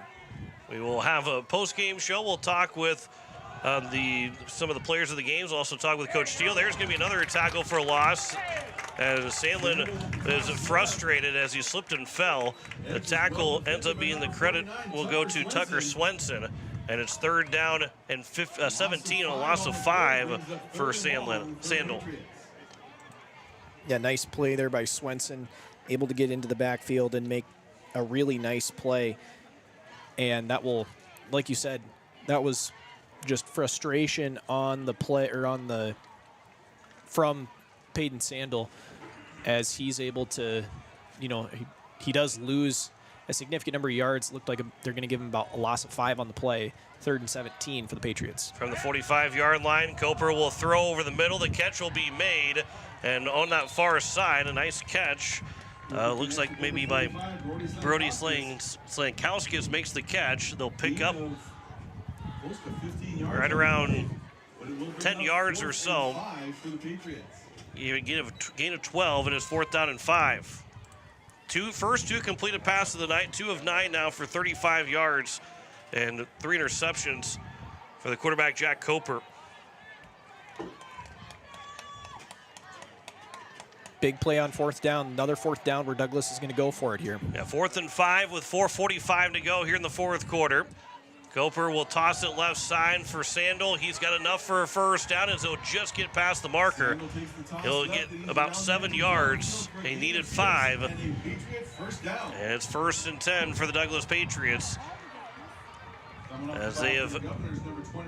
We will have a post-game show. We'll talk with some of the players of the games. We'll also talk with Coach Steele. There's going to be another tackle for a loss, as Sandlin is frustrated as he slipped and fell. The tackle ends up being the credit will go to Tucker Swenson, and it's 3rd down and 17, a loss of 5 for Sandal. Yeah, nice play there by Swenson, able to get into the backfield and make a really nice play. And that will, like you said, that was just frustration on the play, or from Peyton Sandal, as he's able to, he does lose a significant number of yards. Looked like they're going to give him about a loss of 5 on the play. 3rd and 17 for the Patriots. From the 45-yard line, Coper will throw over the middle. The catch will be made, and on that far side, a nice catch. Looks like maybe by Brody Slankowskis makes the catch. They'll pick up right around 10 yards or so. You get a gain of 12, and it's 4th down and 5. First two completed passes of the night, 2 of 9 now for 35 yards and 3 interceptions for the quarterback, Jack Coper. Big play on 4th down. Another 4th down where Douglas is going to go for it here. Yeah, 4th and 5 with 4:45 to go here in the 4th quarter. Coper will toss it left side for Sandel. He's got enough for a first down as he'll just get past the marker. He'll get about 7 yards. He needed 5. And it's 1st and 10 for the Douglas Patriots, as they have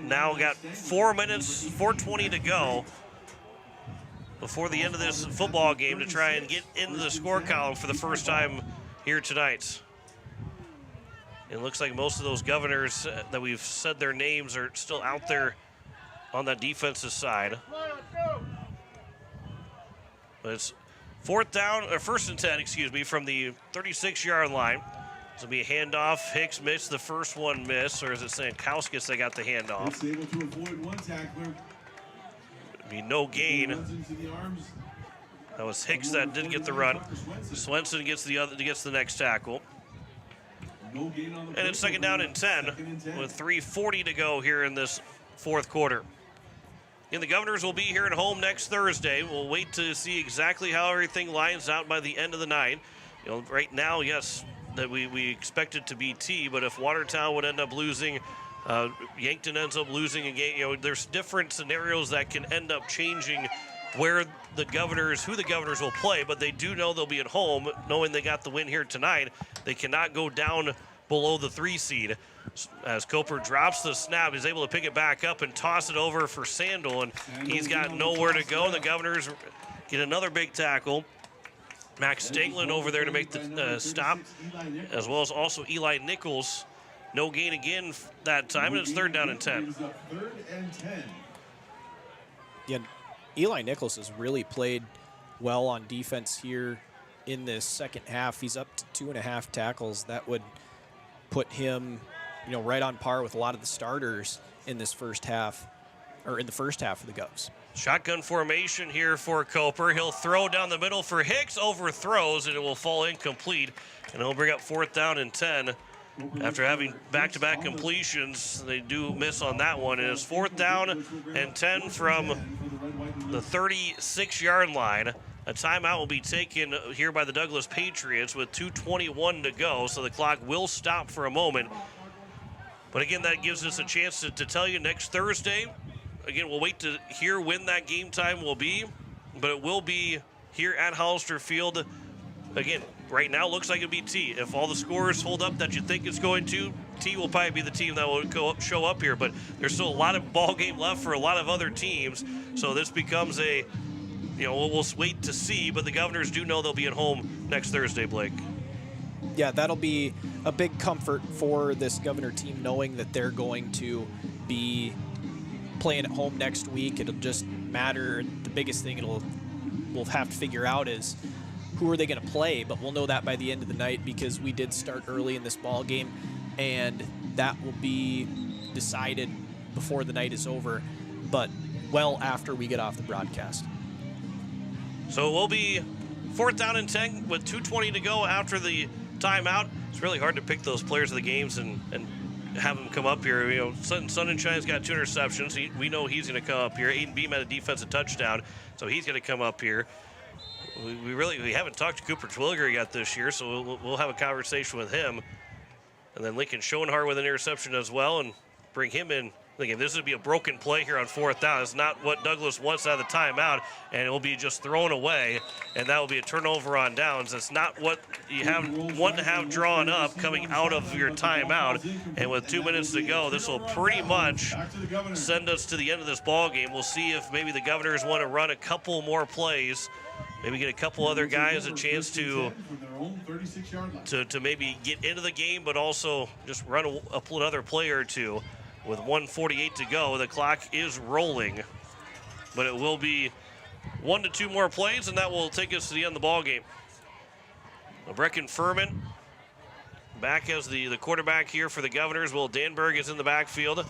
now got 4 minutes, 4:20 to go before the end of this football game to try and get into the score column for the first time here tonight. It looks like most of those Governors that we've said their names are still out there on that defensive side. But it's 1st and 10, excuse me, from the 36-yard line. This will be a handoff. Hicks missed the first one, or is it Sankowskis that got the handoff? Able to avoid one tackler. Be no gain. That was Hicks that did get the run. Swenson gets the next tackle. And it's 2nd down and 10 with 3:40 to go here in this 4th quarter. And the Governors will be here at home next Thursday. We'll wait to see exactly how everything lines out by the end of the night. Right now, yes, that we expect it to be T, but if Watertown would end up losing, Yankton ends up losing a game, there's different scenarios that can end up changing who the Governors will play, but they do know they'll be at home, knowing they got the win here tonight. They cannot go down below the 3 seed. As Coper drops the snap, he's able to pick it back up and toss it over for Sandel, and he's got nowhere to go. And the Governors get another big tackle. Max Stanglin over there to make the stop, as well as also Eli Nichols. No gain again that time, and it's 3rd down and 10. Yeah, Eli Nichols has really played well on defense here in this second half. He's up to 2.5 tackles. That would put him, right on par with a lot of the starters in this first half, or in the first half of the Govs. Shotgun formation here for Coper. He'll throw down the middle for Hicks, overthrows, and it will fall incomplete. And he'll bring up 4th down and 10. After having back-to-back completions, they do miss on that one. And it's 4th down and 10 from the 36-yard line. A timeout will be taken here by the Douglas Patriots with 2:21 to go, so the clock will stop for a moment. But again, that gives us a chance to tell you next Thursday. Again, we'll wait to hear when that game time will be, but it will be here at Hollister Field. Again, right now, it looks like it'll be T. If all the scores hold up that you think it's going to, T will probably be the team that will show up here. But there's still a lot of ball game left for a lot of other teams. So this becomes we'll wait to see. But the Governors do know they'll be at home next Thursday, Blake. Yeah, that'll be a big comfort for this Governor team, knowing that they're going to be playing at home next week. It'll just matter. The biggest thing we'll have to figure out is who are they going to play, but we'll know that by the end of the night because we did start early in this ball game, and that will be decided before the night is over, but well after we get off the broadcast. So we'll be 4th down and 10 with 2:20 to go after the timeout. It's really hard to pick those players of the games and have them come up here. Sonnenshine's got 2 interceptions. We know he's going to come up here. Aiden Beam had a defensive touchdown, so he's going to come up here. We haven't talked to Cooper Twilliger yet this year, so we'll have a conversation with him. And then Lincoln Schoenhart with an interception as well, and bring him in. Again, this would be a broken play here on 4th down. It's not what Douglas wants out of the timeout, and it will be just thrown away, and that will be a turnover on downs. That's not what you want to have drawn up coming out of your timeout. And with 2 minutes to go, this will pretty much send us to the end of this ball game. We'll see if maybe the Governors want to run a couple more plays, maybe get a couple other guys a chance to maybe get into the game, but also just run another play or two. With 1:48 to go, the clock is rolling, but it will be 1 to 2 more plays, and that will take us to the end of the ball game. Brecken Furman back as the quarterback here for the Governors. Will Danberg is in the backfield.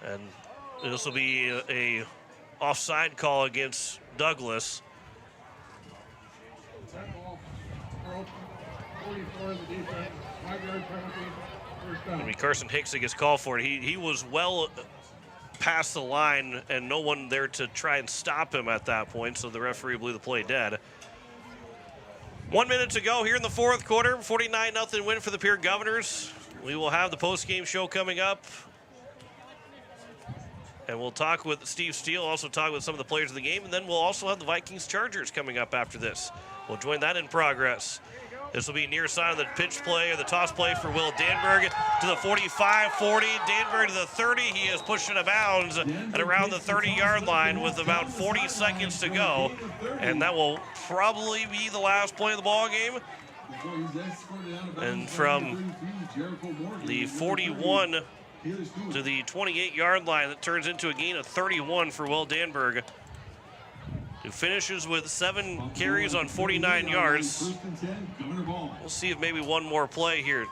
And this will be a offside call against Douglas. 44 of the defense. 5-yard penalty. First down. I mean, Carson Hicks gets called for it. He was well past the line and no one there to try and stop him at that point, so the referee blew the play dead. 1 minute to go here in the fourth quarter. 49-0 win for the Pierre Governors. We will have the post-game show coming up. And we'll talk with Steve Steele, also talk with some of the players of the game, and then we'll also have the Vikings-Chargers coming up after this. We'll join that in progress. This will be near side of the pitch play or the toss play for Will Danberg to the 45-40. Danberg to the 30. He is pushed out of bounds at around the 30-yard line with about 40 seconds to go. And that will probably be the last play of the ball game. And from the 41 to the 28-yard line, that turns into a gain of 31 for Will Danberg, who finishes with 7 carries on 49 yards. We'll see if maybe one more play here.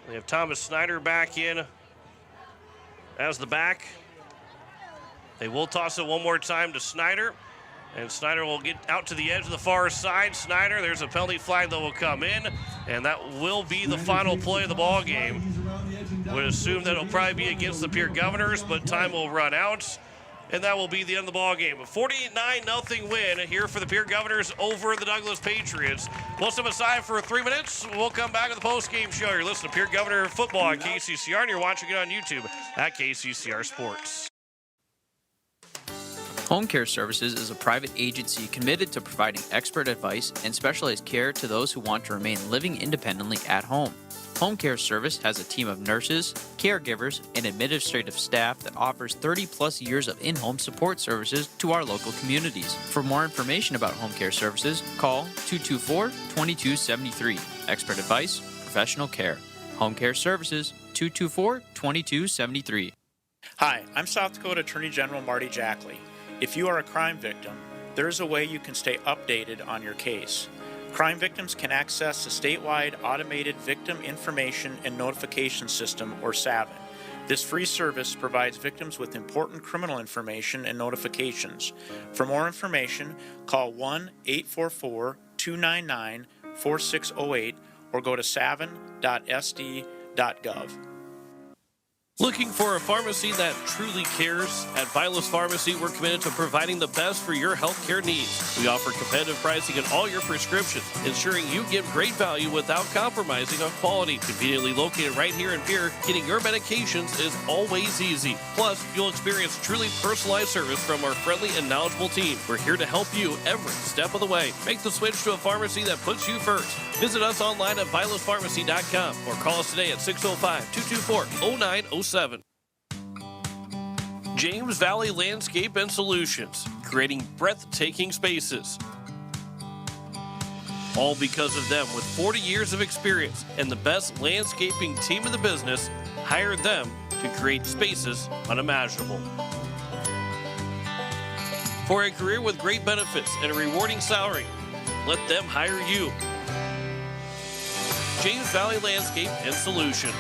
We have Thomas Snyder back in as the back. They will toss it one more time to Snyder, and Snyder will get out to the edge of the far side. Snyder, there's a penalty flag that will come in, and that will be the final play of the ball game. Would assume that it'll probably be against the Pierre Governors, but time will run out. And that will be the end of the ball game. A 49-0 win here for the Pierre Governors over the Douglas Patriots. We'll step aside for 3 minutes. We'll come back with the post-game show. You're listening to Pierre Governor Football on KCCR, and you're watching it on YouTube at KCCR Sports. Home Care Services is a private agency committed to providing expert advice and specialized care to those who want to remain living independently at home. Home Care Service has a team of nurses, caregivers, and administrative staff that offers 30-plus years of in-home support services to our local communities. For more information about Home Care Services, call 224-2273. Expert advice, professional care. Home Care Services, 224-2273. Hi, I'm South Dakota Attorney General Marty Jackley. If you are a crime victim, there is a way you can stay updated on your case. Crime victims can access the statewide Automated Victim Information and Notification System, or SAVIN. This free service provides victims with important criminal information and notifications. For more information, call 1-844-299-4608 or go to savin.sd.gov. Looking for a pharmacy that truly cares? At Vilas Pharmacy, we're committed to providing the best for your healthcare needs. We offer competitive pricing on all your prescriptions, ensuring you get great value without compromising on quality. Conveniently located right here in Pierre, getting your medications is always easy. Plus, you'll experience truly personalized service from our friendly and knowledgeable team. We're here to help you every step of the way. Make the switch to a pharmacy that puts you first. Visit us online at vilaspharmacy.com or call us today at 605-224-0907. James Valley Landscape and Solutions, creating breathtaking spaces. All because of them, with 40 years of experience and the best landscaping team in the business, hired them to create spaces unimaginable. For a career with great benefits and a rewarding salary, let them hire you. James Valley Landscape and Solutions.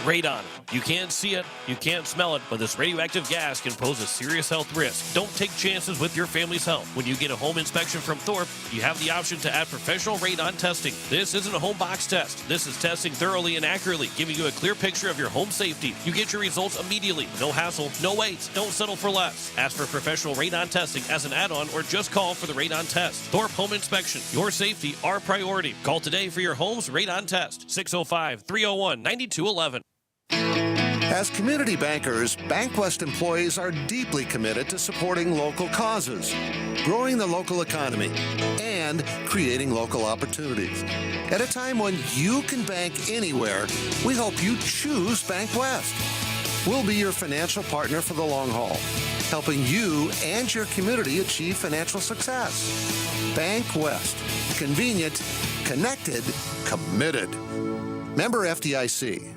Radon. You can't see it, you can't smell it, but this radioactive gas can pose a serious health risk. Don't take chances with your family's health. When you get a home inspection from Thorpe, you have the option to add professional radon testing. This isn't a home box test. This is testing thoroughly and accurately, giving you a clear picture of your home safety. You get your results immediately. No hassle, no waits. Don't settle for less. Ask for professional radon testing as an add-on or just call for the radon test. Thorpe Home Inspection. Your safety, our priority. Call today for your home's radon test. 605-301-9211. As community bankers, BankWest employees are deeply committed to supporting local causes, growing the local economy, and creating local opportunities. At a time when you can bank anywhere, we hope you choose BankWest. We'll be your financial partner for the long haul, helping you and your community achieve financial success. BankWest. Convenient, connected, committed. Member FDIC.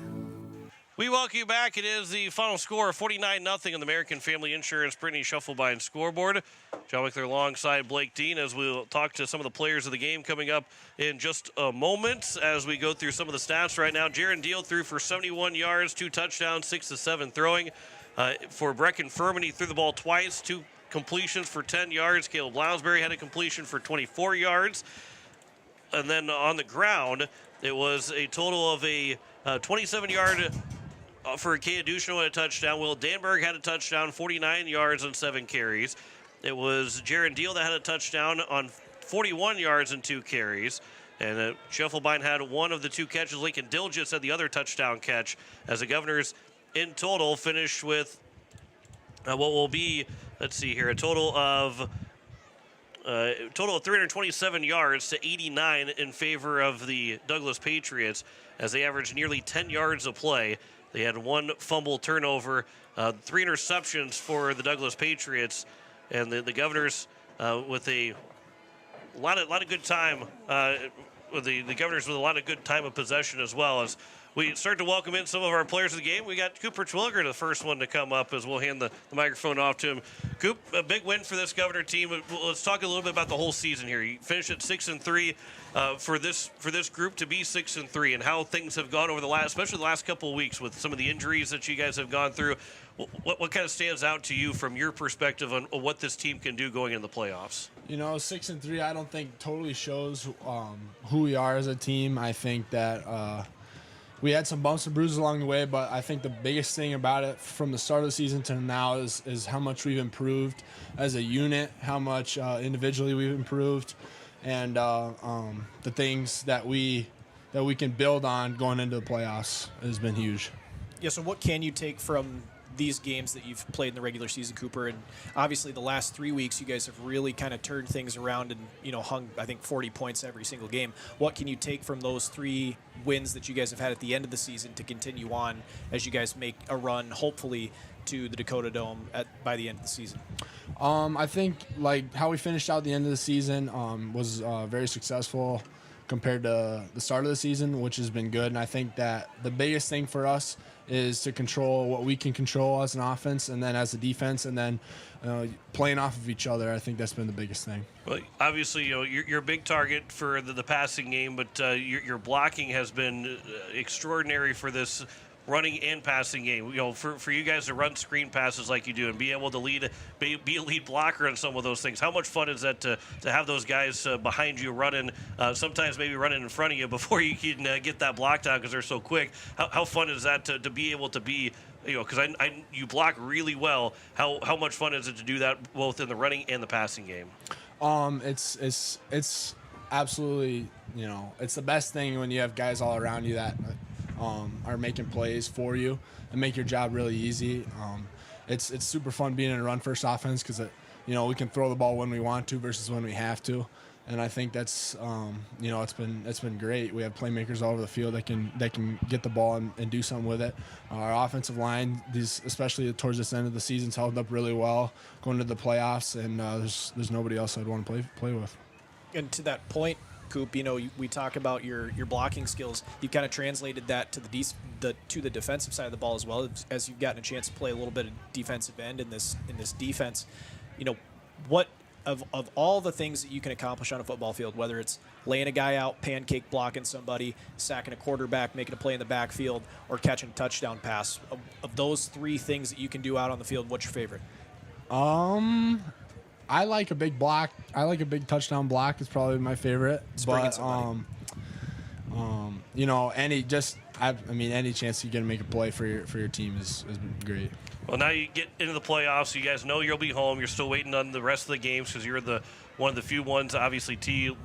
We welcome you back. It is the final score, 49-0 on the American Family Insurance Brittany Shufflebine scoreboard. John Wickler alongside Blake Dean as we'll talk to some of the players of the game coming up in just a moment as we go through some of the stats right now. Jaron Deal threw for 71 yards, 2 touchdowns, 6 of 7 throwing. For Brecken Furman, he threw the ball twice, 2 completions for 10 yards. Caleb Lounsbury had a completion for 24 yards. And then on the ground, it was a total of a 27-yard for Kea Duchesneau had a touchdown. Will Danberg had a touchdown, 49 yards on 7 carries. It was Jaron Deal that had a touchdown on 41 yards and 2 carries. And Scheffelbein had one of the 2 catches. Lincoln Dilgis had the other touchdown catch, as the Governors in total finished with what will be, let's see here, a total of 327 yards to 89 in favor of the Douglas Patriots, as they averaged nearly 10 yards a play. They had 1 fumble turnover, 3 interceptions for the Douglas Patriots, and the Governors with a lot of good time. With the Governors with a lot of good time of possession as well. As we start to welcome in some of our players of the game, we got Cooper Twilliger, the first one to come up, as we'll hand the microphone off to him. Coop, a big win for this Governor team. Let's talk a little bit about the whole season here. You finished at 6-3 for this group to be 6-3, and how things have gone over especially the last couple of weeks with some of the injuries that you guys have gone through. What kind of stands out to you from your perspective on what this team can do going into the playoffs? 6-3, I don't think totally shows who we are as a team. I think that we had some bumps and bruises along the way, but I think the biggest thing about it from the start of the season to now is how much we've improved as a unit, how much individually we've improved, and the things that we can build on going into the playoffs has been huge. Yeah, so what can you take from these games that you've played in the regular season, Cooper? And obviously the last 3 weeks you guys have really kind of turned things around and hung, I think, 40 points every single game. What can you take from those 3 wins that you guys have had at the end of the season to continue on as you guys make a run, hopefully, to the Dakota Dome by the end of the season? I think like how we finished out the end of the season was very successful compared to the start of the season, which has been good. And I think that the biggest thing for us is to control what we can control as an offense, and then as a defense, and then playing off of each other. I think that's been the biggest thing. Well, obviously, you're a big target for the passing game, but your blocking has been extraordinary for this running and passing game. For you guys to run screen passes like you do and be able to be a lead blocker on some of those things. How much fun is that to have those guys behind you running, sometimes maybe running in front of you before you can get that block down because they're so quick? How fun is that to be able to be, because you block really well. How much fun is it to do that both in the running and the passing game? It's absolutely, it's the best thing when you have guys all around you that are making plays for you and make your job really easy. It's super fun being in a run-first offense because we can throw the ball when we want to versus when we have to, and I think that's it's been great. We have playmakers all over the field that can get the ball and do something with it. Our offensive line, especially towards this end of the season's held up really well going to the playoffs, and there's nobody else I'd want to play with. And to that point, Coop, we talk about your blocking skills. You kind of translated that to the defensive side of the ball as well, as you've gotten a chance to play a little bit of defensive end in this defense. What of all the things that you can accomplish on a football field, whether it's laying a guy out, pancake blocking somebody, sacking a quarterback, making a play in the backfield, or catching a touchdown pass, of those 3 things that you can do out on the field, what's your favorite? I like a big block. I like a big touchdown block is probably my favorite. But any chance you get to make a play for your team has been great. Well, now you get into the playoffs. You guys know you'll be home. You're still waiting on the rest of the games because you're one of the few ones. Obviously,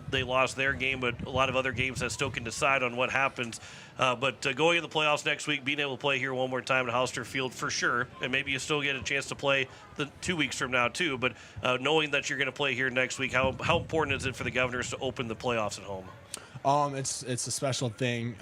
they lost their game, but a lot of other games that still can decide on what happens. But going into the playoffs next week, being able to play here one more time at Hollister Field for sure, and maybe you still get a chance to play 2 weeks from now too. But knowing that you're going to play here next week, how important is it for the Governors to open the playoffs at home? It's a special thing.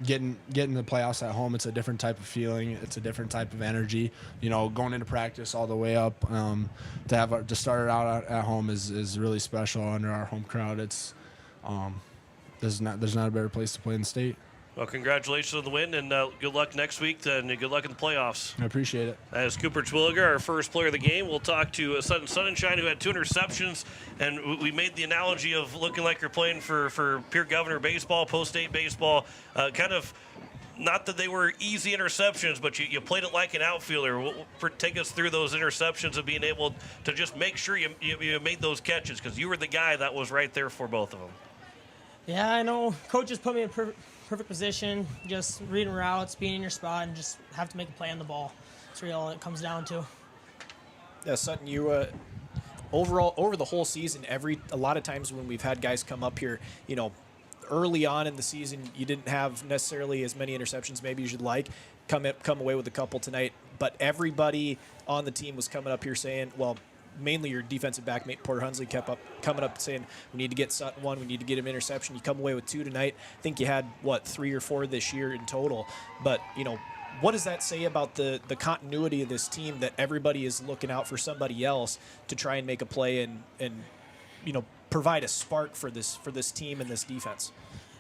Getting the playoffs at home, it's a different type of feeling. It's a different type of energy. Going into practice all the way up, to start it out at home is really special under our home crowd. It's there's not a better place to play in the state. Well, congratulations on the win, and good luck next week, and good luck in the playoffs. I appreciate it. As Cooper Twilliger, our first player of the game, we'll talk to Sunshine, who had 2 interceptions, and we made the analogy of looking like you're playing for Pierre Governor baseball, post-state baseball, kind of not that they were easy interceptions, but you played it like an outfielder. Take us through those interceptions and being able to just make sure you made those catches, because you were the guy that was right there for both of them. Yeah, I know. Coaches put me in perfect position, just reading routes, being in your spot, and just have to make a play on the ball. That's really all it comes down to. Yeah, Sutton, you overall over the whole season, a lot of times when we've had guys come up here, early on in the season, you didn't have necessarily as many interceptions maybe as you'd like. Come away with a couple tonight, but everybody on the team was coming up here saying, well, mainly your defensive back mate Porter Hunsley kept coming up saying, we need to get Sutton one, we need to get him interception. You come away with 2 tonight. I think you had 3 or 4 this year in total. But what does that say about the continuity of this team, that everybody is looking out for somebody else to try and make a play and provide a spark for this team and this defense?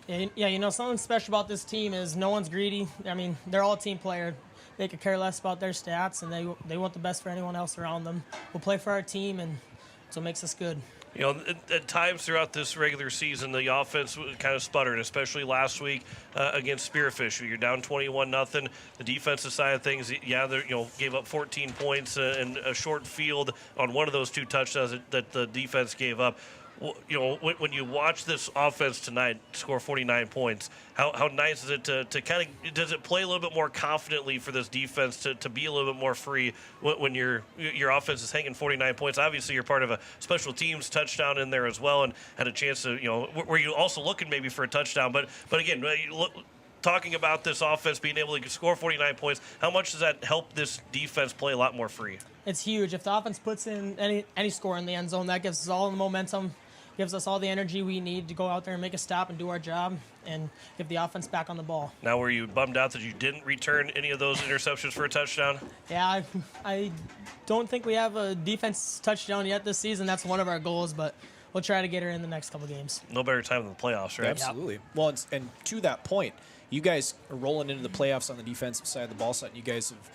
Yeah, something special about this team is no one's greedy. I mean, they're all a team player. They could care less about their stats, and they want the best for anyone else around them. We'll play for our team, and that's what makes us good. At times throughout this regular season, the offense kind of sputtered, especially last week against Spearfish. You're down 21-0. The defensive side of things, they gave up 14 points and a short field on one of those 2 touchdowns that the defense gave up. When you watch this offense tonight score 49 points, how nice is it to kind of, does it play a little bit more confidently for this defense to be a little bit more free when your offense is hanging 49 points? Obviously, you're part of a special teams touchdown in there as well, and had a chance to, were you also looking maybe for a touchdown? But again, talking about this offense being able to score 49 points, how much does that help this defense play a lot more free? It's huge. If the offense puts in any score in the end zone, that gives us all the momentum, gives us all the energy we need to go out there and make a stop and do our job and get the offense back on the ball. Now, were you bummed out that you didn't return any of those interceptions for a touchdown? Yeah, I don't think we have a defense touchdown yet this season. That's one of our goals, but we'll try to get her in the next couple games. No better time than the playoffs, right? Absolutely. Yep. Well, and to that point, you guys are rolling into the playoffs on the defensive side of the ball set, and you guys have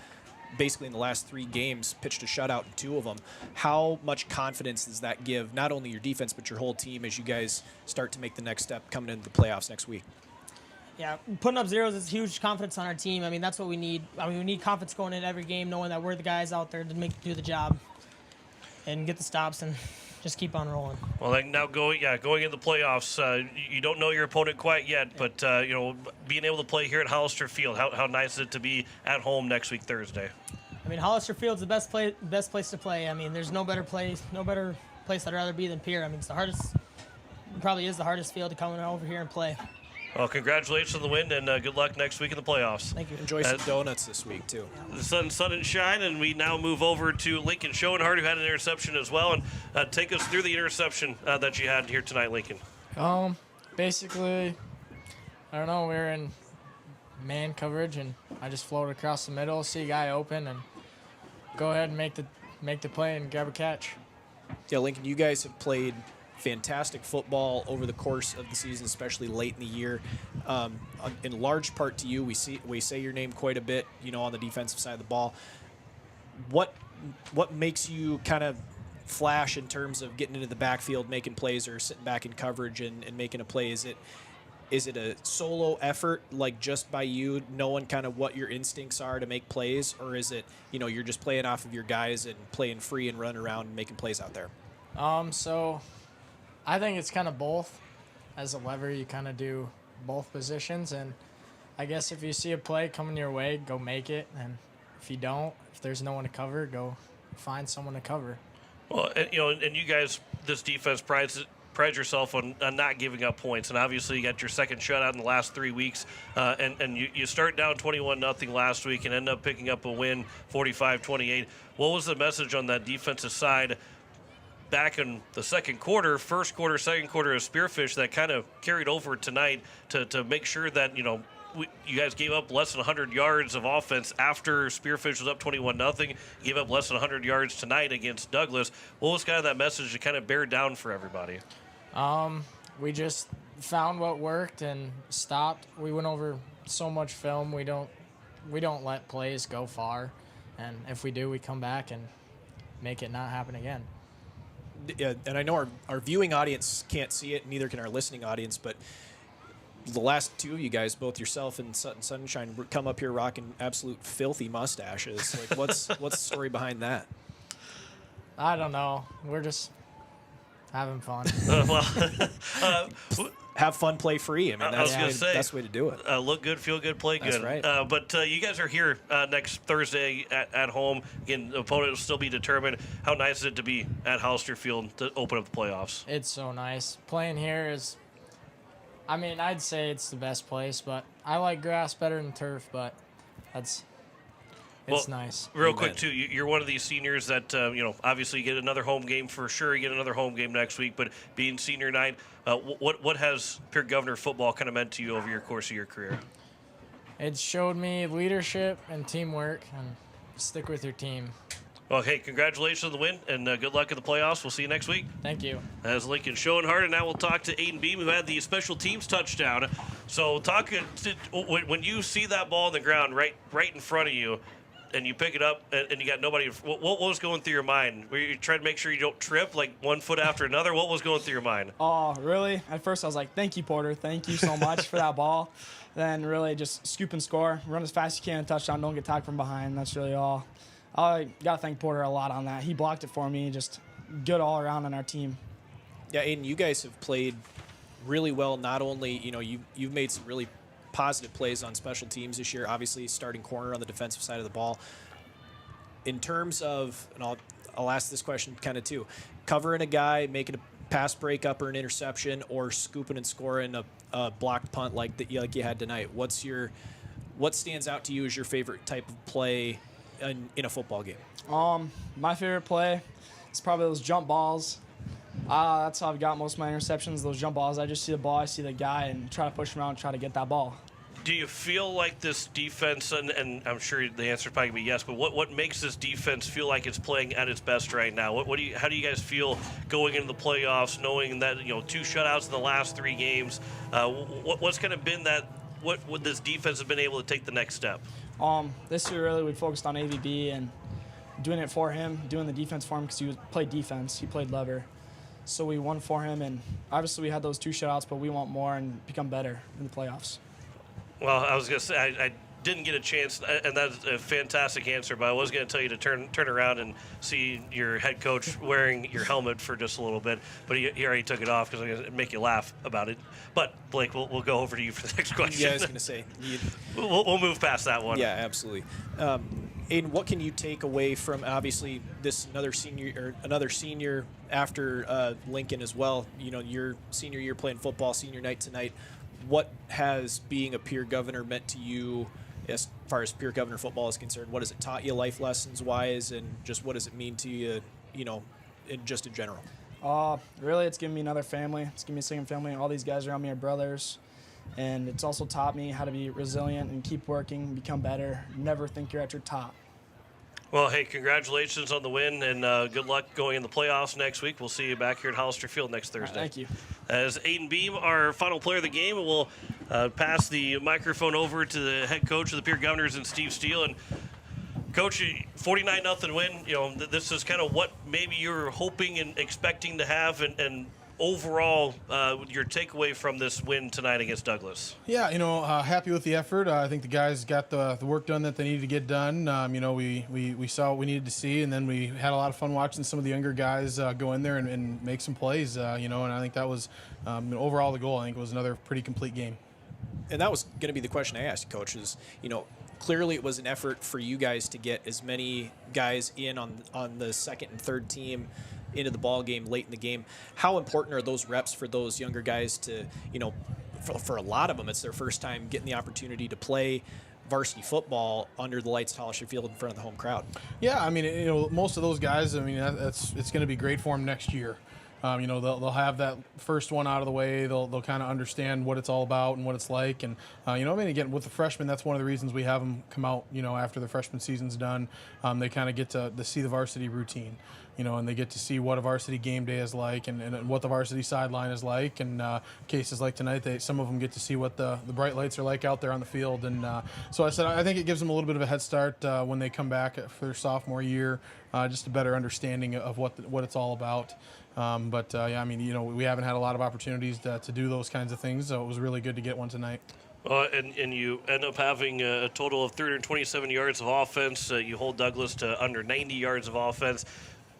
basically in the last 3 games pitched a shutout in 2 of them. How much confidence does that give not only your defense but your whole team as you guys start to make the next step coming into the playoffs next week? Yeah, putting up zeros is huge confidence on our team. I mean, that's what we need. I mean, we need confidence going into every game, knowing that we're the guys out there to do the job and get the stops and just keep on rolling. Well, then now going into the playoffs, you don't know your opponent quite yet, but being able to play here at Hollister Field, how nice is it to be at home next week Thursday? I mean, Hollister Field's the best place to play. I mean, there's no better place I'd rather be than Pierre. I mean, it probably is the hardest field to come over here and play. Well, congratulations on the win, and good luck next week in the playoffs. Thank you. Enjoy some donuts this week, too. The sun and shine, and we now move over to Lincoln Schoenhardt, who had an interception as well. And take us through the interception that you had here tonight, Lincoln. Basically, I don't know, we were in man coverage, and I just floated across the middle, see a guy open, and go ahead and make the play and grab a catch. Yeah, Lincoln, you guys have played fantastic football over the course of the season, especially late in the year. In large part to you, we say your name quite a bit, on the defensive side of the ball. What makes you kind of flash in terms of getting into the backfield, making plays, or sitting back in coverage and making a play? Is it a solo effort, like just by you knowing kind of what your instincts are to make plays, or is it, you're just playing off of your guys and playing free and running around and making plays out there? So I think it's kind of both. As a lever, you kind of do both positions, and I guess if you see a play coming your way, go make it, and if you don't, if there's no one to cover, go find someone to cover. Well, and you guys, this defense prides yourself on not giving up points, and obviously you got your second shutout in the last 3 weeks, and you start down 21-0 last week and end up picking up a win, 45-28. What was the message on that defensive side back in the second quarter, second quarter of Spearfish that kind of carried over tonight to make sure that, you guys gave up less than 100 yards of offense after Spearfish was up 21-0, gave up less than 100 yards tonight against Douglas. What was kind of that message to kind of bear down for everybody? We just found what worked and stopped. We went over so much film. We don't let plays go far, and if we do, we come back and make it not happen again. And I know our viewing audience can't see it, neither can our listening audience, but the last two of you guys, both yourself and Sunshine, come up here rocking absolute filthy mustaches. Like, what's the story behind that? I don't know. We're just having fun. Have fun, play free. I mean, I was that's going to say, best way to do it. Look good, feel good, play good. That's right. But you guys are here next Thursday at home. Again, the opponent will still be determined. How nice is it to be at Hollister Field to open up the playoffs? It's so nice. Playing here is, I mean, I'd say it's the best place, but I like grass better than turf, but it's nice. Real quick, too, you're one of these seniors that, obviously you get another home game for sure. You get another home game next week, but being senior night, what has Pierre Governor football kind of meant to you over your course of your career? It showed me leadership and teamwork, and stick with your team. Well, hey, congratulations on the win, and good luck in the playoffs. We'll see you next week. Thank you. As Lincoln Schoenhardt, and now we'll talk to Aiden Beam, who had the special teams touchdown. So, when you see that ball on the ground right in front of you, and you pick it up, and you got nobody, what was going through your mind? Were you trying to make sure you don't trip, like one foot after another? What was going through your mind? Oh, really? At first, I was like, thank you, Porter. Thank you so much for that ball. Then really just scoop and score. Run as fast as you can, touchdown, don't get tackled from behind. That's really all. I got to thank Porter a lot on that. He blocked it for me. Just good all around on our team. Yeah, Aiden, you guys have played really well. Not only, you've made some really positive plays on special teams this year, obviously starting corner on the defensive side of the ball. In terms of, and I'll ask this question kind of too, covering a guy, making a pass breakup or an interception, or scooping and scoring a blocked punt like you had tonight, what stands out to you as your favorite type of play in a football game? My favorite play is probably those jump balls. That's how I've got most of my interceptions, those jump balls. I just see the ball, I see the guy, and try to push him around and try to get that ball. Do you feel like this defense, and I'm sure the answer is probably going to be yes, but what makes this defense feel like it's playing at its best right now? How do you guys feel going into the playoffs, knowing that 2 shutouts in the last 3 games? What's kind of been what this defense has been able to take the next step? This year really we focused on AVB and doing it for him, doing the defense for him because he played defense, he played lever. So we won for him, and obviously we had those 2 shutouts, but we want more and become better in the playoffs. Well, I was going to say, I didn't get a chance, and that's a fantastic answer, but I was going to tell you to turn around and see your head coach wearing your helmet for just a little bit, but he already took it off because I'm going to make you laugh about it. But, Blake, we'll go over to you for the next question. Yeah, I was going to say. We'll move past that one. Yeah, absolutely. Aiden, what can you take away from, obviously, another senior after Lincoln as well, your senior year playing football, senior night tonight? What has being a Pierre Governor meant to you as far as Pierre Governor football is concerned? What has it taught you life lessons wise, and just what does it mean to you, in general? Really, it's given me another family. It's given me a second family. All these guys around me are brothers. And it's also taught me how to be resilient and keep working, become better, never think you're at your top. Well, hey, congratulations on the win, and good luck going in the playoffs next week. We'll see you back here at Hollister Field next Thursday. Thank you. As Aiden Beam, our final player of the game, we'll pass the microphone over to the head coach of the Pierre Governors and Steve Steele. And Coach, 49-0 win. This is kind of what maybe you're hoping and expecting to have, and overall, your takeaway from this win tonight against Douglas? Yeah, happy with the effort. I think the guys got the work done that they needed to get done. We saw what we needed to see, and then we had a lot of fun watching some of the younger guys go in there and make some plays. And I think that was overall the goal. I think it was another pretty complete game. And that was going to be the question I asked, Coach. Is clearly it was an effort for you guys to get as many guys in on the second and third team into the ball game late in the game. How important are those reps for those younger guys to, for a lot of them, it's their first time getting the opportunity to play varsity football under the lights at Hollister Field in front of the home crowd? Yeah, most of those guys, it's going to be great for them next year. They'll have that first one out of the way. They'll kind of understand what it's all about and what it's like. And, again, with the freshmen, that's one of the reasons we have them come out, after the freshman season's done. They kind of get to see the varsity routine, and they get to see what a varsity game day is like and what the varsity sideline is like. And cases like tonight, some of them get to see what the bright lights are like out there on the field. And so I think it gives them a little bit of a head start when they come back for their sophomore year, just a better understanding of what it's all about. But yeah, I mean, we haven't had a lot of opportunities to do those kinds of things, so it was really good to get one tonight. And you end up having a total of 327 yards of offense. You hold Douglas to under 90 yards of offense,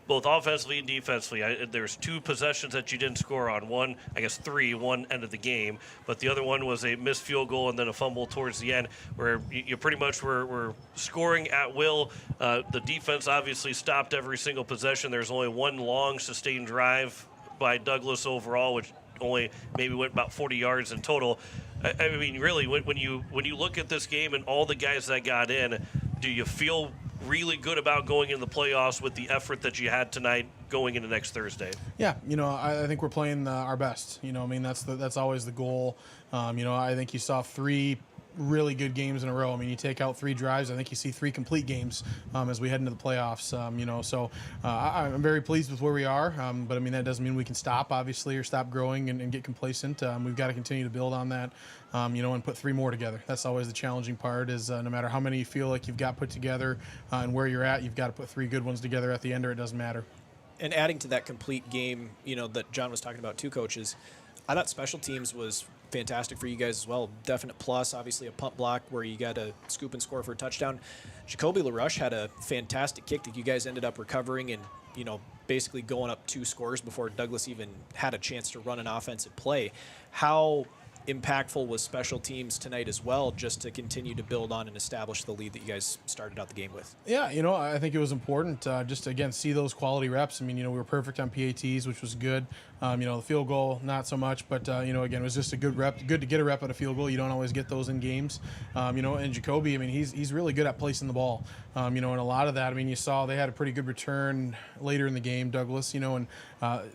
both offensively and defensively. There's 2 possessions that you didn't score on. One, I guess 3, one end of the game. But the other one was a missed field goal and then a fumble towards the end where you pretty much were scoring at will. The defense obviously stopped every single possession. There's only one long sustained drive by Douglas overall, which only maybe went about 40 yards in total. I mean, really, when you look at this game and all the guys that got in, do you feel really good about going into the playoffs with the effort that you had tonight going into next Thursday? Yeah, I think we're playing our best. I mean, that's always the goal. I think you saw 3 really good games in a row. I mean, you take out 3 drives, I think you see 3 complete games as we head into the playoffs. So I'm very pleased with where we are. But I mean, that doesn't mean we can stop, obviously, or stop growing and get complacent. We've got to continue to build on that, and put 3 more together. That's always the challenging part. Is no matter how many you feel like you've got put together and where you're at, you've got to put 3 good ones together at the end, or it doesn't matter. And adding to that complete game, that John was talking about, 2 coaches, I thought special teams was fantastic for you guys as well. Definite plus, obviously a punt block where you got to scoop and score for a touchdown. Jacoby LaRush had a fantastic kick that you guys ended up recovering and, basically going up 2 scores before Douglas even had a chance to run an offensive play. How impactful was special teams tonight as well, just to continue to build on and establish the lead that you guys started out the game with? Yeah, I think it was important just to, again, see those quality reps. I mean, we were perfect on PATs, which was good. The field goal, not so much, but, again, it was just a good rep. Good to get a rep at a field goal. You don't always get those in games. And Jacoby, I mean, he's really good at placing the ball. And a lot of that, I mean, you saw they had a pretty good return later in the game, Douglas, when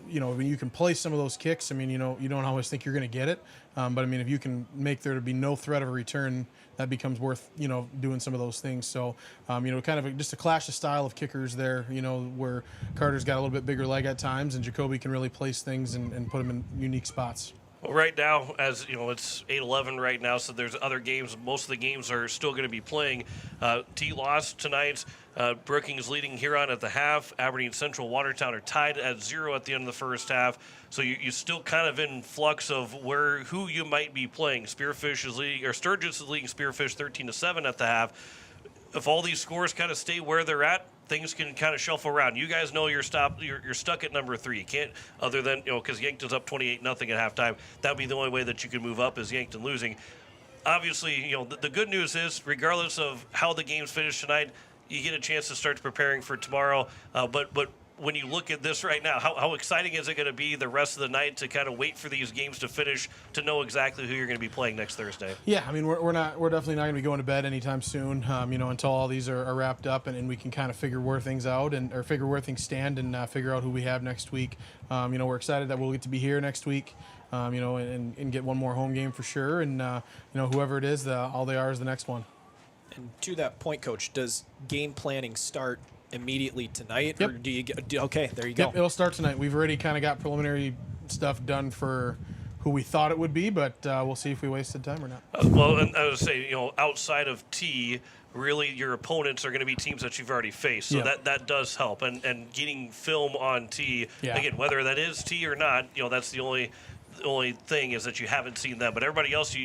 you can place some of those kicks, I mean, you don't always think you're going to get it. But I mean, if you can make there to be no threat of a return, that becomes worth, doing some of those things. So, kind of just a clash of style of kickers there, where Carter's got a little bit bigger leg at times and Jacoby can really place things and put them in unique spots. Well, right now, as you know, it's 8-11 right now, so there's other games. Most of the games are still going to be playing. T lost tonight. Brookings leading Huron at the half. Aberdeen Central, Watertown are tied at 0 at the end of the first half. So you're still kind of in flux of who you might be playing. Sturgis is leading Spearfish 13-7 at the half. If all these scores kind of stay where they're at, things can kind of shuffle around. You guys know you're stuck at number 3. You can't, other than, because Yankton's up 28-0 at halftime. That would be the only way that you can move up, is Yankton losing. Obviously, the good news is, regardless of how the games finish tonight, you get a chance to start preparing for tomorrow. But when you look at this right now, how exciting is it going to be the rest of the night to kind of wait for these games to finish to know exactly who you're going to be playing next Thursday? Yeah, I mean, we're definitely not going to be going to bed anytime soon, until all these are wrapped up and we can kind of figure where things out or figure where things stand and figure out who we have next week. We're excited that we'll get to be here next week, and get one more home game for sure. And, whoever it is, all they are is the next one. And to that point, Coach, does game planning start immediately tonight? Yep. Or do you okay, there you go. Yep, it'll start tonight. We've already kind of got preliminary stuff done for who we thought it would be, but we'll see if we wasted time or not. Well, and I would say, outside of T, really your opponents are going to be teams that you've already faced. So that does help. And getting film on T, again, whether that is T or not, that's the only thing is that you haven't seen them. But everybody else,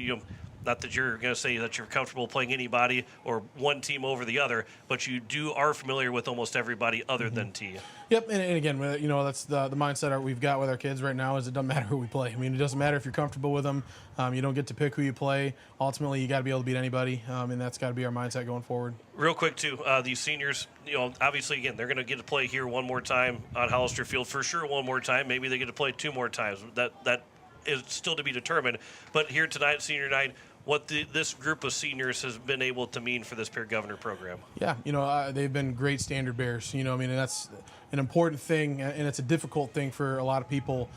not that you're going to say that you're comfortable playing anybody or one team over the other, but you are familiar with almost everybody other than T. Yep, and again, that's the mindset we've got with our kids right now is it doesn't matter who we play. I mean, it doesn't matter if you're comfortable with them. You don't get to pick who you play. Ultimately, you got to be able to beat anybody, and that's got to be our mindset going forward. Real quick, too, these seniors, obviously, again, they're going to get to play here one more time on Hollister Field for sure one more time. Maybe they get to play 2 more times. That is still to be determined. But here tonight, senior night, what this group of seniors has been able to mean for this Pierre Governor program. Yeah, they've been great standard bearers. And that's an important thing, and it's a difficult thing for a lot of people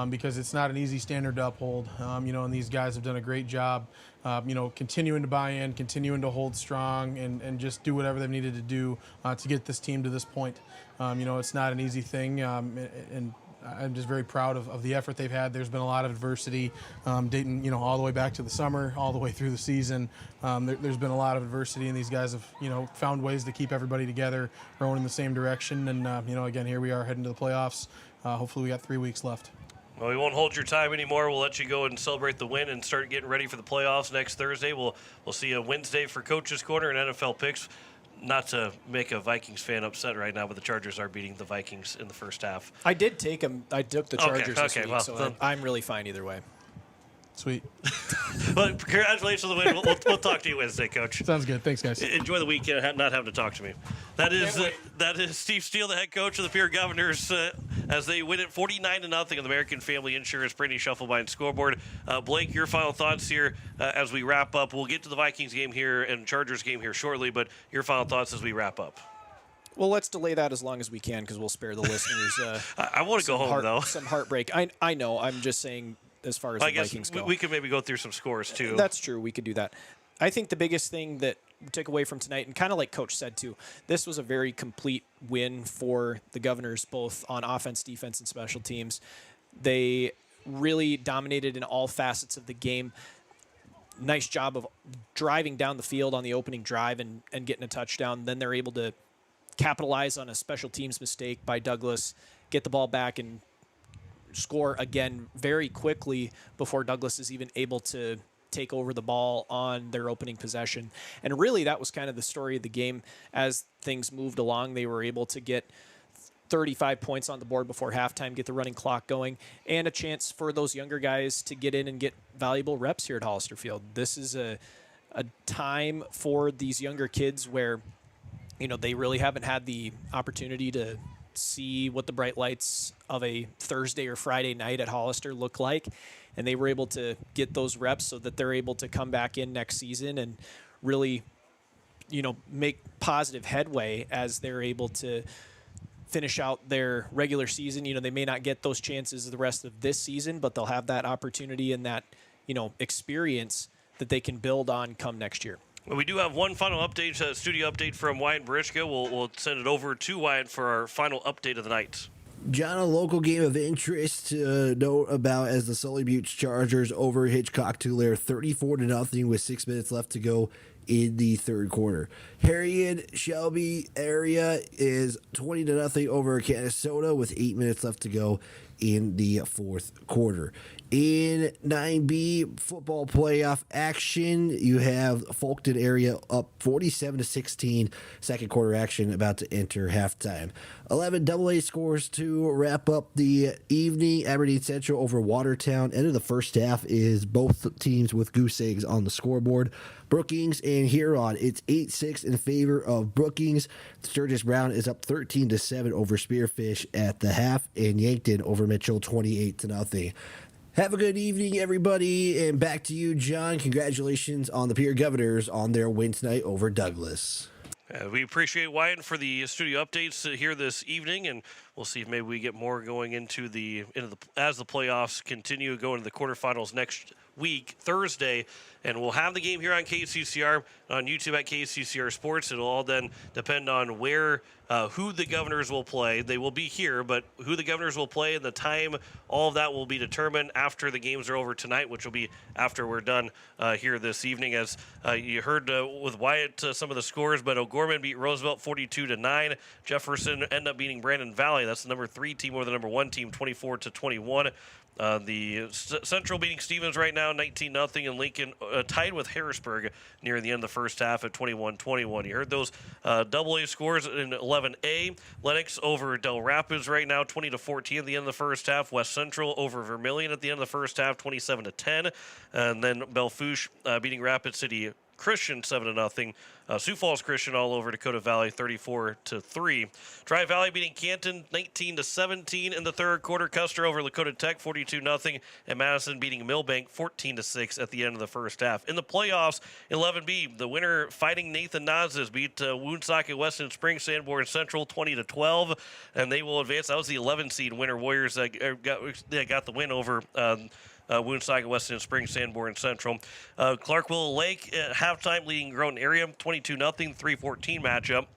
because it's not an easy standard to uphold. And these guys have done a great job, continuing to buy in, continuing to hold strong, and just do whatever they've needed to do to get this team to this point. It's not an easy thing, and I'm just very proud of the effort they've had. There's been a lot of adversity, dating, all the way back to the summer, all the way through the season. There's been a lot of adversity, and these guys have, found ways to keep everybody together, rowing in the same direction. And, again, here we are heading to the playoffs, hopefully we got 3 weeks left. Well, we won't hold your time anymore. We'll let you go and celebrate the win and start getting ready for the playoffs next Thursday. We'll see you Wednesday for Coach's Corner and NFL Picks. Not to make a Vikings fan upset right now, but the Chargers are beating the Vikings in the first half. I did take them. I took the Chargers this week, well, so I'm really fine either way. Sweet. Well, congratulations on the win. We'll talk to you Wednesday, Coach. Sounds good. Thanks, guys. Enjoy the weekend, not having to talk to me. That is Steve Steele, the head coach of the Pierre Governors, as they win it 49-0 on the American Family Insurance Brady Shufflebine scoreboard. Blake, your final thoughts here as we wrap up. We'll get to the Vikings game here and Chargers game here shortly, but your final thoughts as we wrap up. Well, let's delay that as long as we can because we'll spare the listeners. I want to go home, though. Some heartbreak. I know. I'm just saying as far as the Vikings go. We could maybe go through some scores, too. That's true. We could do that. I think the biggest thing that we took away from tonight, and kind of like Coach said, too, this was a very complete win for the Governors, both on offense, defense, and special teams. They really dominated in all facets of the game. Nice job of driving down the field on the opening drive and getting a touchdown. Then they're able to capitalize on a special teams mistake by Douglas, get the ball back, and score again very quickly before Douglas is even able to take over the ball on their opening possession. And really, that was kind of the story of the game. As things moved along, they were able to get 35 points on the board before halftime, get the running clock going, and a chance for those younger guys to get in and get valuable reps here at Hollister Field. This is a time for these younger kids where, they really haven't had the opportunity to see what the bright lights of a Thursday or Friday night at Hollister look like, and they were able to get those reps so that they're able to come back in next season and really, make positive headway as they're able to finish out their regular season. They may not get those chances the rest of this season, but they'll have that opportunity and that, experience that they can build on come next year. Well, we do have one final update, studio update from Wyatt Barichka. We'll send it over to Wyatt for our final update of the night. John, a local game of interest to note about as the Sully Buttes Chargers over Hitchcock-Tulare 34-0 with 6 minutes left to go in the third quarter. Harriet Shelby area is 20-0 over Canastota with 8 minutes left to go in the fourth quarter. In 9B football playoff action, you have Fulton area up 47-16. Second quarter action about to enter halftime. 11 AA scores to wrap up the evening. Aberdeen Central over Watertown. End of the first half is both teams with goose eggs on the scoreboard. Brookings and Huron, it's 8-6 in favor of Brookings. Sturgis Brown is up 13-7 over Spearfish at the half, and Yankton over Mitchell 28-0. Have a good evening, everybody, and back to you, John. Congratulations on the Pierre Governors on their win tonight over Douglas. We appreciate Wyatt for the studio updates here this evening, and we'll see if maybe we get more going into the as the playoffs continue, go into the quarterfinals next week, Thursday, and we'll have the game here on KCCR, on YouTube at KCCR Sports. It'll all then depend on who the Governors will play. They will be here, but who the Governors will play and the time, all of that will be determined after the games are over tonight, which will be after we're done here this evening. As you heard with Wyatt some of the scores, but O'Gorman beat Roosevelt 42-9. Jefferson ended up beating Brandon Valley. That's the number 3 team over the number 1 team, 24-21. The Central beating Stevens right now, 19-0, and Lincoln tied with Harrisburg near the end of the first half at 21-21. You heard those AA scores in 11A. Lennox over Del Rapids right now, 20-14 at the end of the first half. West Central over Vermilion at the end of the first half, 27-10. And then Belfouche beating Rapid City Christian 7-0. Sioux Falls Christian all over Dakota Valley 34-3. Tri Valley beating Canton 19-17 in the third quarter. Custer over Lakota Tech 42-0, and Madison beating Millbank 14-6 at the end of the first half. In the playoffs, 11B, the winner fighting Nathan Nazis beat Woonsocket Weston Springs Sanborn Central 20-12, and they will advance. That was the 11 seed winner. Warriors got the win over Woonsocket Weston Springs Sanborn Central. Clark Willow Lake at halftime leading Groton area 22-0, 3-14 matchup.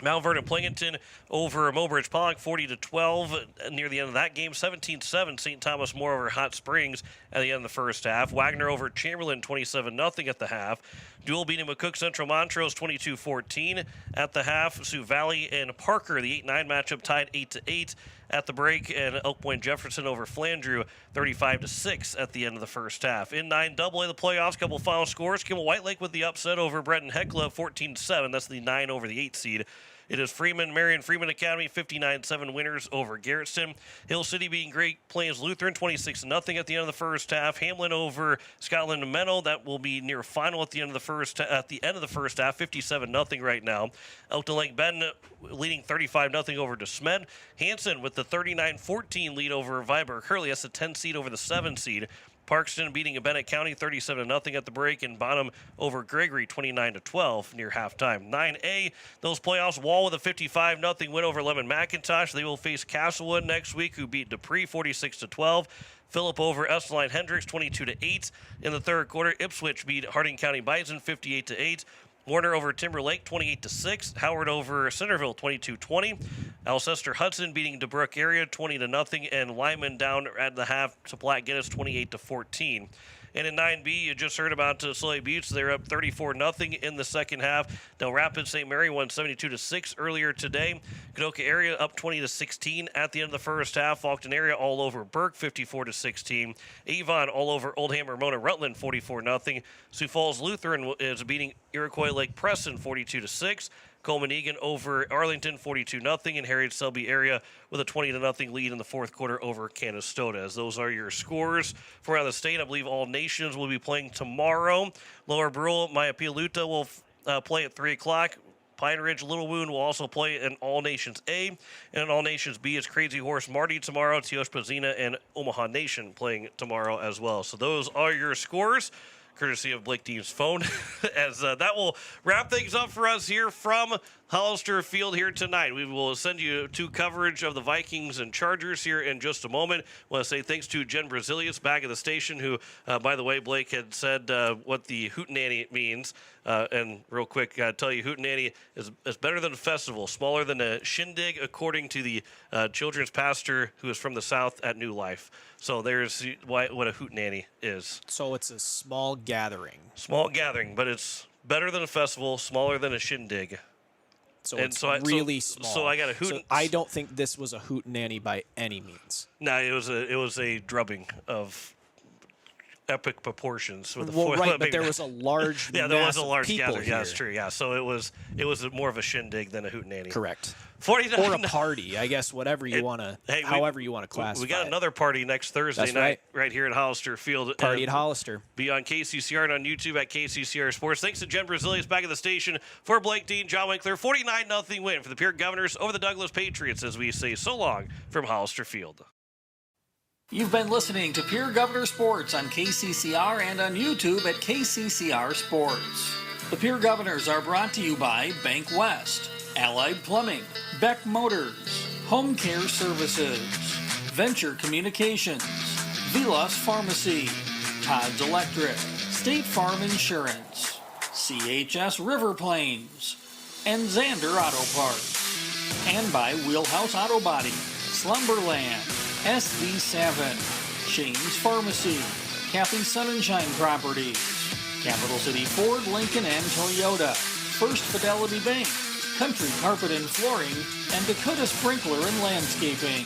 Mount Vernon Plingington over Mobridge Pollock 40-12 near the end of that game. 17-7 St. Thomas More over Hot Springs at the end of the first half. Wagner over Chamberlain 27-0 at the half. Dual beating McCook Central Montrose 22-14 at the half. Sioux Valley and Parker, the 8-9 matchup, tied 8-8 at the break, and Elk Point Jefferson over Flandreau 35-6 at the end of the first half. In 9AA, the playoffs, couple final scores. Kimmel White Lake with the upset over Breton Hecla 14-7. That's the 9 over the 8 seed. It is Marion Freeman Academy 59-7 winners over Garretson. Hill City beating Great Plains Lutheran 26-0 at the end of the first half. Hamlin over Scotland and Menno. That will be near final at the end of the first half. 57-0 right now. Elkton Lake Bend leading 35-0 over DeSmed. Hanson with the 39-14 lead over Viborg Hurley. That's the 10 seed over the 7 seed. Parkston beating Bennett County 37-0 at the break, and Bonham over Gregory 29-12 near halftime. 9A, those playoffs, Wall with a 55-0 win over Lemon McIntosh. They will face Castlewood next week, who beat Dupree 46-12. Phillip over Esseline Hendricks 22-8 in the third quarter. Ipswich beat Harding County Bison 58-8. Warner over Timberlake 28-6. Howard over Centerville 22-20. Alcester Hudson beating DeBrook area 20-0, and Lyman down at the half to Platte Guinness 28-14. And in 9B, you just heard about Soleil Buttes. They're up 34-0 in the second half. Del Rapids St. Mary won 72-6 earlier today. Kadoka area up 20-16 at the end of the first half. Faulkton area all over Burke 54-16. Avon all over Oldham Ramona Rutland 44-0. Sioux Falls Lutheran is beating Iroquois Lake Preston 42-6. Coleman Egan over Arlington 42-0, and Harriet Selby area with a 20-0 lead in the fourth quarter over Canastota. As those are your scores from around the state. I believe All Nations will be playing tomorrow. Lower Brule, Maiapialuta will play at 3 o'clock. Pine Ridge, Little Wound will also play in All Nations A. And in All Nations B, it's Crazy Horse Marty tomorrow. Tioche Pazina and Omaha Nation playing tomorrow as well. So those are your scores, courtesy of Blake Dean's phone, as that will wrap things up for us here from Hollister Field here tonight. We will send you to coverage of the Vikings and Chargers here in just a moment. I want to say thanks to Jen Brazilius back at the station, who, by the way, Blake had said what the hootenanny means. And real quick, I tell you, hootenanny is better than a festival, smaller than a shindig, according to the children's pastor who is from the South at New Life. So there's what a hootenanny is. So it's a small gathering. Small gathering, but it's better than a festival, smaller than a shindig. So it's really small. So I got a hoot. So I don't think this was a hootenanny by any means. No, it was a drubbing of epic proportions. With right, but there was a large there was a large gathering. Here. Yeah, that's true. Yeah, so it was more of a shindig than a hootenanny. Correct. 49 or a party, I guess, whatever you want to, however you want to classify. We got another party next Thursday night right here at Hollister Field. Party at Hollister. Be on KCCR and on YouTube at KCCR Sports. Thanks to Jen Brazilius back at the station. For Blake Dean, John Winkler, 49-0 win for the Pierre Governors over the Douglas Patriots, as we say so long from Hollister Field. You've been listening to Pierre Governor Sports on KCCR and on YouTube at KCCR Sports. The Pierre Governors are brought to you by Bank West, Allied Plumbing, Beck Motors, Home Care Services, Venture Communications, Vilas Pharmacy, Todd's Electric, State Farm Insurance, CHS River Plains, and Zander Auto Parts. And by Wheelhouse Auto Body, Slumberland, SD7, Shane's Pharmacy, Kathy Sunshine Properties, Capital City Ford, Lincoln, and Toyota, First Fidelity Bank, Country Carpet and Flooring, and Dakota Sprinkler and Landscaping.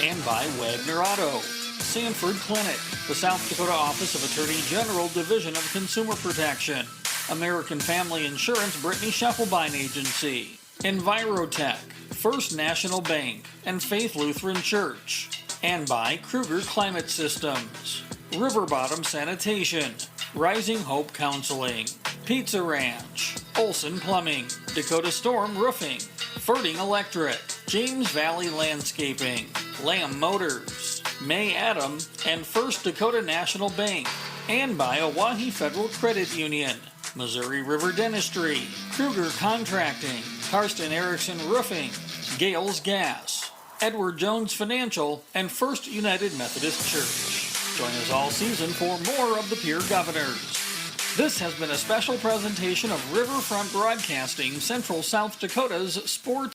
And by Wagner Auto, Sanford Clinic, the South Dakota Office of Attorney General Division of Consumer Protection, American Family Insurance Brittany Scheffelbein Agency, Envirotech, First National Bank, and Faith Lutheran Church. And by Kruger Climate Systems, River Bottom Sanitation, Rising Hope Counseling, Pizza Ranch, Olson Plumbing, Dakota Storm Roofing, Ferding Electric, James Valley Landscaping, Lamb Motors, May Adam, and First Dakota National Bank. And by Oahe Federal Credit Union, Missouri River Dentistry, Kruger Contracting, Karsten Erickson Roofing, Gales Gas, Edward Jones Financial, and First United Methodist Church. Join us all season for more of the Pierre Governors. This has been a special presentation of Riverfront Broadcasting, Central South Dakota's sports